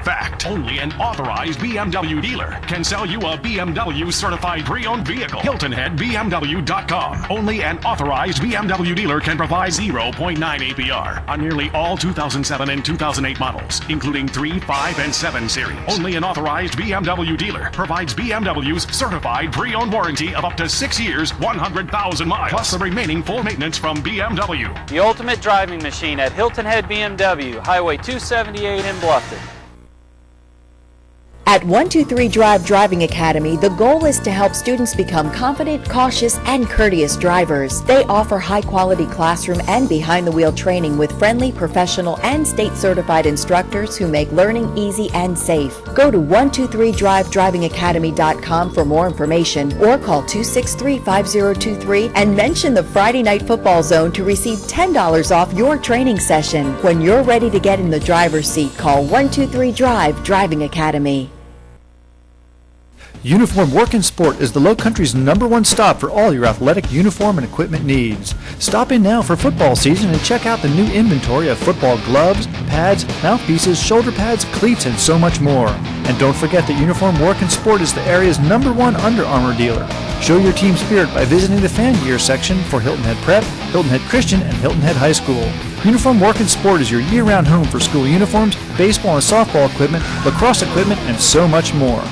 Fact. Only an authorized BMW dealer can sell you a BMW certified pre-owned vehicle. HiltonHeadBMW.com. Only an authorized BMW dealer can provide 0.9 APR on nearly all 2007 and 2008 models, including 3, 5, and 7 series. Only an authorized BMW dealer provides BMW's certified pre-owned warranty of up to 6 years, 100,000 miles, plus the remaining full maintenance from BMW. The ultimate driving machine at Hilton Head BMW, Highway 278 in Bluffton. At 123 Drive Driving Academy, the goal is to help students become confident, cautious, and courteous drivers. They offer high-quality classroom and behind-the-wheel training with friendly, professional, and state-certified instructors who make learning easy and safe. Go to 123drivedrivingacademy.com for more information or call 263-5023 and mention the Friday Night Football Zone to receive $10 off your training session. When you're ready to get in the driver's seat, call 123 Drive Driving Academy. Uniform Work and Sport is the Lowcountry's #1 stop for all your athletic uniform and equipment needs. Stop in now for football season and check out the new inventory of football gloves, pads, mouthpieces, shoulder pads, cleats, and so much more. And don't forget that Uniform Work and Sport is the area's #1 Under Armour dealer. Show your team spirit by visiting the fan gear section for Hilton Head Prep, Hilton Head Christian, and Hilton Head High School. Uniform Work and Sport is your year-round home for school uniforms, baseball and softball equipment, lacrosse equipment, and so much more.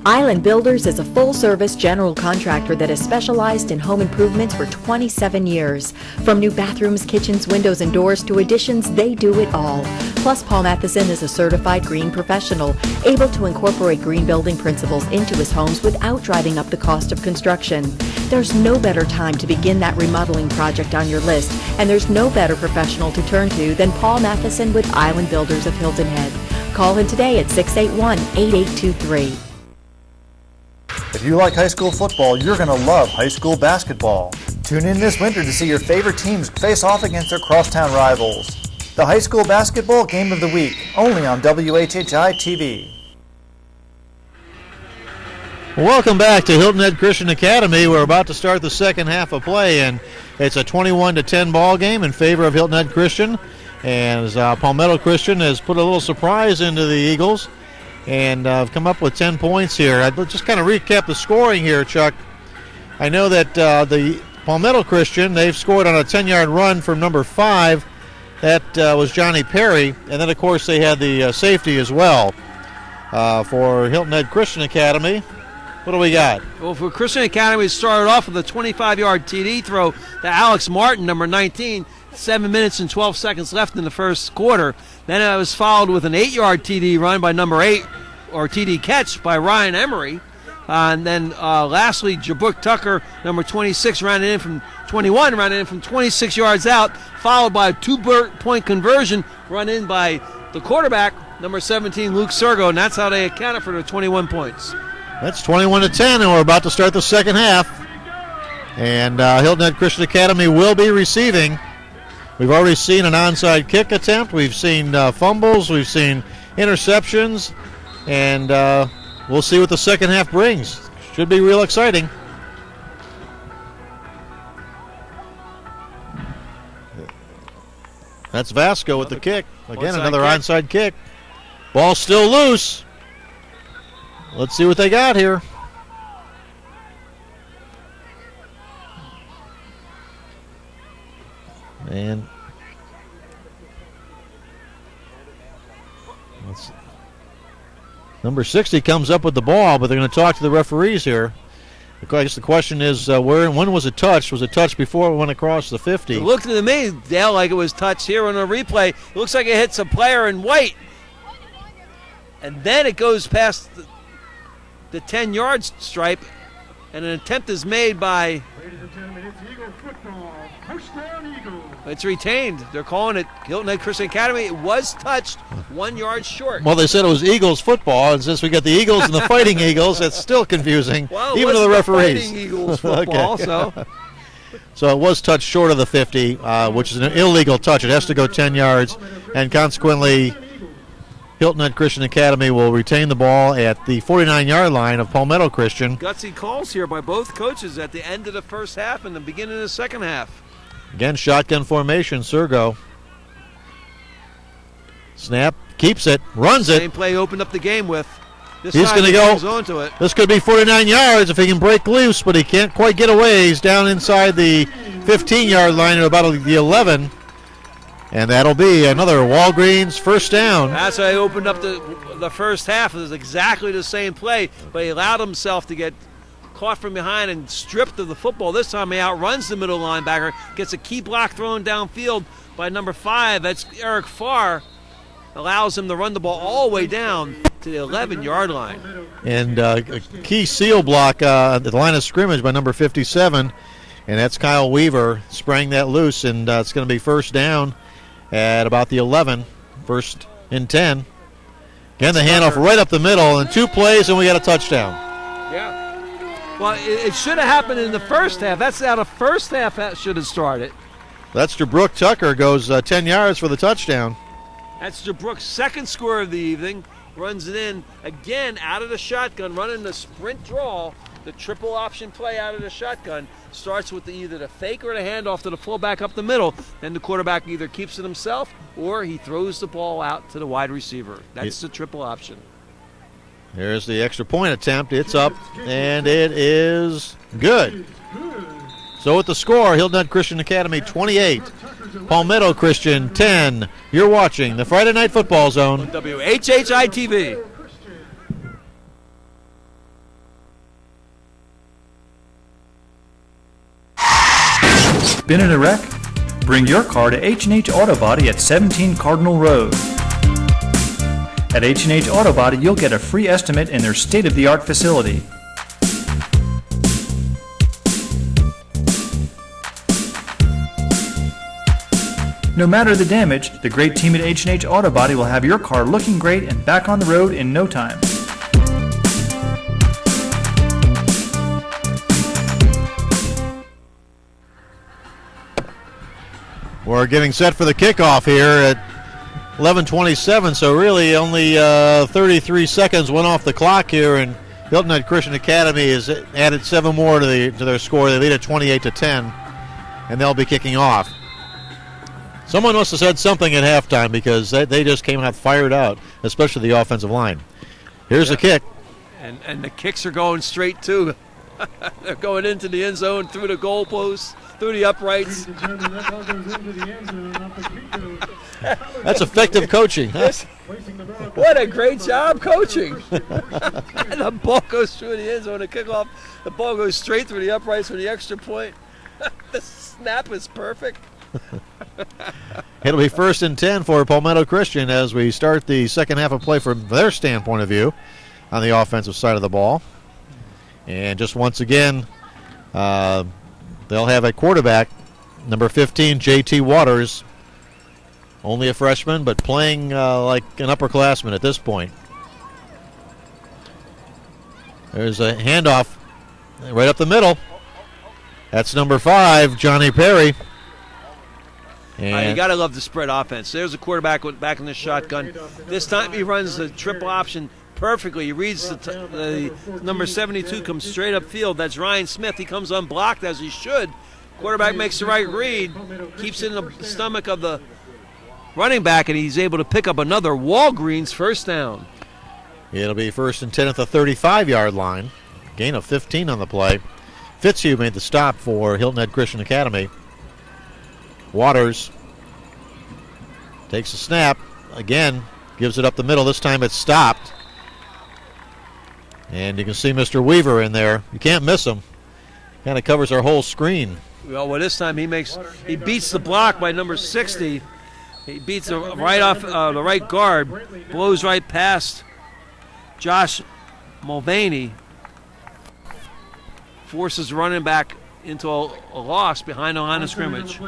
Island Builders is a full-service general contractor that has specialized in home improvements for 27 years. From new bathrooms, kitchens, windows, and doors to additions, they do it all. Plus, Paul Matheson is a certified green professional, able to incorporate green building principles into his homes without driving up the cost of construction. There's no better time to begin that remodeling project on your list, and there's no better professional to turn to than Paul Matheson with Island Builders of Hilton Head. Call him today at 681-8823. If you like high school football, you're going to love high school basketball. Tune in this winter to see your favorite teams face off against their crosstown rivals. The high school basketball game of the week, only on WHHI-TV. Welcome back to Hilton Head Christian Academy. We're about to start the second half of play, and it's a 21-10 ball game in favor of Hilton Head Christian. And as Palmetto Christian has put a little surprise into the Eagles, and I've come up with 10 points here. I'd just kind of recap the scoring here, Chuck. I know that the Palmetto Christian, they've scored on a 10-yard run from number 5. That was Johnny Perry. And then, of course, they had the safety as well for Hilton Head Christian Academy. What do we got? Well, for Christian Academy, it started off with a 25-yard TD throw to Alex Martin, number 19. 7 minutes and 12 seconds left in the first quarter. Then it was followed with an 8-yard TD run by number 8, or TD catch by Ryan Emery. And then lastly, Jabuk Tucker, number 26, ran it in from 26 yards out, followed by a 2-point conversion run in by the quarterback, number 17, Luke Sergo, and that's how they accounted for the 21 points. That's 21-10, and we're about to start the second half. And Hilton Head Christian Academy will be receiving. We've already seen an onside kick attempt. We've seen fumbles. We've seen interceptions. And we'll see what the second half brings. Should be real exciting. That's Vasco with the kick. Again, another onside kick. Ball still loose. Let's see what they got here. And number 60 comes up with the ball, but they're going to talk to the referees here. I guess the question is, where and when was it touched? Was it touched before it went across the 50? It looked to me, Dale, like it was touched here on a replay. It looks like it hits a player in white. And then it goes past the 10-yard stripe, and an attempt is made by... Ladies and gentlemen, it's Eagle football. Touchdown, Eagles. It's retained. They're calling it Hilton Head Christian Academy. It was touched 1 yard short. Well, they said it was Eagles football, and since we got the Eagles and the Fighting Eagles, it's still confusing, well, even to the referees. Fighting Eagles football, okay. So it was touched short of the 50, which is an illegal touch. It has to go 10 yards, and consequently, Hilton Head Christian Academy will retain the ball at the 49-yard line of Palmetto Christian. Gutsy calls here by both coaches at the end of the first half and the beginning of the second half. Again, shotgun formation, Sergo. Snap, keeps it, runs it. Same play opened up the game with. This He's going to go. Onto it. This could be 49 yards if he can break loose, but he can't quite get away. He's down inside the 15-yard line at about the 11. And that'll be another Walgreens first down. That's why he opened up the first half. It was exactly the same play, but he allowed himself to get caught from behind and stripped of the football. This time he outruns the middle linebacker, gets a key block thrown downfield by number 5. That's Eric Farr. Allows him to run the ball all the way down to the 11-yard line. And a key seal block at the line of scrimmage by number 57, and that's Kyle Weaver spraying that loose, and it's going to be first down at about the 11, first and 10. Again, the handoff right up the middle, and 2 plays, and we got a touchdown. Yeah. Well, it should have happened in the first half. That's how the first half should have started. That's DeBrook Tucker, goes 10 yards for the touchdown. That's DeBrook's second score of the evening. Runs it in again out of the shotgun, running the sprint draw, the triple option play out of the shotgun. Starts with either the fake or the handoff to the fullback up the middle. Then the quarterback either keeps it himself or he throws the ball out to the wide receiver. That's the triple option. There's the extra point attempt. It's up, and it is good. So with the score, Hilton Head Christian Academy 28, Palmetto Christian 10. You're watching the Friday Night Football Zone. WHHI-TV. Been in a wreck? Bring your car to H&H Auto Body at 17 Cardinal Road. At H&H Auto Body, you'll get a free estimate in their state-of-the-art facility. No matter the damage, the great team at H&H Auto Body will have your car looking great and back on the road in no time. We're getting set for the kickoff here at 11:27, so really only 33 seconds went off the clock here, and Hilton Head Christian Academy has added 7 more to their score. They lead at 28-10, and they'll be kicking off. Someone must have said something at halftime because they just came out fired out, especially the offensive line. Here's the kick. And the kicks are going straight, too. They're going into the end zone, through the goalposts, through the uprights. That's effective coaching. Huh? What a great job coaching. And the ball goes through the end zone. The kickoff, the ball goes straight through the uprights for the extra point. The snap is perfect. It'll be first and 10 for Palmetto Christian as we start the second half of play from their standpoint of view on the offensive side of the ball. And just once again, they'll have a quarterback, number 15, J.T. Waters, only a freshman, but playing like an upperclassman at this point. There's a handoff right up the middle. That's number 5, Johnny Perry. You got to love the spread offense. There's a quarterback back in the shotgun. This time he runs the triple option perfectly. He reads the number 72 comes straight up field. That's Ryan Smith. He comes unblocked as he should. Quarterback makes the right read, keeps it in the stomach of the running back, and he's able to pick up another Walgreens first down. It'll be first and 10 at the 35-yard line. Gain of 15 on the play. Fitzhugh made the stop for Hilton Head Christian Academy. Waters takes a snap. Again, gives it up the middle. This time it's stopped. And you can see Mr. Weaver in there. You can't miss him. Kind of covers our whole screen. Well, this time he beats the block by number 60. He beats the right off the right guard, blows right past Josh Mulvaney, forces running back into a loss behind the line of scrimmage.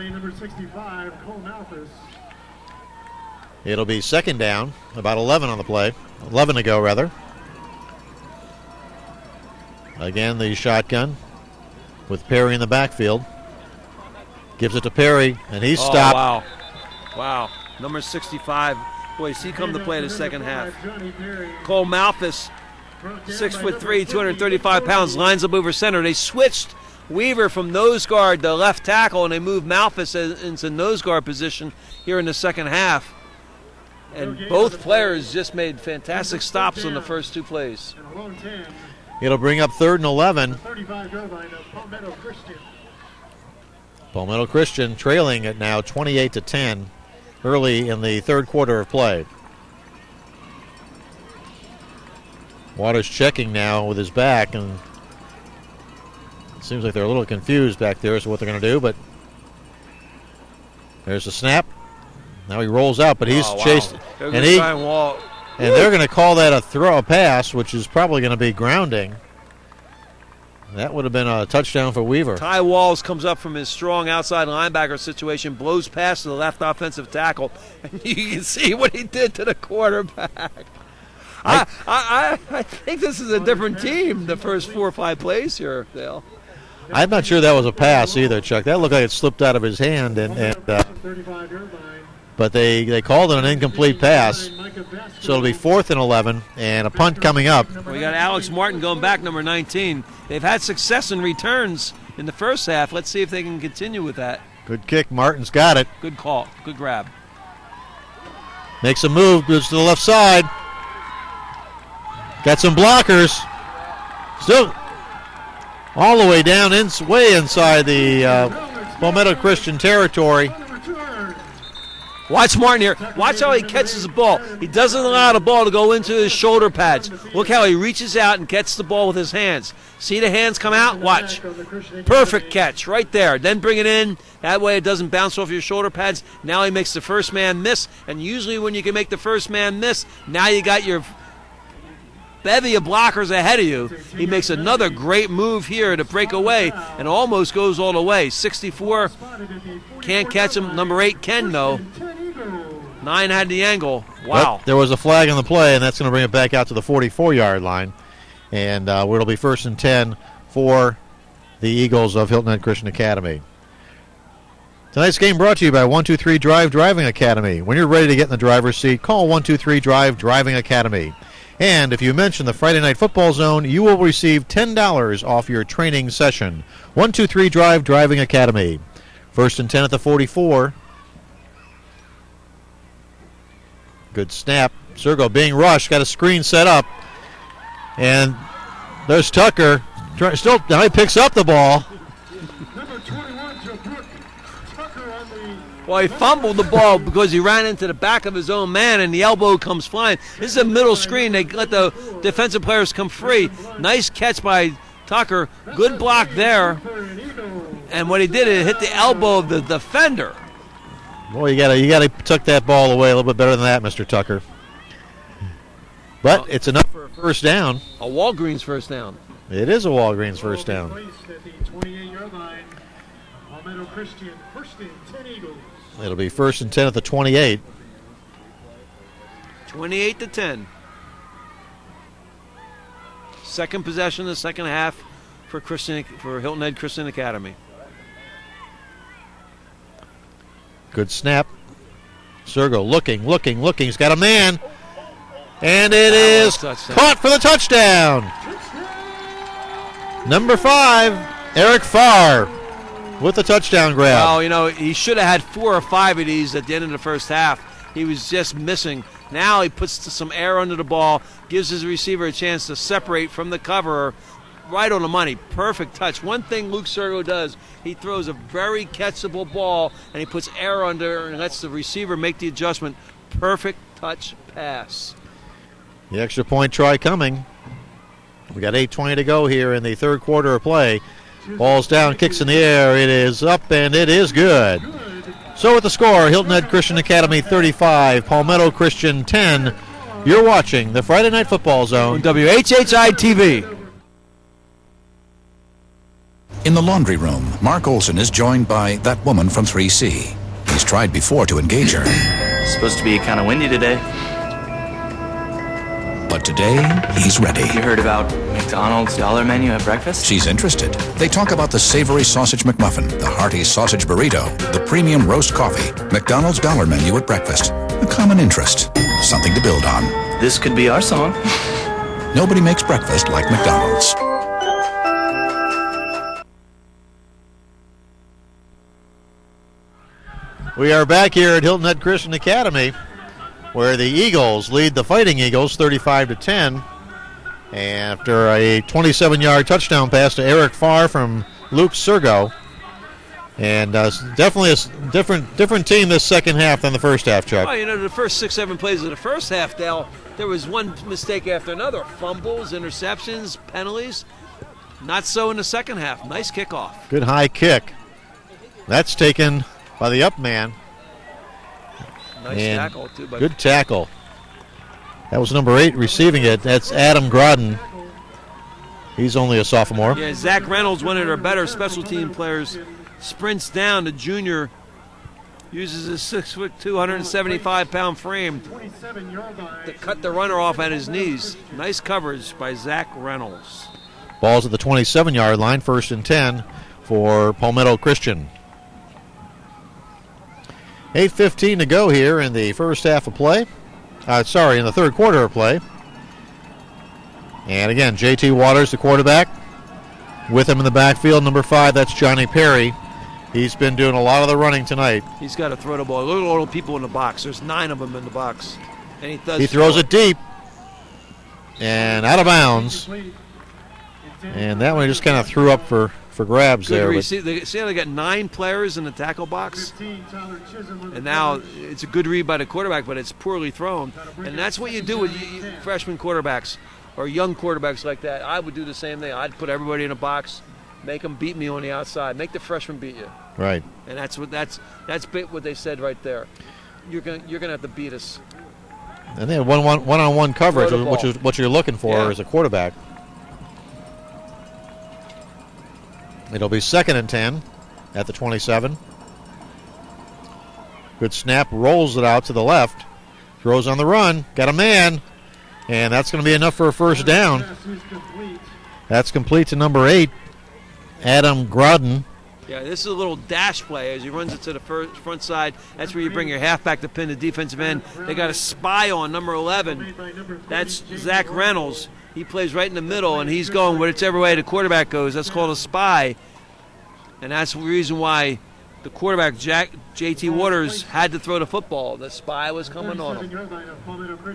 It'll be second down, about 11 on the play. 11 to go, rather. Again, the shotgun with Perry in the backfield. Gives it to Perry, and he's stopped. Wow. Number 65. Boy, he come to play the second half. Cole Malthus, 6'3", 235 pounds, lines up over center. They switched Weaver from nose guard to left tackle, and they moved Malthus into nose guard position here in the second half. And both players just made fantastic stops on the first two plays. It'll bring up 3rd and 11. 35-yard line of Palmetto Christian. Palmetto Christian trailing it now 28-10 early in the third quarter of play. Waters checking now with his back, and it seems like they're a little confused back there as to what they're going to do, but there's the snap. Now he rolls out, but he's chased. And they're going to call that a pass, which is probably going to be grounding. That would have been a touchdown for Weaver. Ty Walls comes up from his strong outside linebacker situation, blows past to the left offensive tackle, and you can see what he did to the quarterback. I think this is a different team the first 4 or 5 plays here, Dale. I'm not sure that was a pass either, Chuck. That looked like it slipped out of his hand, but they called it an incomplete pass. So it'll be 4th and 11 and a punt coming up. We got Alex Martin going back, number 19. They've had success in returns in the first half. Let's see if they can continue with that. Good kick. Martin's got it. Good call. Good grab. Makes a move. Goes to the left side. Got some blockers. Still all the way down, way inside the Palmetto Christian territory. Watch Martin here. Watch how he catches the ball. He doesn't allow the ball to go into his shoulder pads. Look how he reaches out and gets the ball with his hands. See the hands come out? Watch. Perfect catch right there. Then bring it in. That way it doesn't bounce off your shoulder pads. Now he makes the first man miss. And usually when you can make the first man miss, now you got your bevy of blockers ahead of you. He makes another great move here to break away and almost goes all the way. 64 can't catch him. Number 8 can, though. 9 had the angle. Wow. But there was a flag on the play, and that's going to bring it back out to the 44-yard line. And it'll be 1st and 10 for the Eagles of Hilton Head Christian Academy. Tonight's game brought to you by 123 Drive Driving Academy. When you're ready to get in the driver's seat, call 123 Drive Driving Academy. And if you mention the Friday Night Football Zone, you will receive $10 off your training session. 123 Drive Driving Academy. 1st and 10 at the 44. Good snap. Sergo being rushed. Got a screen set up. And there's Tucker. Now he picks up the ball. Well, he fumbled the ball because he ran into the back of his own man, and the elbow comes flying. This is a middle screen. They let the defensive players come free. Nice catch by Tucker. Good block there. And what he did, it hit the elbow of the defender. Boy, you gotta tuck that ball away a little bit better than that, Mr. Tucker. But it's enough for a first down. A Walgreens first down. It is a Walgreens first down. At the 28-yard line, Palmetto Christian, 1st and 10 Eagles. It'll be 1st and 10 at the 28. 28-10. Second possession of the second half for Hilton Head Christian Academy. Good snap. Sergo looking. He's got a man. And it is caught for the touchdown. Number 5, Eric Farr with the touchdown grab. Well, you know, he should have had 4 or 5 of these at the end of the first half. He was just missing. Now he puts some air under the ball, gives his receiver a chance to separate from the cover. Right on the money. Perfect touch. One thing Luke Sergo does, he throws a very catchable ball, and he puts air under and lets the receiver make the adjustment. Perfect touch pass. The extra point try coming. We got 8:20 to go here in the third quarter of play. Ball's down, kicks in the air. It is up, and it is good. So with the score, Hilton Head Christian Academy 35, Palmetto Christian 10. You're watching the Friday Night Football Zone. WHHI-TV. In the laundry room, Mark Olson is joined by that woman from 3C. He's tried before to engage her. It's supposed to be kind of windy today. But today, he's ready. You heard about McDonald's dollar menu at breakfast? She's interested. They talk about the savory sausage McMuffin, the hearty sausage burrito, the premium roast coffee, McDonald's dollar menu at breakfast. A common interest. Something to build on. This could be our song. Nobody makes breakfast like McDonald's. We are back here at Hilton Head Christian Academy. where the Eagles lead the Fighting Eagles 35-10 after a 27-yard touchdown pass to Eric Farr from Luke Sergo. And definitely a different team this second half than the first half, Chuck. Oh, you know, the first 6-7 plays of the first half, Dale, there was one mistake after another. Fumbles, interceptions, penalties. Not so in the second half. Nice kickoff. Good high kick. That's taken by the up man. Nice tackle, too. Good tackle. That was number 8 receiving it. That's Adam Grodden. He's only a sophomore. Yeah, Zach Reynolds, one of their better special team players, sprints down. The junior uses his 6', 275-pound frame to cut the runner off at his knees. Nice coverage by Zach Reynolds. Ball's at the 27-yard line, 1st and 10 for Palmetto Christian. 8:15 to go here in the first half of play. In the third quarter of play. And again, J.T. Waters, the quarterback. With him in the backfield, number 5, that's Johnny Perry. He's been doing a lot of the running tonight. He's got to throw the ball. Look at all the people in the box. There's 9 of them in the box. And he throws it deep and out of bounds. And that one just kind of threw up for grabs there. See how they got 9 players in the tackle box? And now it's a good read by the quarterback, but it's poorly thrown. And that's what you do with freshman quarterbacks or young quarterbacks like that. I would do the same thing. I'd put everybody in a box, make them beat me on the outside, make the freshman beat you. Right. And that's what they said right there. You're gonna have to beat us. And they have one-on-one coverage, which is what you're looking for as a quarterback. It'll be 2nd and 10 at the 27. Good snap, rolls it out to the left. Throws on the run, got a man, and that's going to be enough for a first down. That's complete to number 8, Adam Grodden. Yeah, this is a little dash play as he runs it to the front side. That's where you bring your halfback to pin the defensive end. They got a spy on number 11. That's Zach Reynolds. He plays right in the middle, and he's going whichever way the quarterback goes. That's called a spy. And that's the reason why the quarterback, J.T. Waters, had to throw the football. The spy was coming on him.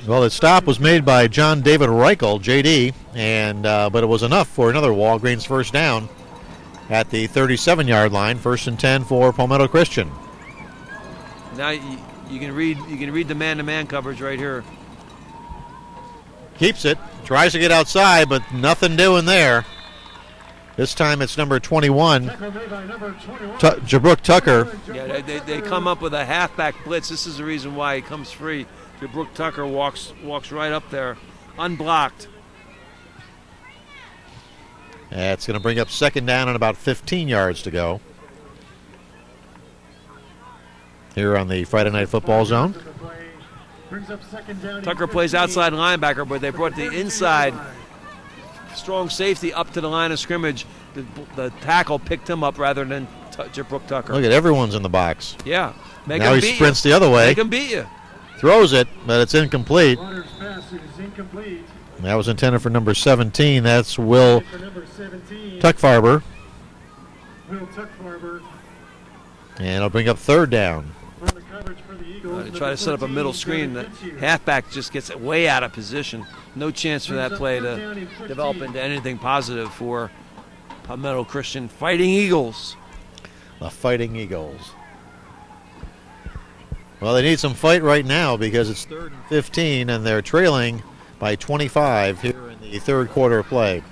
Well, the stop was made by John David Reichel, J.D., but it was enough for another Walgreens first down at the 37-yard line, 1st and 10 for Palmetto Christian. Now you can read the man-to-man coverage right here. Keeps it, tries to get outside, but nothing doing there. This time it's number 21, Jabrook Tucker. Yeah, they come up with a halfback blitz. This is the reason why he comes free. Jabrook Tucker walks right up there, unblocked. It's going to bring up 2nd down and about 15 yards to go here on the Friday Night Football Zone. Tucker plays outside linebacker, but they brought the inside strong safety up to the line of scrimmage. The tackle picked him up rather than Jabrook Tucker. Look at everyone's in the box. Yeah. Now he sprints the other way. Make him beat you. Throws it, but it's incomplete. That was intended for number 17. That's Will Tuckfarber. And it'll bring up 3rd down. They try to set up a middle screen. The halfback just gets way out of position. No chance for that play to develop into anything positive for Palmetto Christian Fighting Eagles. The Fighting Eagles. Well, they need some fight right now because it's 3rd and 15, and they're trailing by 25 here in the third quarter of play.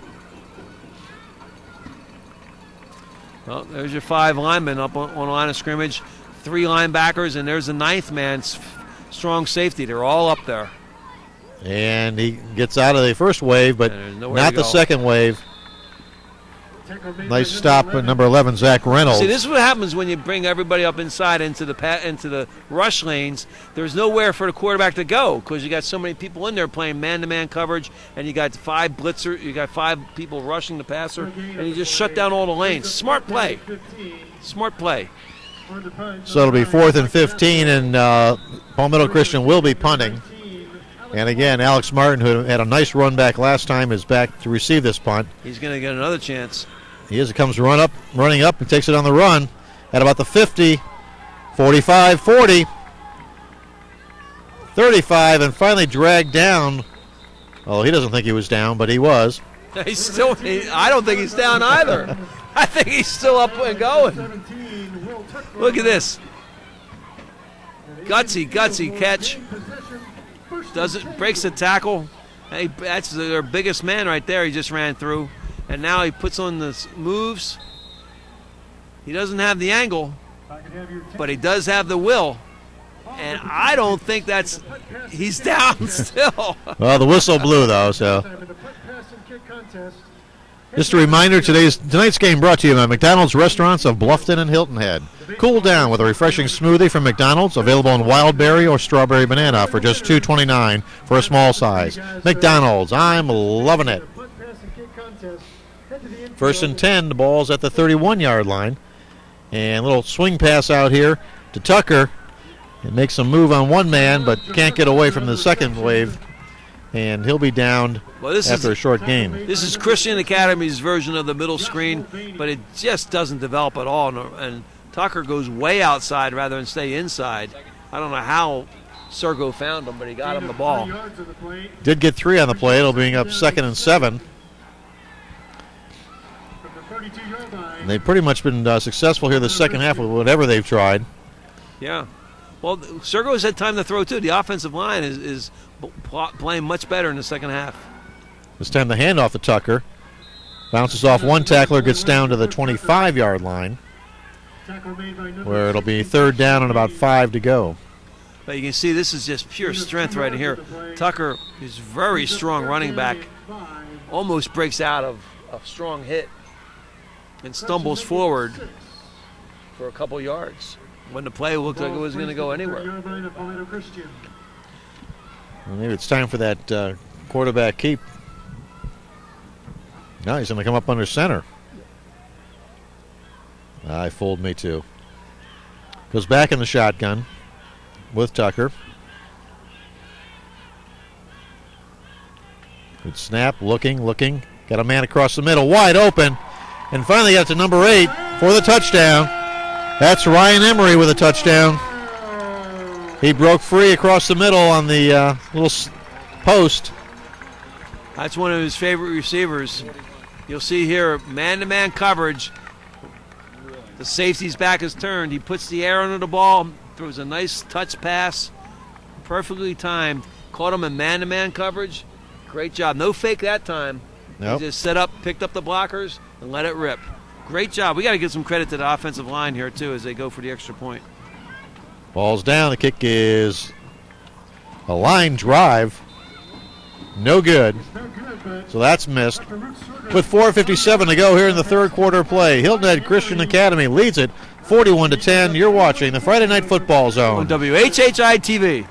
Well, there's your 5 linemen up on the line of scrimmage. 3 linebackers, and there's the 9th man, strong safety. They're all up there. And he gets out of the first wave, but not the second wave. Nice stop at number 11, Zach Reynolds. See, this is what happens when you bring everybody up inside into the rush lanes. There's nowhere for the quarterback to go because you got so many people in there playing man-to-man coverage, and you got 5 blitzers, you got 5 people rushing the passer, and you just shut down all the lanes. Smart play. Smart play. So it'll be 4th and 15, and Palmetto Christian will be punting. And again, Alex Martin, who had a nice run back last time, is back to receive this punt. He's going to get another chance. He is. It comes running up and takes it on the run at about the 50, 45, 40. 35, and finally dragged down. Well, he doesn't think he was down, but he was. He's still. I don't think he's down either. I think he's still up and going. Look at this. Gutsy catch. Breaks the tackle. Hey, that's their biggest man right there. He just ran through. And now he puts on the moves. He doesn't have the angle, but he does have the will. And I don't think he's down still. Well, the whistle blew, though, so. Just a reminder, tonight's game brought to you by McDonald's Restaurants of Bluffton and Hilton Head. Cool down with a refreshing smoothie from McDonald's, available in wild berry or strawberry banana for just $2.29 for a small size. McDonald's, I'm loving it. First and 10, the ball's at the 31-yard line. And a little swing pass out here to Tucker. It makes a move on one man, but can't get away from the second wave. And he'll be downed after a short gain. This is Christian Academy's version of the middle screen, but it just doesn't develop at all. And Tucker goes way outside rather than stay inside. I don't know how Sergo found him, but he got him the ball. Did get 3 on the play. It'll be up 2nd and 7. And they've pretty much been successful here the second half with whatever they've tried. Yeah. Well, Sergo's had time to throw, too. The offensive line is playing much better in the second half. This time the handoff to Tucker. Bounces off one tackler, gets down to the 25-yard line, where it'll be 3rd down and about 5 to go. But you can see this is just pure strength right here. Tucker is very strong running back. Almost breaks out of a strong hit and stumbles forward for a couple yards when the play looked like it was going to go anywhere. Well, maybe it's time for that quarterback keep. Now he's going to come up under center. I fooled me too. Goes back in the shotgun with Tucker. Good snap, looking. Got a man across the middle, wide open. And finally got to number 8 for the touchdown. That's Ryan Emery with a touchdown. He broke free across the middle on the little post. That's one of his favorite receivers. You'll see here, man-to-man coverage. The safety's back is turned. He puts the air under the ball, throws a nice touch pass, perfectly timed. Caught him in man-to-man coverage. Great job. No fake that time. Nope. He just set up, picked up the blockers, and let it rip. Great job. We got to give some credit to the offensive line here, too, as they go for the extra point. Ball's down. The kick is a line drive. No good. So that's missed. With 4:57 to go here in the third quarter play, Hilton Head Christian Academy leads it 41-10. You're watching the Friday Night Football Zone on WHHI-TV.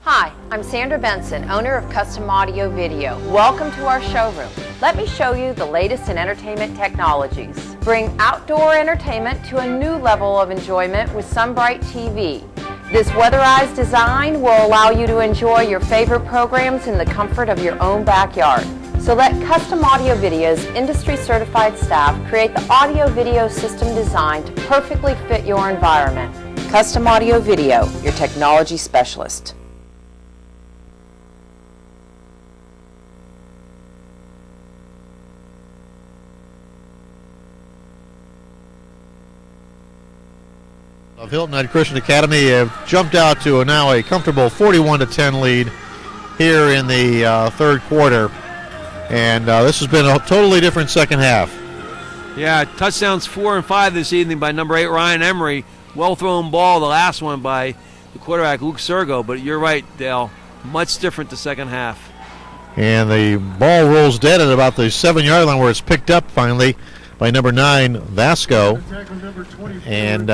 Hi, I'm Sandra Benson, owner of Custom Audio Video. Welcome to our showroom. Let me show you the latest in entertainment technologies. Bring outdoor entertainment to a new level of enjoyment with Sunbright TV. This weatherized design will allow you to enjoy your favorite programs in the comfort of your own backyard. So let Custom Audio Video's industry-certified staff create the audio-video system designed to perfectly fit your environment. Custom Audio Video, your technology specialist. Of Hilton Head Christian Academy have jumped out to now a comfortable 41-10 lead here in the third quarter. And this has been a totally different second half. Yeah, touchdowns 4 and 5 this evening by number 8, Ryan Emery. Well-thrown ball, the last one by the quarterback, Luke Sergo. But you're right, Dale, much different the second half. And the ball rolls dead at about the 7-yard line where it's picked up finally by number 9, Vasco. And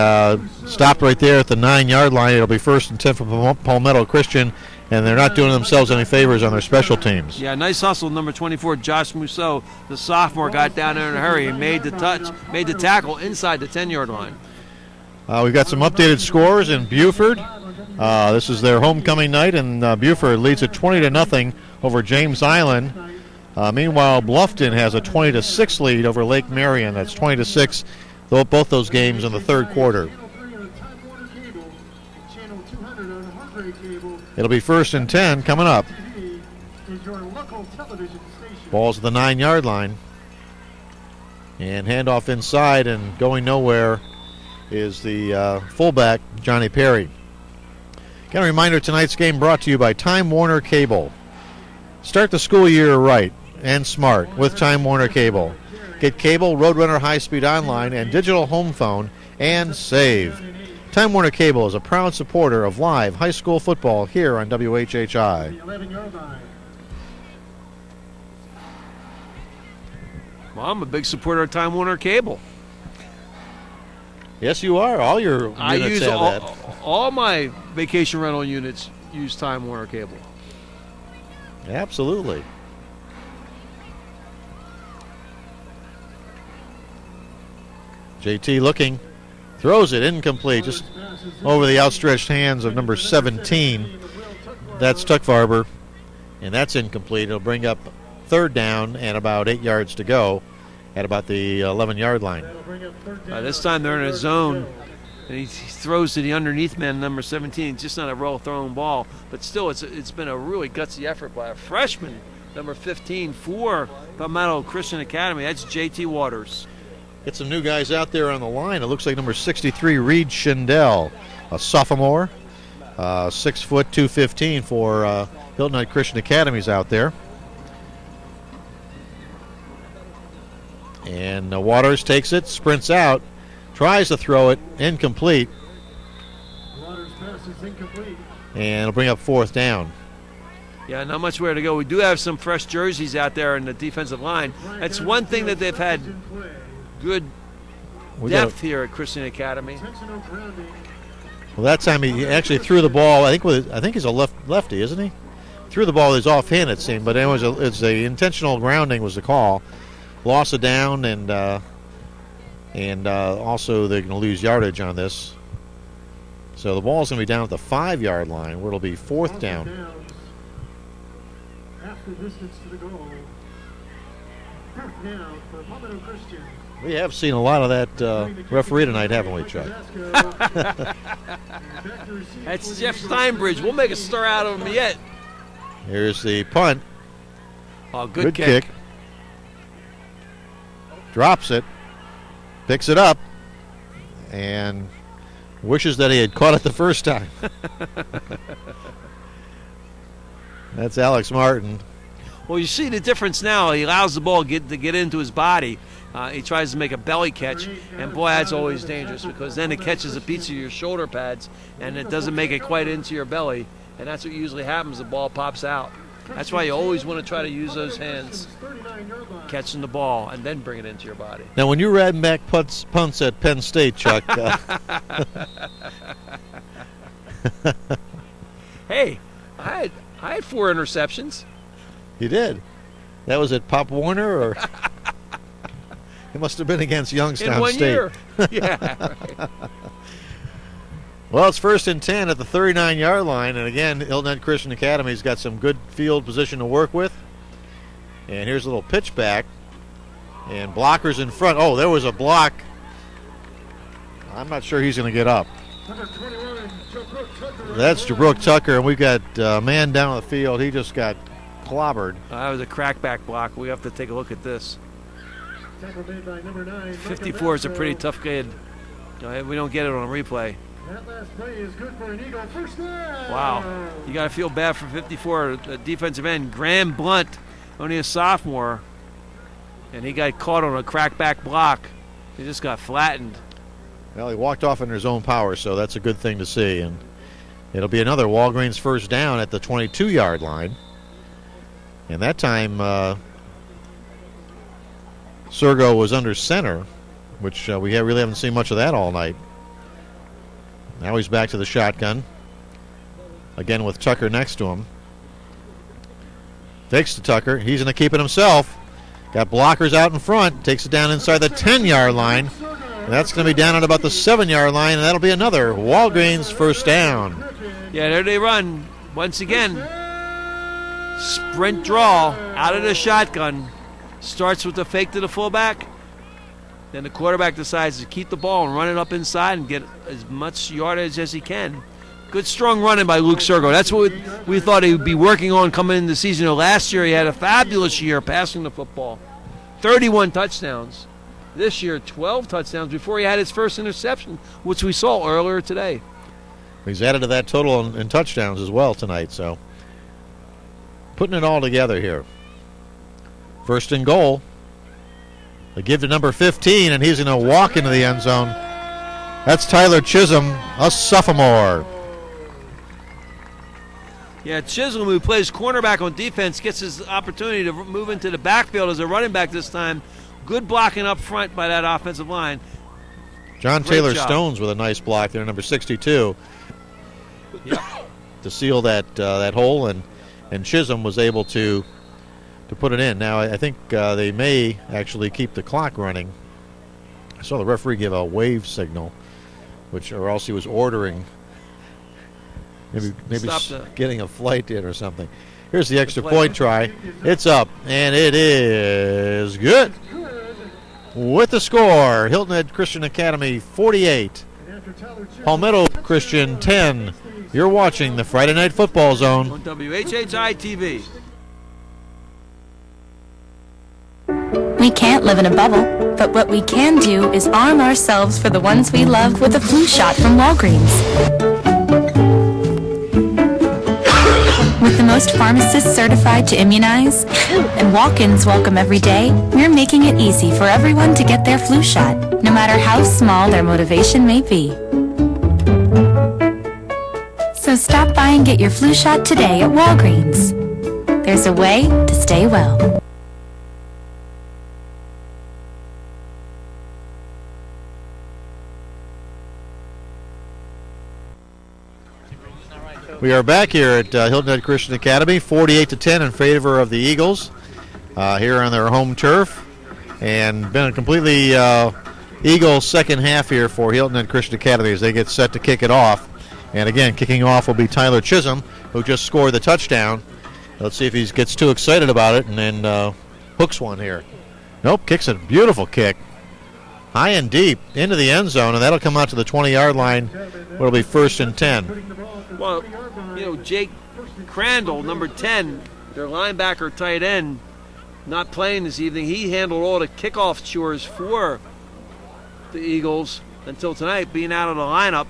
stopped right there at the 9-yard line. It'll be 1st and 10 for Palmetto Christian. And they're not doing themselves any favors on their special teams. Yeah, nice hustle. Number 24, Josh Mousseau, the sophomore, got down there in a hurry and made the tackle inside the 10-yard line. We've got some updated scores in Beaufort. This is their homecoming night, and Beaufort leads it 20-0 over James Island. Meanwhile, Bluffton has a 20-6 lead over Lake Marion. That's 20-6. both those games in the third quarter. It'll be 1st and 10 coming up. Ball's at the 9-yard line. And handoff inside, and going nowhere is the fullback, Johnny Perry. Again, a reminder, tonight's game brought to you by Time Warner Cable. Start the school year right and smart with Time Warner Cable. Get cable, Roadrunner high-speed online, and digital home phone, and save. Time Warner Cable is a proud supporter of live high school football here on WHHI. Well, I'm a big supporter of Time Warner Cable. Yes, you are. All your units I use have that. all my vacation rental units use Time Warner Cable. Absolutely. JT looking, throws it incomplete, just over the outstretched hands of number 17. That's Tuckfarber, and that's incomplete. It'll bring up 3rd down and about 8 yards to go at about the 11-yard line. This time they're in a zone, and he throws to the underneath man, number 17. Just not a well-thrown ball, but still it's been a really gutsy effort by a freshman, number 15, for Palmetto Christian Academy. That's JT Waters. Get some new guys out there on the line. It looks like number 63, Reed Schindel, a sophomore, 6 foot 215 for Hilton Head Christian Academy's out there. And Waters takes it, sprints out, tries to throw it, incomplete. Waters' pass is incomplete. And it'll bring up 4th down. Yeah, not much where to go. We do have some fresh jerseys out there in the defensive line. That's one thing that they've had good depth here at Christian Academy. Well, that time he actually threw the ball. I think he's a lefty, isn't he? Threw the ball with his offhand, it seemed, but it's a intentional grounding was the call. Loss of down, and also they're going to lose yardage on this. So the ball's going to be down at the 5-yard line, where it'll be 4th down. Half the distance to the goal. 4th down for Palmetto Christian. We have seen a lot of that referee tonight, haven't we, Chuck? That's Jeff Steinbridge. We'll make a star out of him yet. Here's the punt. Oh, good kick. Drops it, picks it up, and wishes that he had caught it the first time. That's Alex Martin. Well, you see the difference now. He allows the ball to get into his body. He tries to make a belly catch, and boy, that's always dangerous because then it catches a piece of your shoulder pads, and it doesn't make it quite into your belly, and that's what usually happens. The ball pops out. That's why you always want to try to use those hands, catching the ball, and then bring it into your body. Now, when you ran back punts at Penn State, Chuck. Hey, I had 4 interceptions. You did? That was at Pop Warner, or it must have been against Youngstown in one State. Year. Yeah. Right. Well, it's 1st and 10 at the 39-yard line, and again, Hilton Head Christian Academy's got some good field position to work with. And here's a little pitch back, and blockers in front. Oh, there was a block. I'm not sure he's going to get up. That's Jabrooke Tucker, and we've got a man down the field. He just got clobbered. That was a crackback block. We have to take a look at this. 54 is a pretty tough kid. We don't get it on a replay. That last play is good for an Eagle. 1st down. Wow. You got to feel bad for 54, the defensive end. Graham Blunt, only a sophomore, and he got caught on a crackback block. He just got flattened. Well, he walked off under his own power, so that's a good thing to see. And it'll be another Walgreens 1st down at the 22-yard line. And that time, Sergo was under center, which we really haven't seen much of that all night. Now he's back to the shotgun. Again with Tucker next to him. Fakes to Tucker. He's going to keep it himself. Got blockers out in front. Takes it down inside the 10-yard line. And that's going to be down at about the 7-yard line, and that'll be another Walgreens 1st down. Yeah, there they run. Once again, sprint draw out of the shotgun. Starts with the fake to the fullback. Then the quarterback decides to keep the ball and run it up inside and get as much yardage as he can. Good, strong running by Luke Sergo. That's what we thought he would be working on coming into the season. Last year he had a fabulous year passing the football. 31 touchdowns. This year, 12 touchdowns before he had his first interception, which we saw earlier today. He's added to that total in touchdowns as well tonight, so putting it all together here. First and goal. They give to number 15, and he's going to walk into the end zone. That's Tyler Chisholm, a sophomore. Yeah, Chisholm, who plays cornerback on defense, gets his opportunity to move into the backfield as a running back this time. Good blocking up front by that offensive line. John Taylor Stones with a nice block there, number 62, to seal that hole, and Chisholm was able to put it in. Now, I think they may actually keep the clock running. I saw the referee give a wave signal, or else he was ordering. Maybe getting a flight in or something. Here's the extra point try. It's up, and it is good. With the score, Hilton Head Christian Academy 48, Palmetto Christian 10. You're watching the Friday Night Football Zone on WHHI-TV. We can't live in a bubble, but what we can do is arm ourselves for the ones we love with a flu shot from Walgreens. With the most pharmacists certified to immunize and walk-ins welcome every day, we're making it easy for everyone to get their flu shot, no matter how small their motivation may be. So stop by and get your flu shot today at Walgreens. There's a way to stay well. We are back here at Hilton Head Christian Academy, 48-10 in favor of the Eagles here on their home turf. And been a completely Eagles second half here for Hilton Head Christian Academy as they get set to kick it off. And again, kicking off will be Tyler Chisholm, who just scored the touchdown. Let's see if he gets too excited about it and then hooks one here. Nope, kicks a beautiful kick. High and deep into the end zone, and that'll come out to the 20-yard line. It'll be 1st and 10. Well, Jake Crandall, number 10, their linebacker tight end, not playing this evening. He handled all the kickoff chores for the Eagles until tonight, being out of the lineup.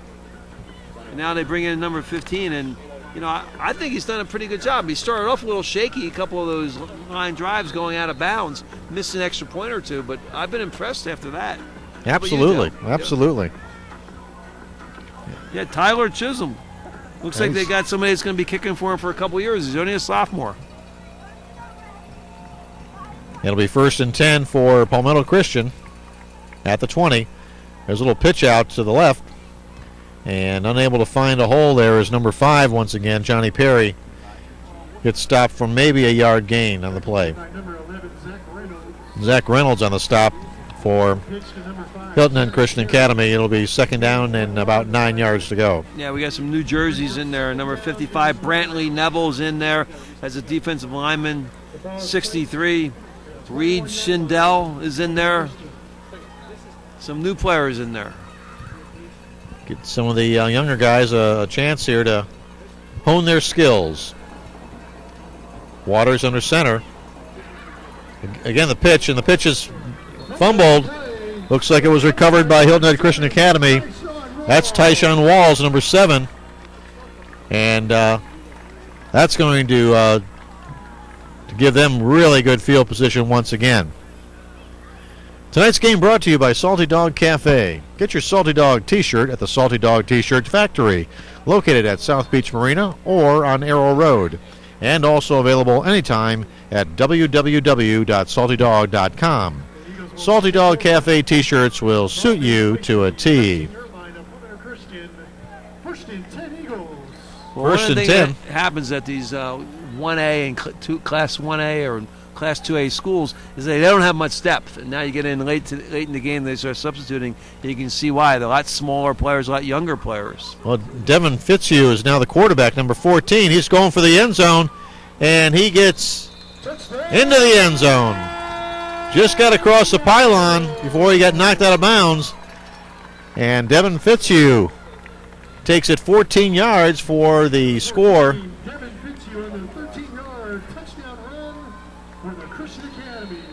And now they bring in number 15, and I think he's done a pretty good job. He started off a little shaky, a couple of those line drives going out of bounds, missed an extra point or two, but I've been impressed after that. Absolutely, absolutely. Yeah, Tyler Chisholm. Looks like they got somebody that's going to be kicking for him for a couple years. He's only a sophomore. It'll be 1st and 10 for Palmetto Christian at the 20. There's a little pitch out to the left. And unable to find a hole there is number 5 once again, Johnny Perry. Gets stopped for maybe a yard gain on the play. Zach Reynolds on the stop for Hilton Head Christian Academy. It'll be 2nd down and about 9 yards to go. Yeah, we got some New Jerseys in there. Number 55, Brantley Neville's in there as a defensive lineman. 63, Reed Schindel is in there. Some new players in there. Get some of the younger guys a chance here to hone their skills. Waters under center. Again, the pitch, and the pitch is fumbled. Looks like it was recovered by Hilton Head Christian Academy. That's Tyshawn Walls, number 7. And that's going to give them really good field position once again. Tonight's game brought to you by Salty Dog Cafe. Get your Salty Dog t-shirt at the Salty Dog T-Shirt Factory, located at South Beach Marina or on Arrow Road, and also available anytime at www.saltydog.com. Salty Dog Cafe t-shirts will suit you to a T. Well, one of the things that happens at these 1A and Class 1A or Class 2A schools is they don't have much depth. And now you get in late in the game, they start substituting, and you can see why. They're a lot smaller players, a lot younger players. Well, Devin Fitzhugh is now the quarterback, number 14. He's going for the end zone, and he gets into the end zone. Just got across the pylon before he got knocked out of bounds. And Devin Fitzhugh takes it 14 yards for the score.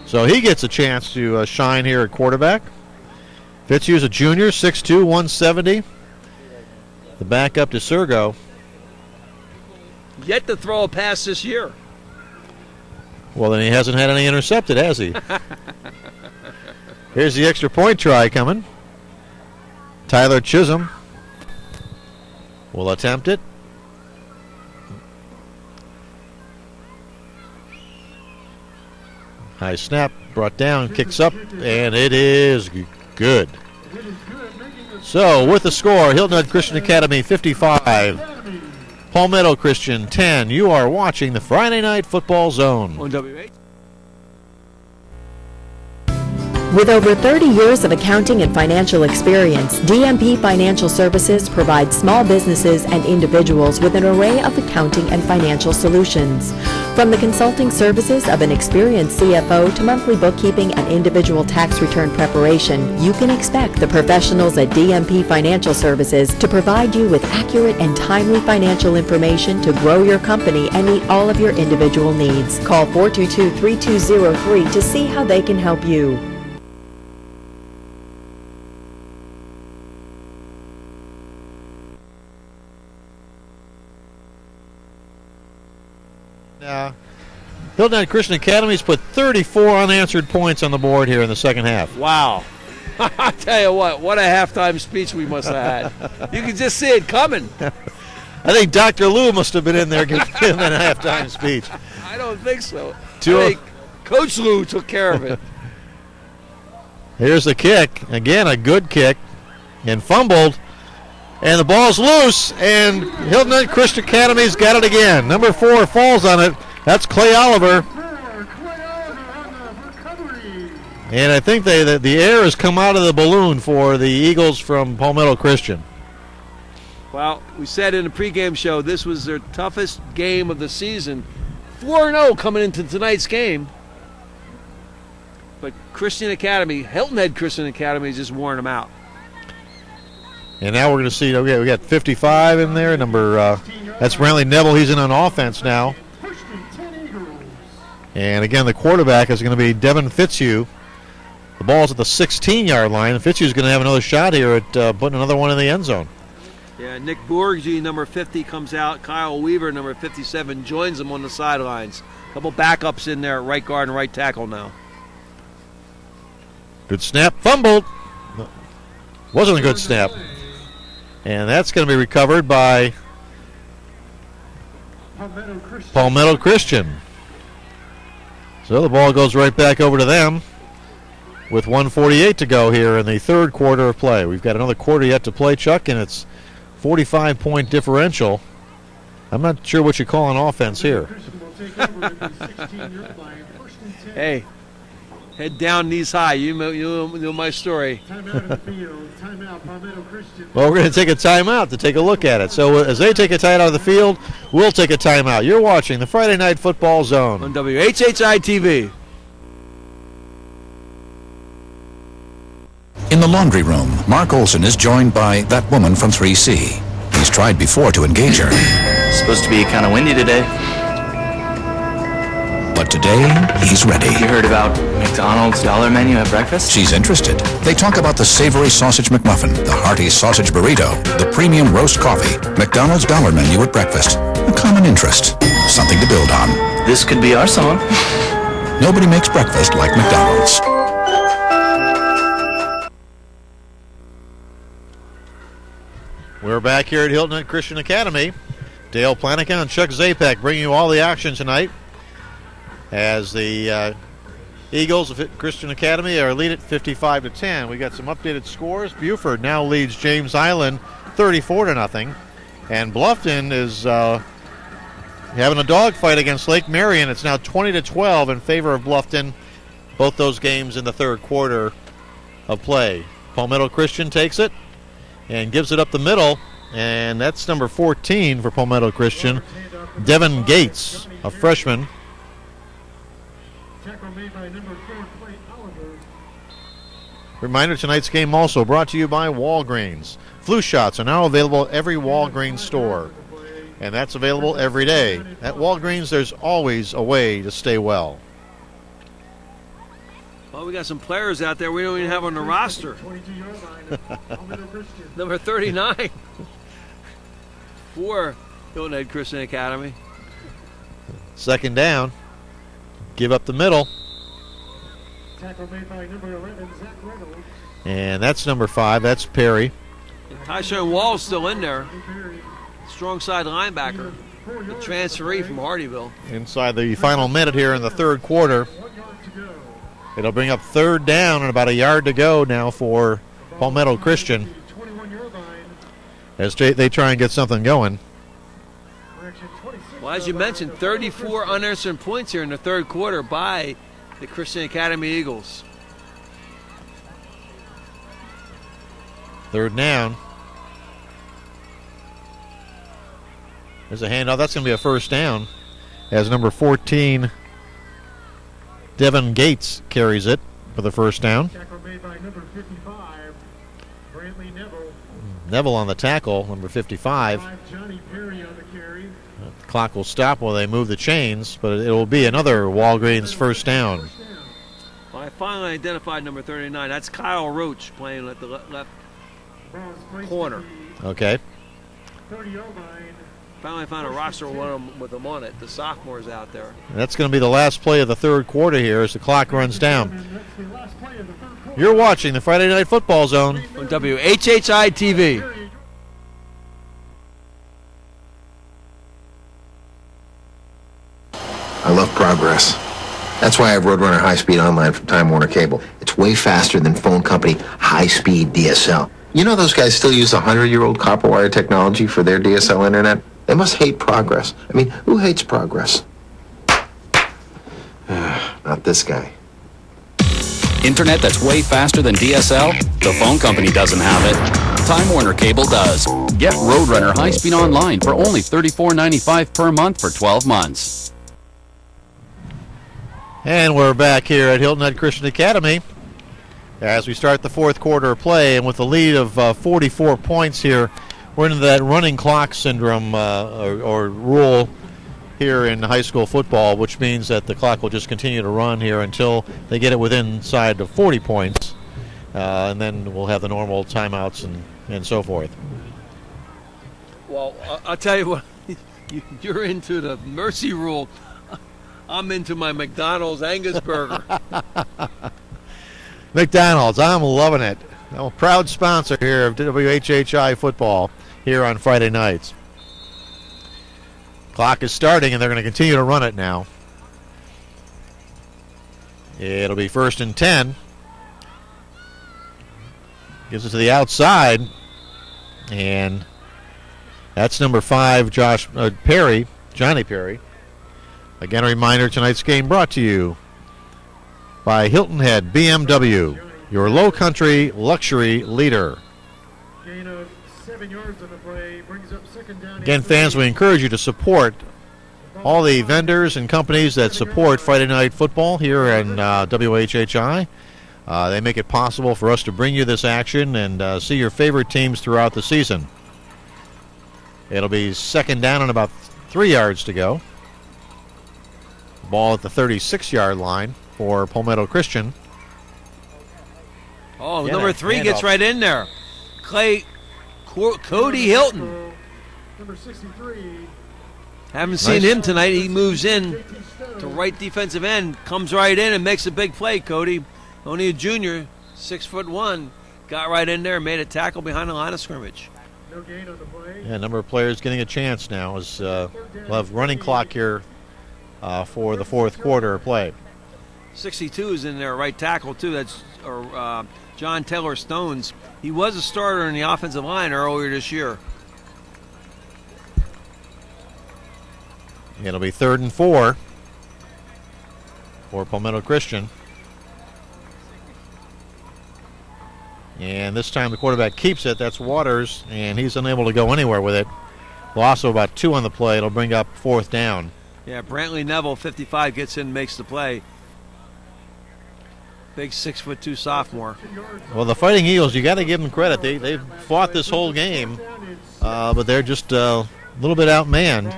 So he gets a chance to shine here at quarterback. Fitzhugh's a junior, 6'2", 170. The backup to Sergo. Yet to throw a pass this year. Well, then he hasn't had any intercepted, has he? Here's the extra point try coming. Tyler Chisholm will attempt it. High snap, brought down, kicks up, and it is good. So, with the score, Hilton Head Christian Academy 55, Palmetto Christian 10. You are watching the Friday Night Football Zone. On WH. With over 30 years of accounting and financial experience, DMP Financial Services provides small businesses and individuals with an array of accounting and financial solutions. From the consulting services of an experienced CFO to monthly bookkeeping and individual tax return preparation, you can expect the professionals at DMP Financial Services to provide you with accurate and timely financial information to grow your company and meet all of your individual needs. Call 422-3203 to see how they can help you. Hilton Head Christian Academy's put 34 unanswered points on the board here in the second half. Wow. I tell you what a halftime speech we must have had. You can just see it coming. I think Dr. Lou must have been in there giving him a halftime speech. I don't think so. I think Coach Lou took care of it. Here's the kick. Again, a good kick. And fumbled. And the ball's loose. And Hilton Head Christian Academy's got it again. Number 4 falls on it. That's Clay Oliver. And I think the air has come out of the balloon for the Eagles from Palmetto Christian. Well, we said in the pregame show this was their toughest game of the season. 4-0 coming into tonight's game. But Christian Academy, Hilton Head Christian Academy is just wearing them out. And now we're going to see, okay, we got 55 in there. That's Brantley Neville. He's in on offense now. And again, the quarterback is going to be Devin Fitzhugh. The ball's at the 16-yard line. And Fitzhugh's going to have another shot here at putting another one in the end zone. Yeah, Nick Bourgie, number 50, comes out. Kyle Weaver, number 57, joins them on the sidelines. A couple backups in there at right guard and right tackle now. Good snap. Fumbled. Wasn't a good snap. And that's going to be recovered by Palmetto Christian. So the ball goes right back over to them with 1:48 to go here in the third quarter of play. We've got another quarter yet to play, Chuck, and it's 45-point differential. I'm not sure what you call an offense here. Hey, head down, knees high. You know my story. Well, we're going to take a timeout to take a look at it. So as they take a timeout out of the field, we'll take a timeout. You're watching the Friday Night Football Zone on WHHI-TV. In the laundry room, Mark Olson is joined by that woman from 3C. He's tried before to engage her. It's supposed to be kind of windy today. But today, he's ready. You heard about McDonald's dollar menu at breakfast? She's interested. They talk about the savory sausage McMuffin, the hearty sausage burrito, the premium roast coffee, McDonald's dollar menu at breakfast. A common interest. Something to build on. This could be our song. Nobody makes breakfast like McDonald's. We're back here at Hilton Head Christian Academy. Dale Planica and Chuck Zapek bringing you all the action tonight as the Eagles of Christian Academy are lead at 55-10. We got some updated scores. Beaufort now leads James Island 34-0, and Bluffton is having a dogfight against Lake Marion. It's now 20-12 in favor of Bluffton. Both those games in the third quarter of play. Palmetto Christian takes it and gives it up the middle, and that's number 14 for Palmetto Christian, Devin Gates, a freshman. Reminder, tonight's game also brought to you by Walgreens. Flu shots are now available at every Walgreens store, and that's available every day. At Walgreens, there's always a way to stay well. Well, we got some players out there we don't even have on the roster. Number 39 for Hilton Head Christian Academy. Second down. Give up the middle. Tackle made by number 11, Zach Reynolds. And that's number 5. That's Perry. Tyshawn Wall's still in there. Strong side linebacker. The transferee from Hardyville. Inside the final minute here in the third quarter. It'll bring up third down and about a yard to go now for Palmetto Christian as they try and get something going. Well, as you mentioned, 34 unanswered points here in the third quarter by the Christian Academy Eagles. Third down. There's a handoff. That's going to be a first down as number 14, Devin Gates, carries it for the first down. Tackle made by number 55, Brantley Neville. Neville on the tackle, number 55. Johnny Perry on the carry. The clock will stop while they move the chains, but it will be another Walgreens first down. Well, I finally identified number 39. That's Kyle Roach playing at the left corner. Okay. 30-yard line. Finally found a roster with them on it. The sophomores out there. And that's going to be the last play of the third quarter here as the clock runs down. You're watching the Friday Night Football Zone on WHHI-TV. I love progress. That's why I have Roadrunner High Speed Online from Time Warner Cable. It's way faster than phone company high-speed DSL. You know those guys still use 100-year-old copper wire technology for their DSL internet? They must hate progress. I mean, who hates progress? Not this guy. Internet that's way faster than DSL? The phone company doesn't have it. Time Warner Cable does. Get Roadrunner High Speed Online for only $34.95 per month for 12 months. And we're back here at Hilton Head Christian Academy as we start the fourth quarter of play. And with a lead of 44 points here, we're into that running clock syndrome or rule here in high school football, which means that the clock will just continue to run here until they get it within inside of 40 points. And then we'll have the normal timeouts and so forth. Well, I'll tell you what, you're into the mercy rule. I'm into my McDonald's Angus burger. McDonald's, I'm loving it. I'm a proud sponsor here of WHHI football here on Friday nights. Clock is starting, and they're going to continue to run it now. It'll be 1st and 10. Gives it to the outside, and that's number 5, Johnny Perry. Again, a reminder, tonight's game brought to you by Hilton Head BMW, your Lowcountry luxury leader. Gain of 7 yards on the play, brings up second down. Again, fans, we encourage you to support all the vendors and companies that support Friday Night Football here in WHHI. They make it possible for us to bring you this action and see your favorite teams throughout the season. It'll be second down and about 3 yards to go. Ball at the 36-yard line for Palmetto Christian. Oh, number 3 gets right in there. Cody Hilton. Number 63. Haven't seen him tonight. He moves in to right defensive end, comes right in and makes a big play, Cody. Only a junior, 6'1", got right in there and made a tackle behind the line of scrimmage. No gain on the play. Yeah, a number of players getting a chance now as we'll have running clock here for the fourth quarter of play. 62 is in there, right tackle too. That's John Taylor Stones. He was a starter in the offensive line earlier this year. It'll be 3rd and 4 for Palmetto Christian. And this time the quarterback keeps it. That's Waters, and he's unable to go anywhere with it. Loss of about 2 on the play. It'll bring up 4th down. Yeah, Brantley Neville, 55, gets in and makes the play. Big 6'2" sophomore. Well, the Fighting Eagles, you got to give them credit. They've fought this whole game, but they're just a little bit outmanned.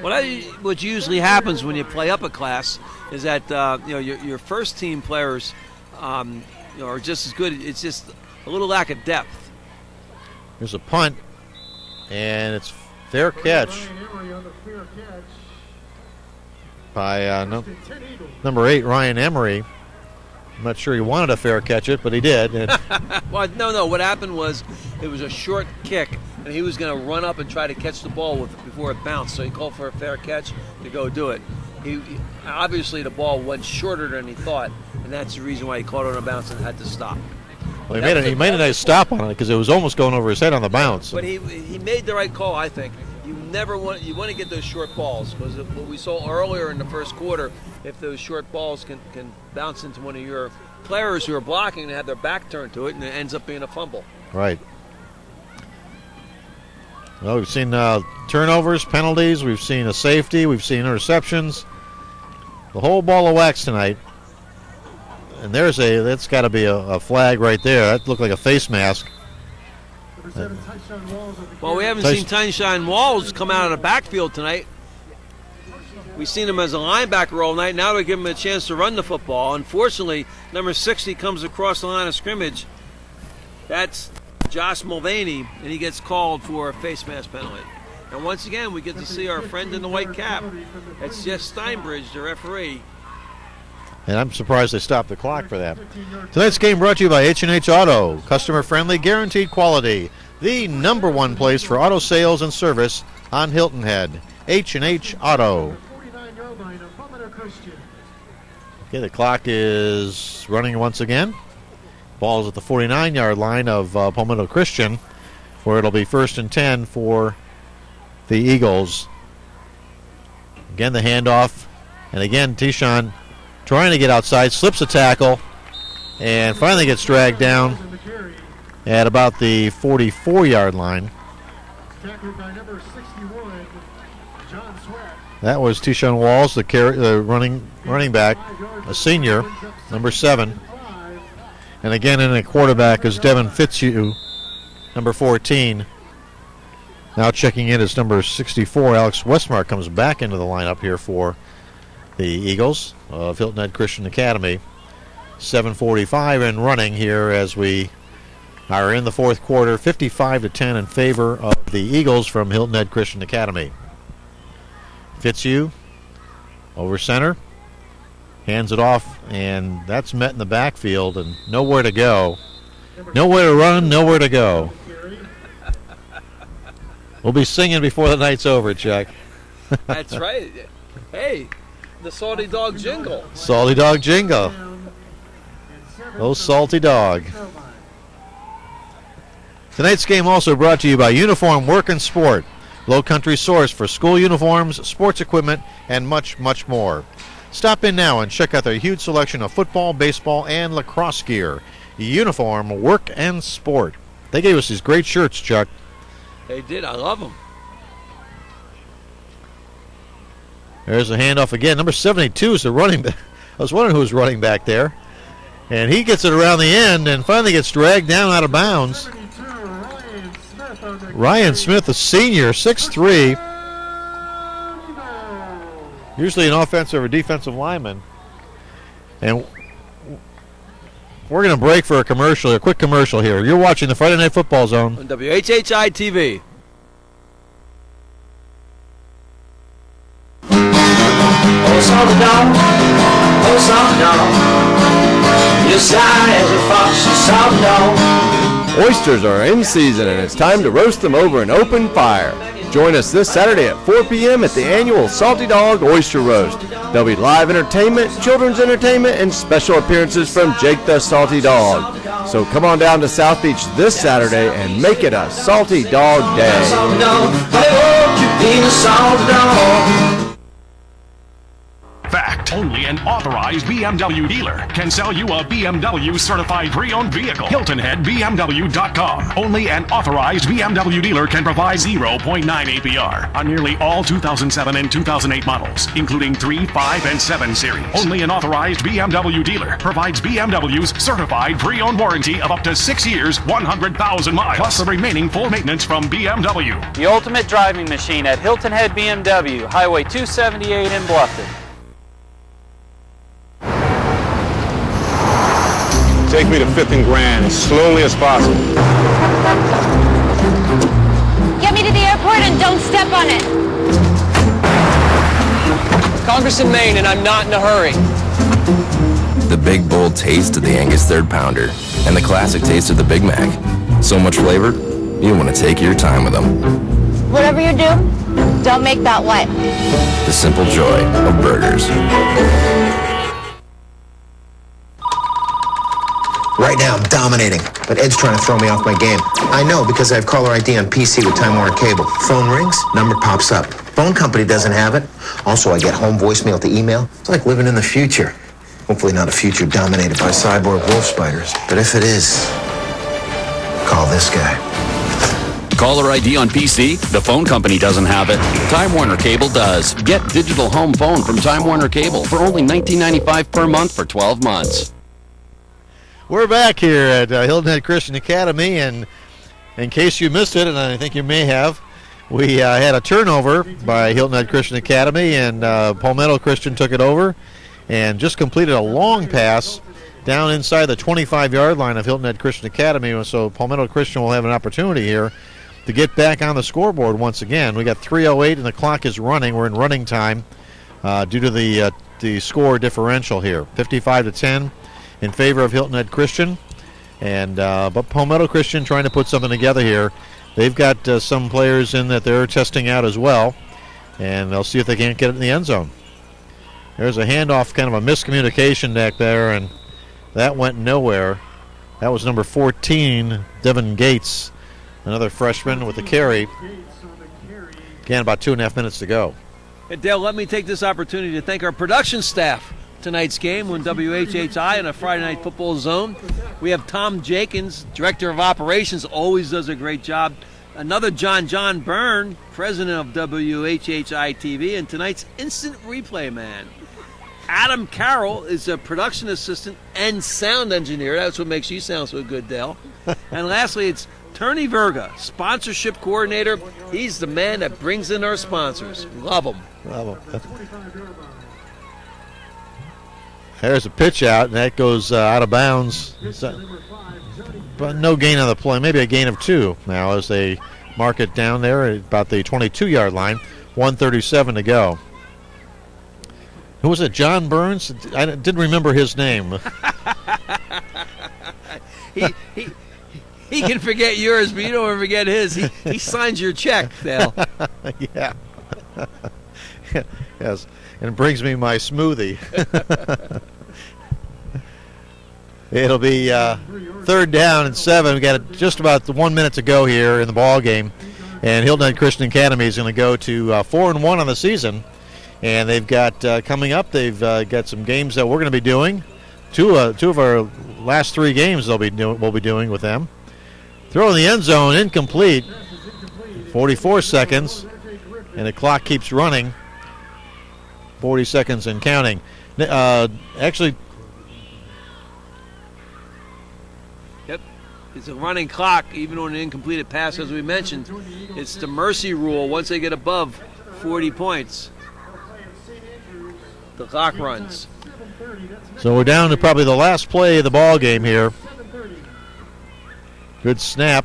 What usually happens when you play up a class is that your first team players are just as good. It's just a little lack of depth. There's a punt, and it's fair catch by number 8, Ryan Emery. I'm not sure he wanted a fair catch it, but he did. Well, no. What happened was it was a short kick, and he was going to run up and try to catch the ball before it bounced. So he called for a fair catch to go do it. Obviously the ball went shorter than he thought, and that's the reason why he caught it on a bounce and had to stop. Well, he made a nice stop on it because it was almost going over his head on the bounce. But he made the right call, I think. You want to get those short balls, because what we saw earlier in the first quarter, if those short balls can bounce into one of your players who are blocking and have their back turned to it, and it ends up being a fumble. Right. Well, we've seen turnovers, penalties, we've seen a safety, we've seen interceptions. The whole ball of wax tonight. And that's got to be a flag right there. That looked like a face mask. Well, we haven't seen Tyneshine Walls come out of the backfield tonight. We've seen him as a linebacker all night. Now we give him a chance to run the football. Unfortunately, number 60 comes across the line of scrimmage. That's Josh Mulvaney, and he gets called for a face mask penalty. And once again, we get to see our friend in the white cap. It's Jeff Steinbridge, the referee. And I'm surprised they stopped the clock for that. Tonight's game brought to you by H&H Auto. Customer-friendly, guaranteed quality. The #1 place for auto sales and service on Hilton Head. H&H Auto. Okay, the clock is running once again. Ball's at the 49-yard line of Palmetto Christian, where it'll be 1st and 10 for the Eagles. Again, the handoff. And again, Tishon trying to get outside, slips a tackle, and finally gets dragged down at about the 44-yard line. That was Tishon Walls, the running back, a senior, number 7. And again, in a quarterback is Devin Fitzhugh, number 14. Now checking in is number 64. Alex Westmark comes back into the lineup here for the Eagles of Hilton Head Christian Academy. 7:45 and running here as we are in the fourth quarter. 55-10 in favor of the Eagles from Hilton Head Christian Academy. Fitzhugh over center. Hands it off, and that's met in the backfield, and nowhere to go. Nowhere to run, nowhere to go. We'll be singing before the night's over, Chuck. That's right. Hey, the Salty Dog Jingle. Salty Dog Jingle. Oh, Salty Dog. Tonight's game also brought to you by Uniform Work and Sport. Lowcountry source for school uniforms, sports equipment, and much, much more. Stop in now and check out their huge selection of football, baseball, and lacrosse gear. Uniform, Work, and Sport. They gave us these great shirts, Chuck. They did. I love them. There's a handoff again. Number 72 is the running back. I was wondering who was running back there. And he gets it around the end and finally gets dragged down out of bounds. Ryan Smith, a senior, 6'3". Usually an offensive or defensive lineman. And we're going to break for a quick commercial here. You're watching the Friday Night Football Zone on WHHI-TV. Oh, Salty Dog, oh, Salty Dog, you're sly as a fox, you Salty Dog. Oysters are in season, and it's time to roast them over an open fire. Join us this Saturday at 4 p.m. at the annual Salty Dog Oyster Roast. There'll be live entertainment, children's entertainment, and special appearances from Jake the Salty Dog. So come on down to South Beach this Saturday and make it a Salty Dog Day. fact. Only an authorized BMW dealer can sell you a BMW certified pre-owned vehicle. HiltonHeadBMW.com. Only an authorized BMW dealer can provide 0.9 APR on nearly all 2007 and 2008 models, including 3, 5, and 7 series. Only an authorized BMW dealer provides BMW's certified pre-owned warranty of up to 6 years, 100,000 miles, plus the remaining full maintenance from BMW. The ultimate driving machine at Hilton Head BMW, Highway 278 in Bluffton. Take me to 5th and Grand as slowly as possible. Get me to the airport and don't step on it. Congress in Maine, and I'm not in a hurry. The big, bold taste of the Angus third pounder and the classic taste of the Big Mac. So much flavor, you want to take your time with them. Whatever you do, don't make that wet. The simple joy of burgers. Right now, I'm dominating, but Ed's trying to throw me off my game. I know because I have caller ID on PC with Time Warner Cable. Phone rings, number pops up. Phone company doesn't have it. Also, I get home voicemail to email. It's like living in the future. Hopefully not a future dominated by cyborg wolf spiders. But if it is, call this guy. Caller ID on PC? The phone company doesn't have it. Time Warner Cable does. Get digital home phone from Time Warner Cable for only $19.95 per month for 12 months. We're back here at Hilton Head Christian Academy, and in case you missed it, and I think you may have, we had a turnover by Hilton Head Christian Academy, and Palmetto Christian took it over and just completed a long pass down inside the 25-yard line of Hilton Head Christian Academy. So Palmetto Christian will have an opportunity here to get back on the scoreboard once again. We got 3:08 and the clock is running. We're in running time due to the score differential here, 55-10 in favor of Hilton Head Christian. And but Palmetto Christian trying to put something together here. They've got some players in that they're testing out as well, and they'll see if they can't get it in the end zone. There's a handoff, kind of a miscommunication back there, and that went nowhere. That was number 14, Devin Gates, another freshman with the carry. Again, about 2.5 minutes to go. Hey, Dale, let me take this opportunity to thank our production staff. Tonight's game on WHHI in a Friday Night Football Zone. We have Tom Jenkins, Director of Operations, always does a great job. Another John Byrne, President of WHHI-TV, and tonight's instant replay man. Adam Carroll is a production assistant and sound engineer. That's what makes you sound so good, Dale. And lastly, it's Tony Verga, sponsorship coordinator. He's the man that brings in our sponsors. Love him. Love him. There's a pitch out, and that goes out of bounds. But no gain on the play. Maybe a gain of 2 now as they mark it down there at about the 22-yard line. 1:37 to go. Who was it? John Burns? I didn't remember his name. He can forget yours, but you don't ever forget his. He signs your check, Dale. Yeah. Yes. And brings me my smoothie. It'll be 3rd down and 7. We got just about 1 minute to go here in the ball game, and Hilton Head Christian Academy is going to go to 4-1 on the season. And they've got coming up. They've got some games that we're going to be doing. Two of our last 3 games we'll be doing with them. Throw in the end zone, incomplete. 44 seconds, and the clock keeps running. 40 seconds and counting. Actually, yep, it's a running clock, even on an incompleted pass, as we mentioned. It's the mercy rule. Once they get above 40 points, the clock runs. So we're down to probably the last play of the ball game here. Good snap.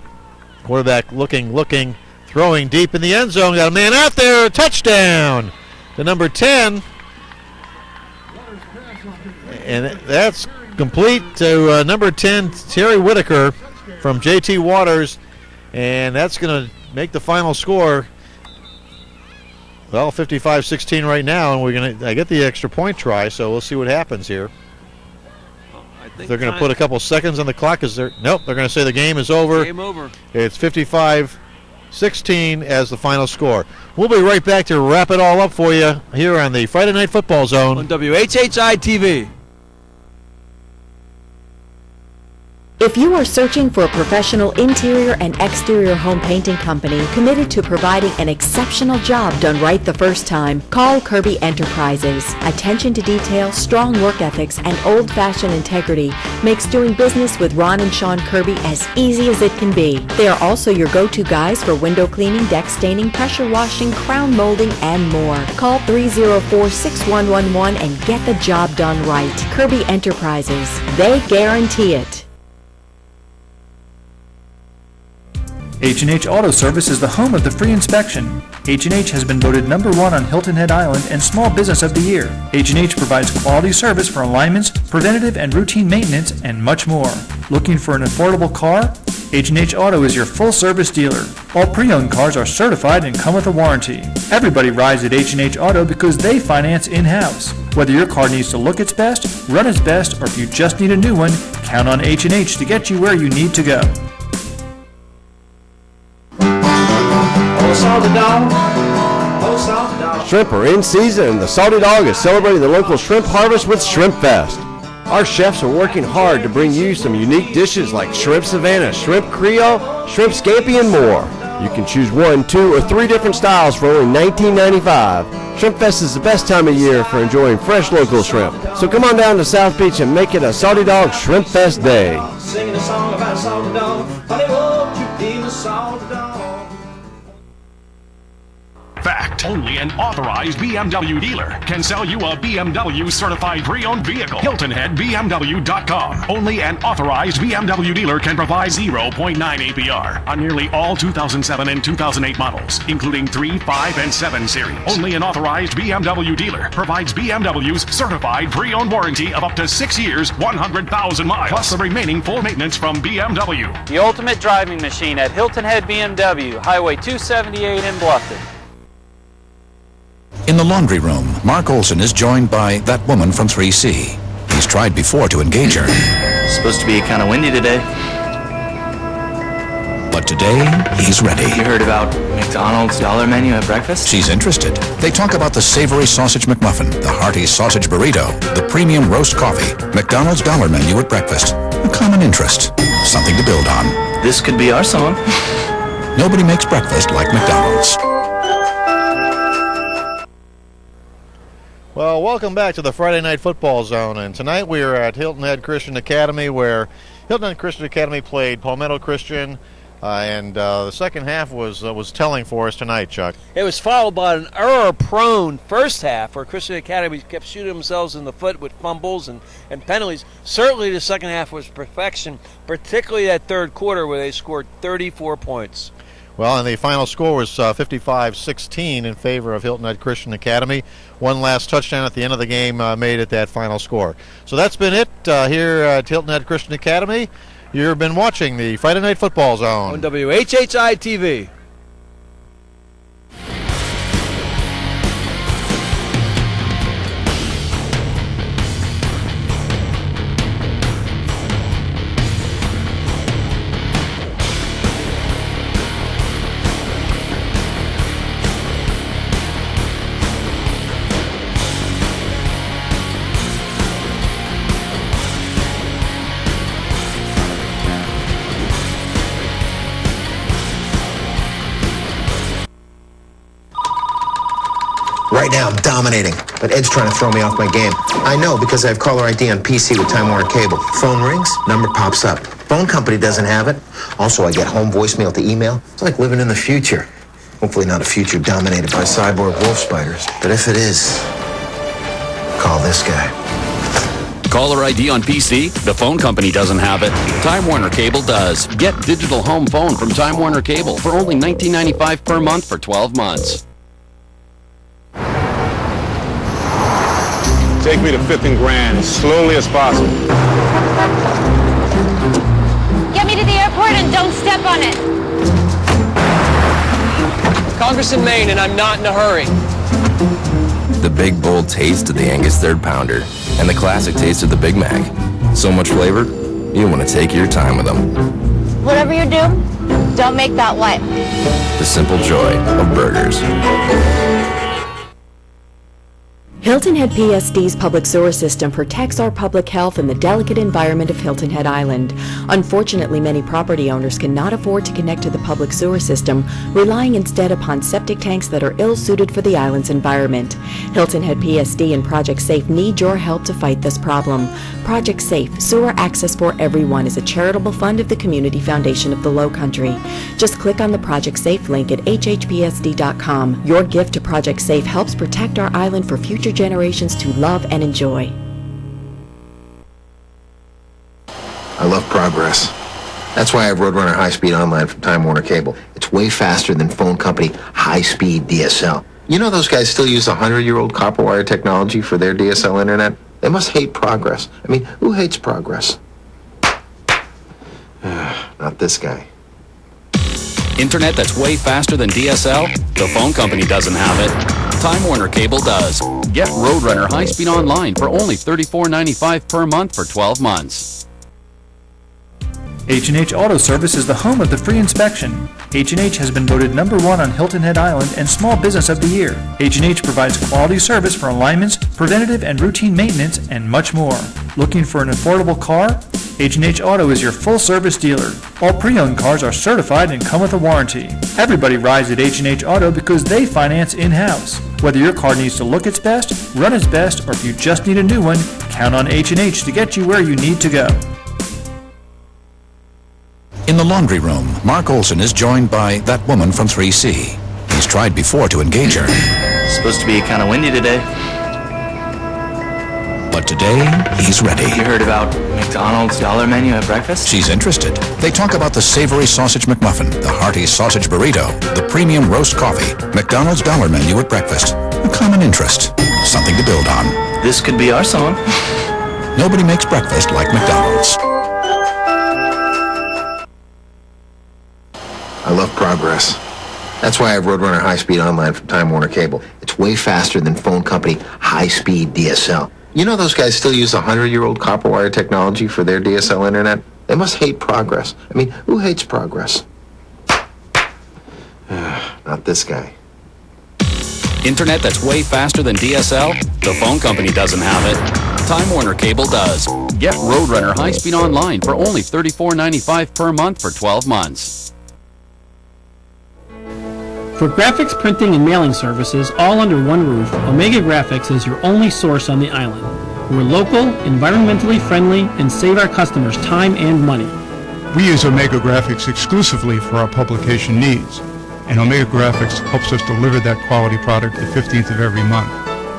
Quarterback looking, throwing deep in the end zone. Got a man out there. Touchdown to number 10. And that's complete to number 10, Terry Whitaker from J.T. Waters. And that's going to make the final score. Well, 55-16 right now, and we're going to get the extra point try, so we'll see what happens here. They're going to put a couple seconds on the clock. Nope, they're going to say the game is over. Game over. It's 55-16 55-16 as the final score. We'll be right back to wrap it all up for you here on the Friday Night Football Zone on WHHI-TV. If you are searching for a professional interior and exterior home painting company committed to providing an exceptional job done right the first time, call Kirby Enterprises. Attention to detail, strong work ethics, and old-fashioned integrity makes doing business with Ron and Sean Kirby as easy as it can be. They are also your go-to guys for window cleaning, deck staining, pressure washing, crown molding, and more. Call 304-6111 and get the job done right. Kirby Enterprises. They guarantee it. H&H Auto Service is the home of the free inspection. H&H has been voted #1 on Hilton Head Island and Small Business of the Year. H&H provides quality service for alignments, preventative and routine maintenance, and much more. Looking for an affordable car? H&H Auto is your full-service dealer. All pre-owned cars are certified and come with a warranty. Everybody rides at H&H Auto because they finance in-house. Whether your car needs to look its best, run its best, or if you just need a new one, count on H&H to get you where you need to go. Shrimp are in season, and the Salty Dog is celebrating the local shrimp harvest with Shrimp Fest. Our chefs are working hard to bring you some unique dishes like shrimp Savannah, shrimp Creole, shrimp scampi, and more. You can choose 1, 2, or 3 different styles for only $19.95. Shrimp Fest is the best time of year for enjoying fresh local shrimp. So come on down to South Beach and make it a Salty Dog Shrimp Fest day. Singing a song about a salty dog. Honey, won't you be my salty dog? Fact, only an authorized BMW dealer can sell you a BMW certified pre-owned vehicle. HiltonHeadBMW.com. Only an authorized BMW dealer can provide 0.9 APR on nearly all 2007 and 2008 models, including 3, 5, and 7 series. Only an authorized BMW dealer provides BMW's certified pre-owned warranty of up to 6 years, 100,000 miles, plus the remaining full maintenance from BMW. The ultimate driving machine at Hilton Head BMW, Highway 278 in Bluffton. In the laundry room, Mark Olson is joined by that woman from 3C. He's tried before to engage her. Supposed to be kind of windy today. But today, he's ready. You heard about McDonald's dollar menu at breakfast? She's interested. They talk about the savory sausage McMuffin, the hearty sausage burrito, the premium roast coffee, McDonald's dollar menu at breakfast. A common interest. Something to build on. This could be our song. Nobody makes breakfast like McDonald's. Well, welcome back to the Friday Night Football Zone, and tonight we are at Hilton Head Christian Academy, where Hilton Head Christian Academy played Palmetto Christian, and the second half was telling for us tonight, Chuck. It was followed by an error-prone first half where Christian Academy kept shooting themselves in the foot with fumbles and penalties. Certainly the second half was perfection, particularly that third quarter where they scored 34 points. Well, and the final score was 55-16 in favor of Hilton Head Christian Academy. One last touchdown at the end of the game made it that final score. So that's been it here at Hilton Head Christian Academy. You've been watching the Friday Night Football Zone on WHHI-TV. Right now, I'm dominating, but Ed's trying to throw me off my game. I know because I have caller ID on PC with Time Warner Cable. Phone rings, number pops up. Phone company doesn't have it. Also, I get home voicemail to email. It's like living in the future. Hopefully not a future dominated by cyborg wolf spiders. But if it is, call this guy. Caller ID on PC? The phone company doesn't have it. Time Warner Cable does. Get digital home phone from Time Warner Cable for only $19.95 per month for 12 months. Take me to 5th and Grand as slowly as possible. Get me to the airport and don't step on it. Congress in Maine, and I'm not in a hurry. The big, bold taste of the Angus 3rd Pounder and the classic taste of the Big Mac. So much flavor, you want to take your time with them. Whatever you do, Don't make that wet. The simple joy of burgers. Hilton Head PSD's public sewer system protects our public health and the delicate environment of Hilton Head Island. Unfortunately, many property owners cannot afford to connect to the public sewer system, relying instead upon septic tanks that are ill-suited for the island's environment. Hilton Head PSD and Project Safe need your help to fight this problem. Project Safe, Sewer Access for Everyone, is a charitable fund of the Community Foundation of the Lowcountry. Just click on the Project Safe link at hhpsd.com. Your gift to Project Safe helps protect our island for future generations to love and enjoy. I love progress. That's why I have Roadrunner High Speed Online from Time Warner Cable. It's way faster than phone company high-speed DSL. You know those guys still use 100-year-old copper wire technology for their DSL internet? They must hate progress. I mean, who hates progress? Not this guy. Internet that's way faster than DSL? The phone company doesn't have it. Time Warner Cable does. Get Roadrunner High Speed Online for only $34.95 per month for 12 months. H&H Auto Service is the home of the free inspection. H&H has been voted #1 on Hilton Head Island and Small Business of the Year. H&H provides quality service for alignments, preventative and routine maintenance, and much more. Looking for an affordable car? H&H Auto is your full-service dealer. All pre-owned cars are certified and come with a warranty. Everybody rides at H&H Auto because they finance in-house. Whether your car needs to look its best, run its best, or if you just need a new one, count on H&H to get you where you need to go. In the laundry room, Mark Olson is joined by that woman from 3C. He's tried before to engage her. It's supposed to be kind of windy today. But today, he's ready. You heard about McDonald's dollar menu at breakfast? She's interested. They talk about the savory sausage McMuffin, the hearty sausage burrito, the premium roast coffee, McDonald's dollar menu at breakfast. A common interest. Something to build on. This could be our song. Nobody makes breakfast like McDonald's. I love progress. That's why I have Roadrunner High Speed Online from Time Warner Cable. It's way faster than phone company high-speed DSL. You know those guys still use 100-year-old copper wire technology for their DSL internet? They must hate progress. I mean, who hates progress? Not this guy. Internet that's way faster than DSL? The phone company doesn't have it. Time Warner Cable does. Get Roadrunner High Speed Online for only $34.95 per month for 12 months. For graphics, printing, and mailing services all under one roof, Omega Graphics is your only source on the island. We're local, environmentally friendly, and save our customers time and money. We use Omega Graphics exclusively for our publication needs, and Omega Graphics helps us deliver that quality product the 15th of every month.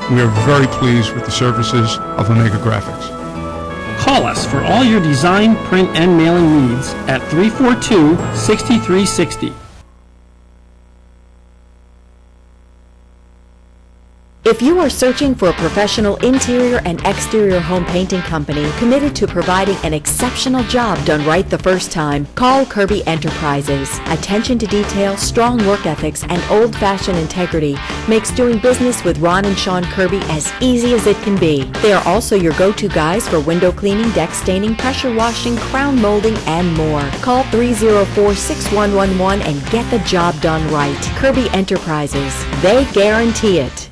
We are very pleased with the services of Omega Graphics. Call us for all your design, print, and mailing needs at 342-6360. If you are searching for a professional interior and exterior home painting company committed to providing an exceptional job done right the first time, call Kirby Enterprises. Attention to detail, strong work ethics, and old-fashioned integrity makes doing business with Ron and Sean Kirby as easy as it can be. They are also your go-to guys for window cleaning, deck staining, pressure washing, crown molding, and more. Call 304-6111 and get the job done right. Kirby Enterprises. They guarantee it.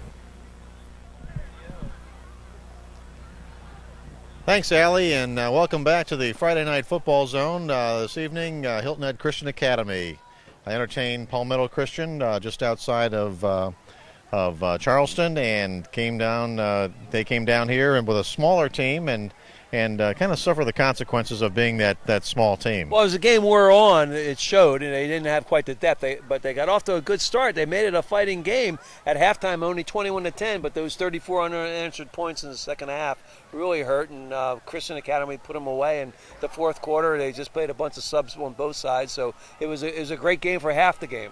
Thanks, Allie, and welcome back to the Friday Night Football Zone. This evening, Hilton Head Christian Academy. I entertained Palmetto Christian just outside of Charleston, and came down. They came down here and with a smaller team, and kind of suffer the consequences of being that small team. Well, as the game wore on, it showed, and they didn't have quite the depth. But they got off to a good start. They made it a fighting game at halftime, only 21-10. But those 34 unanswered points in the second half really hurt, and Christian Academy put them away. In the fourth quarter, they just played a bunch of subs on both sides. So it was a great game for half the game.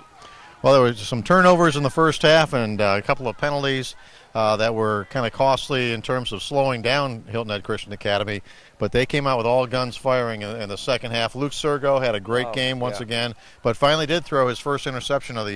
Well, there were some turnovers in the first half and a couple of penalties that were kind of costly in terms of slowing down Hilton Head Christian Academy, but they came out with all guns firing in the second half. Luke Sergo had a great game once again, but finally did throw his first interception of the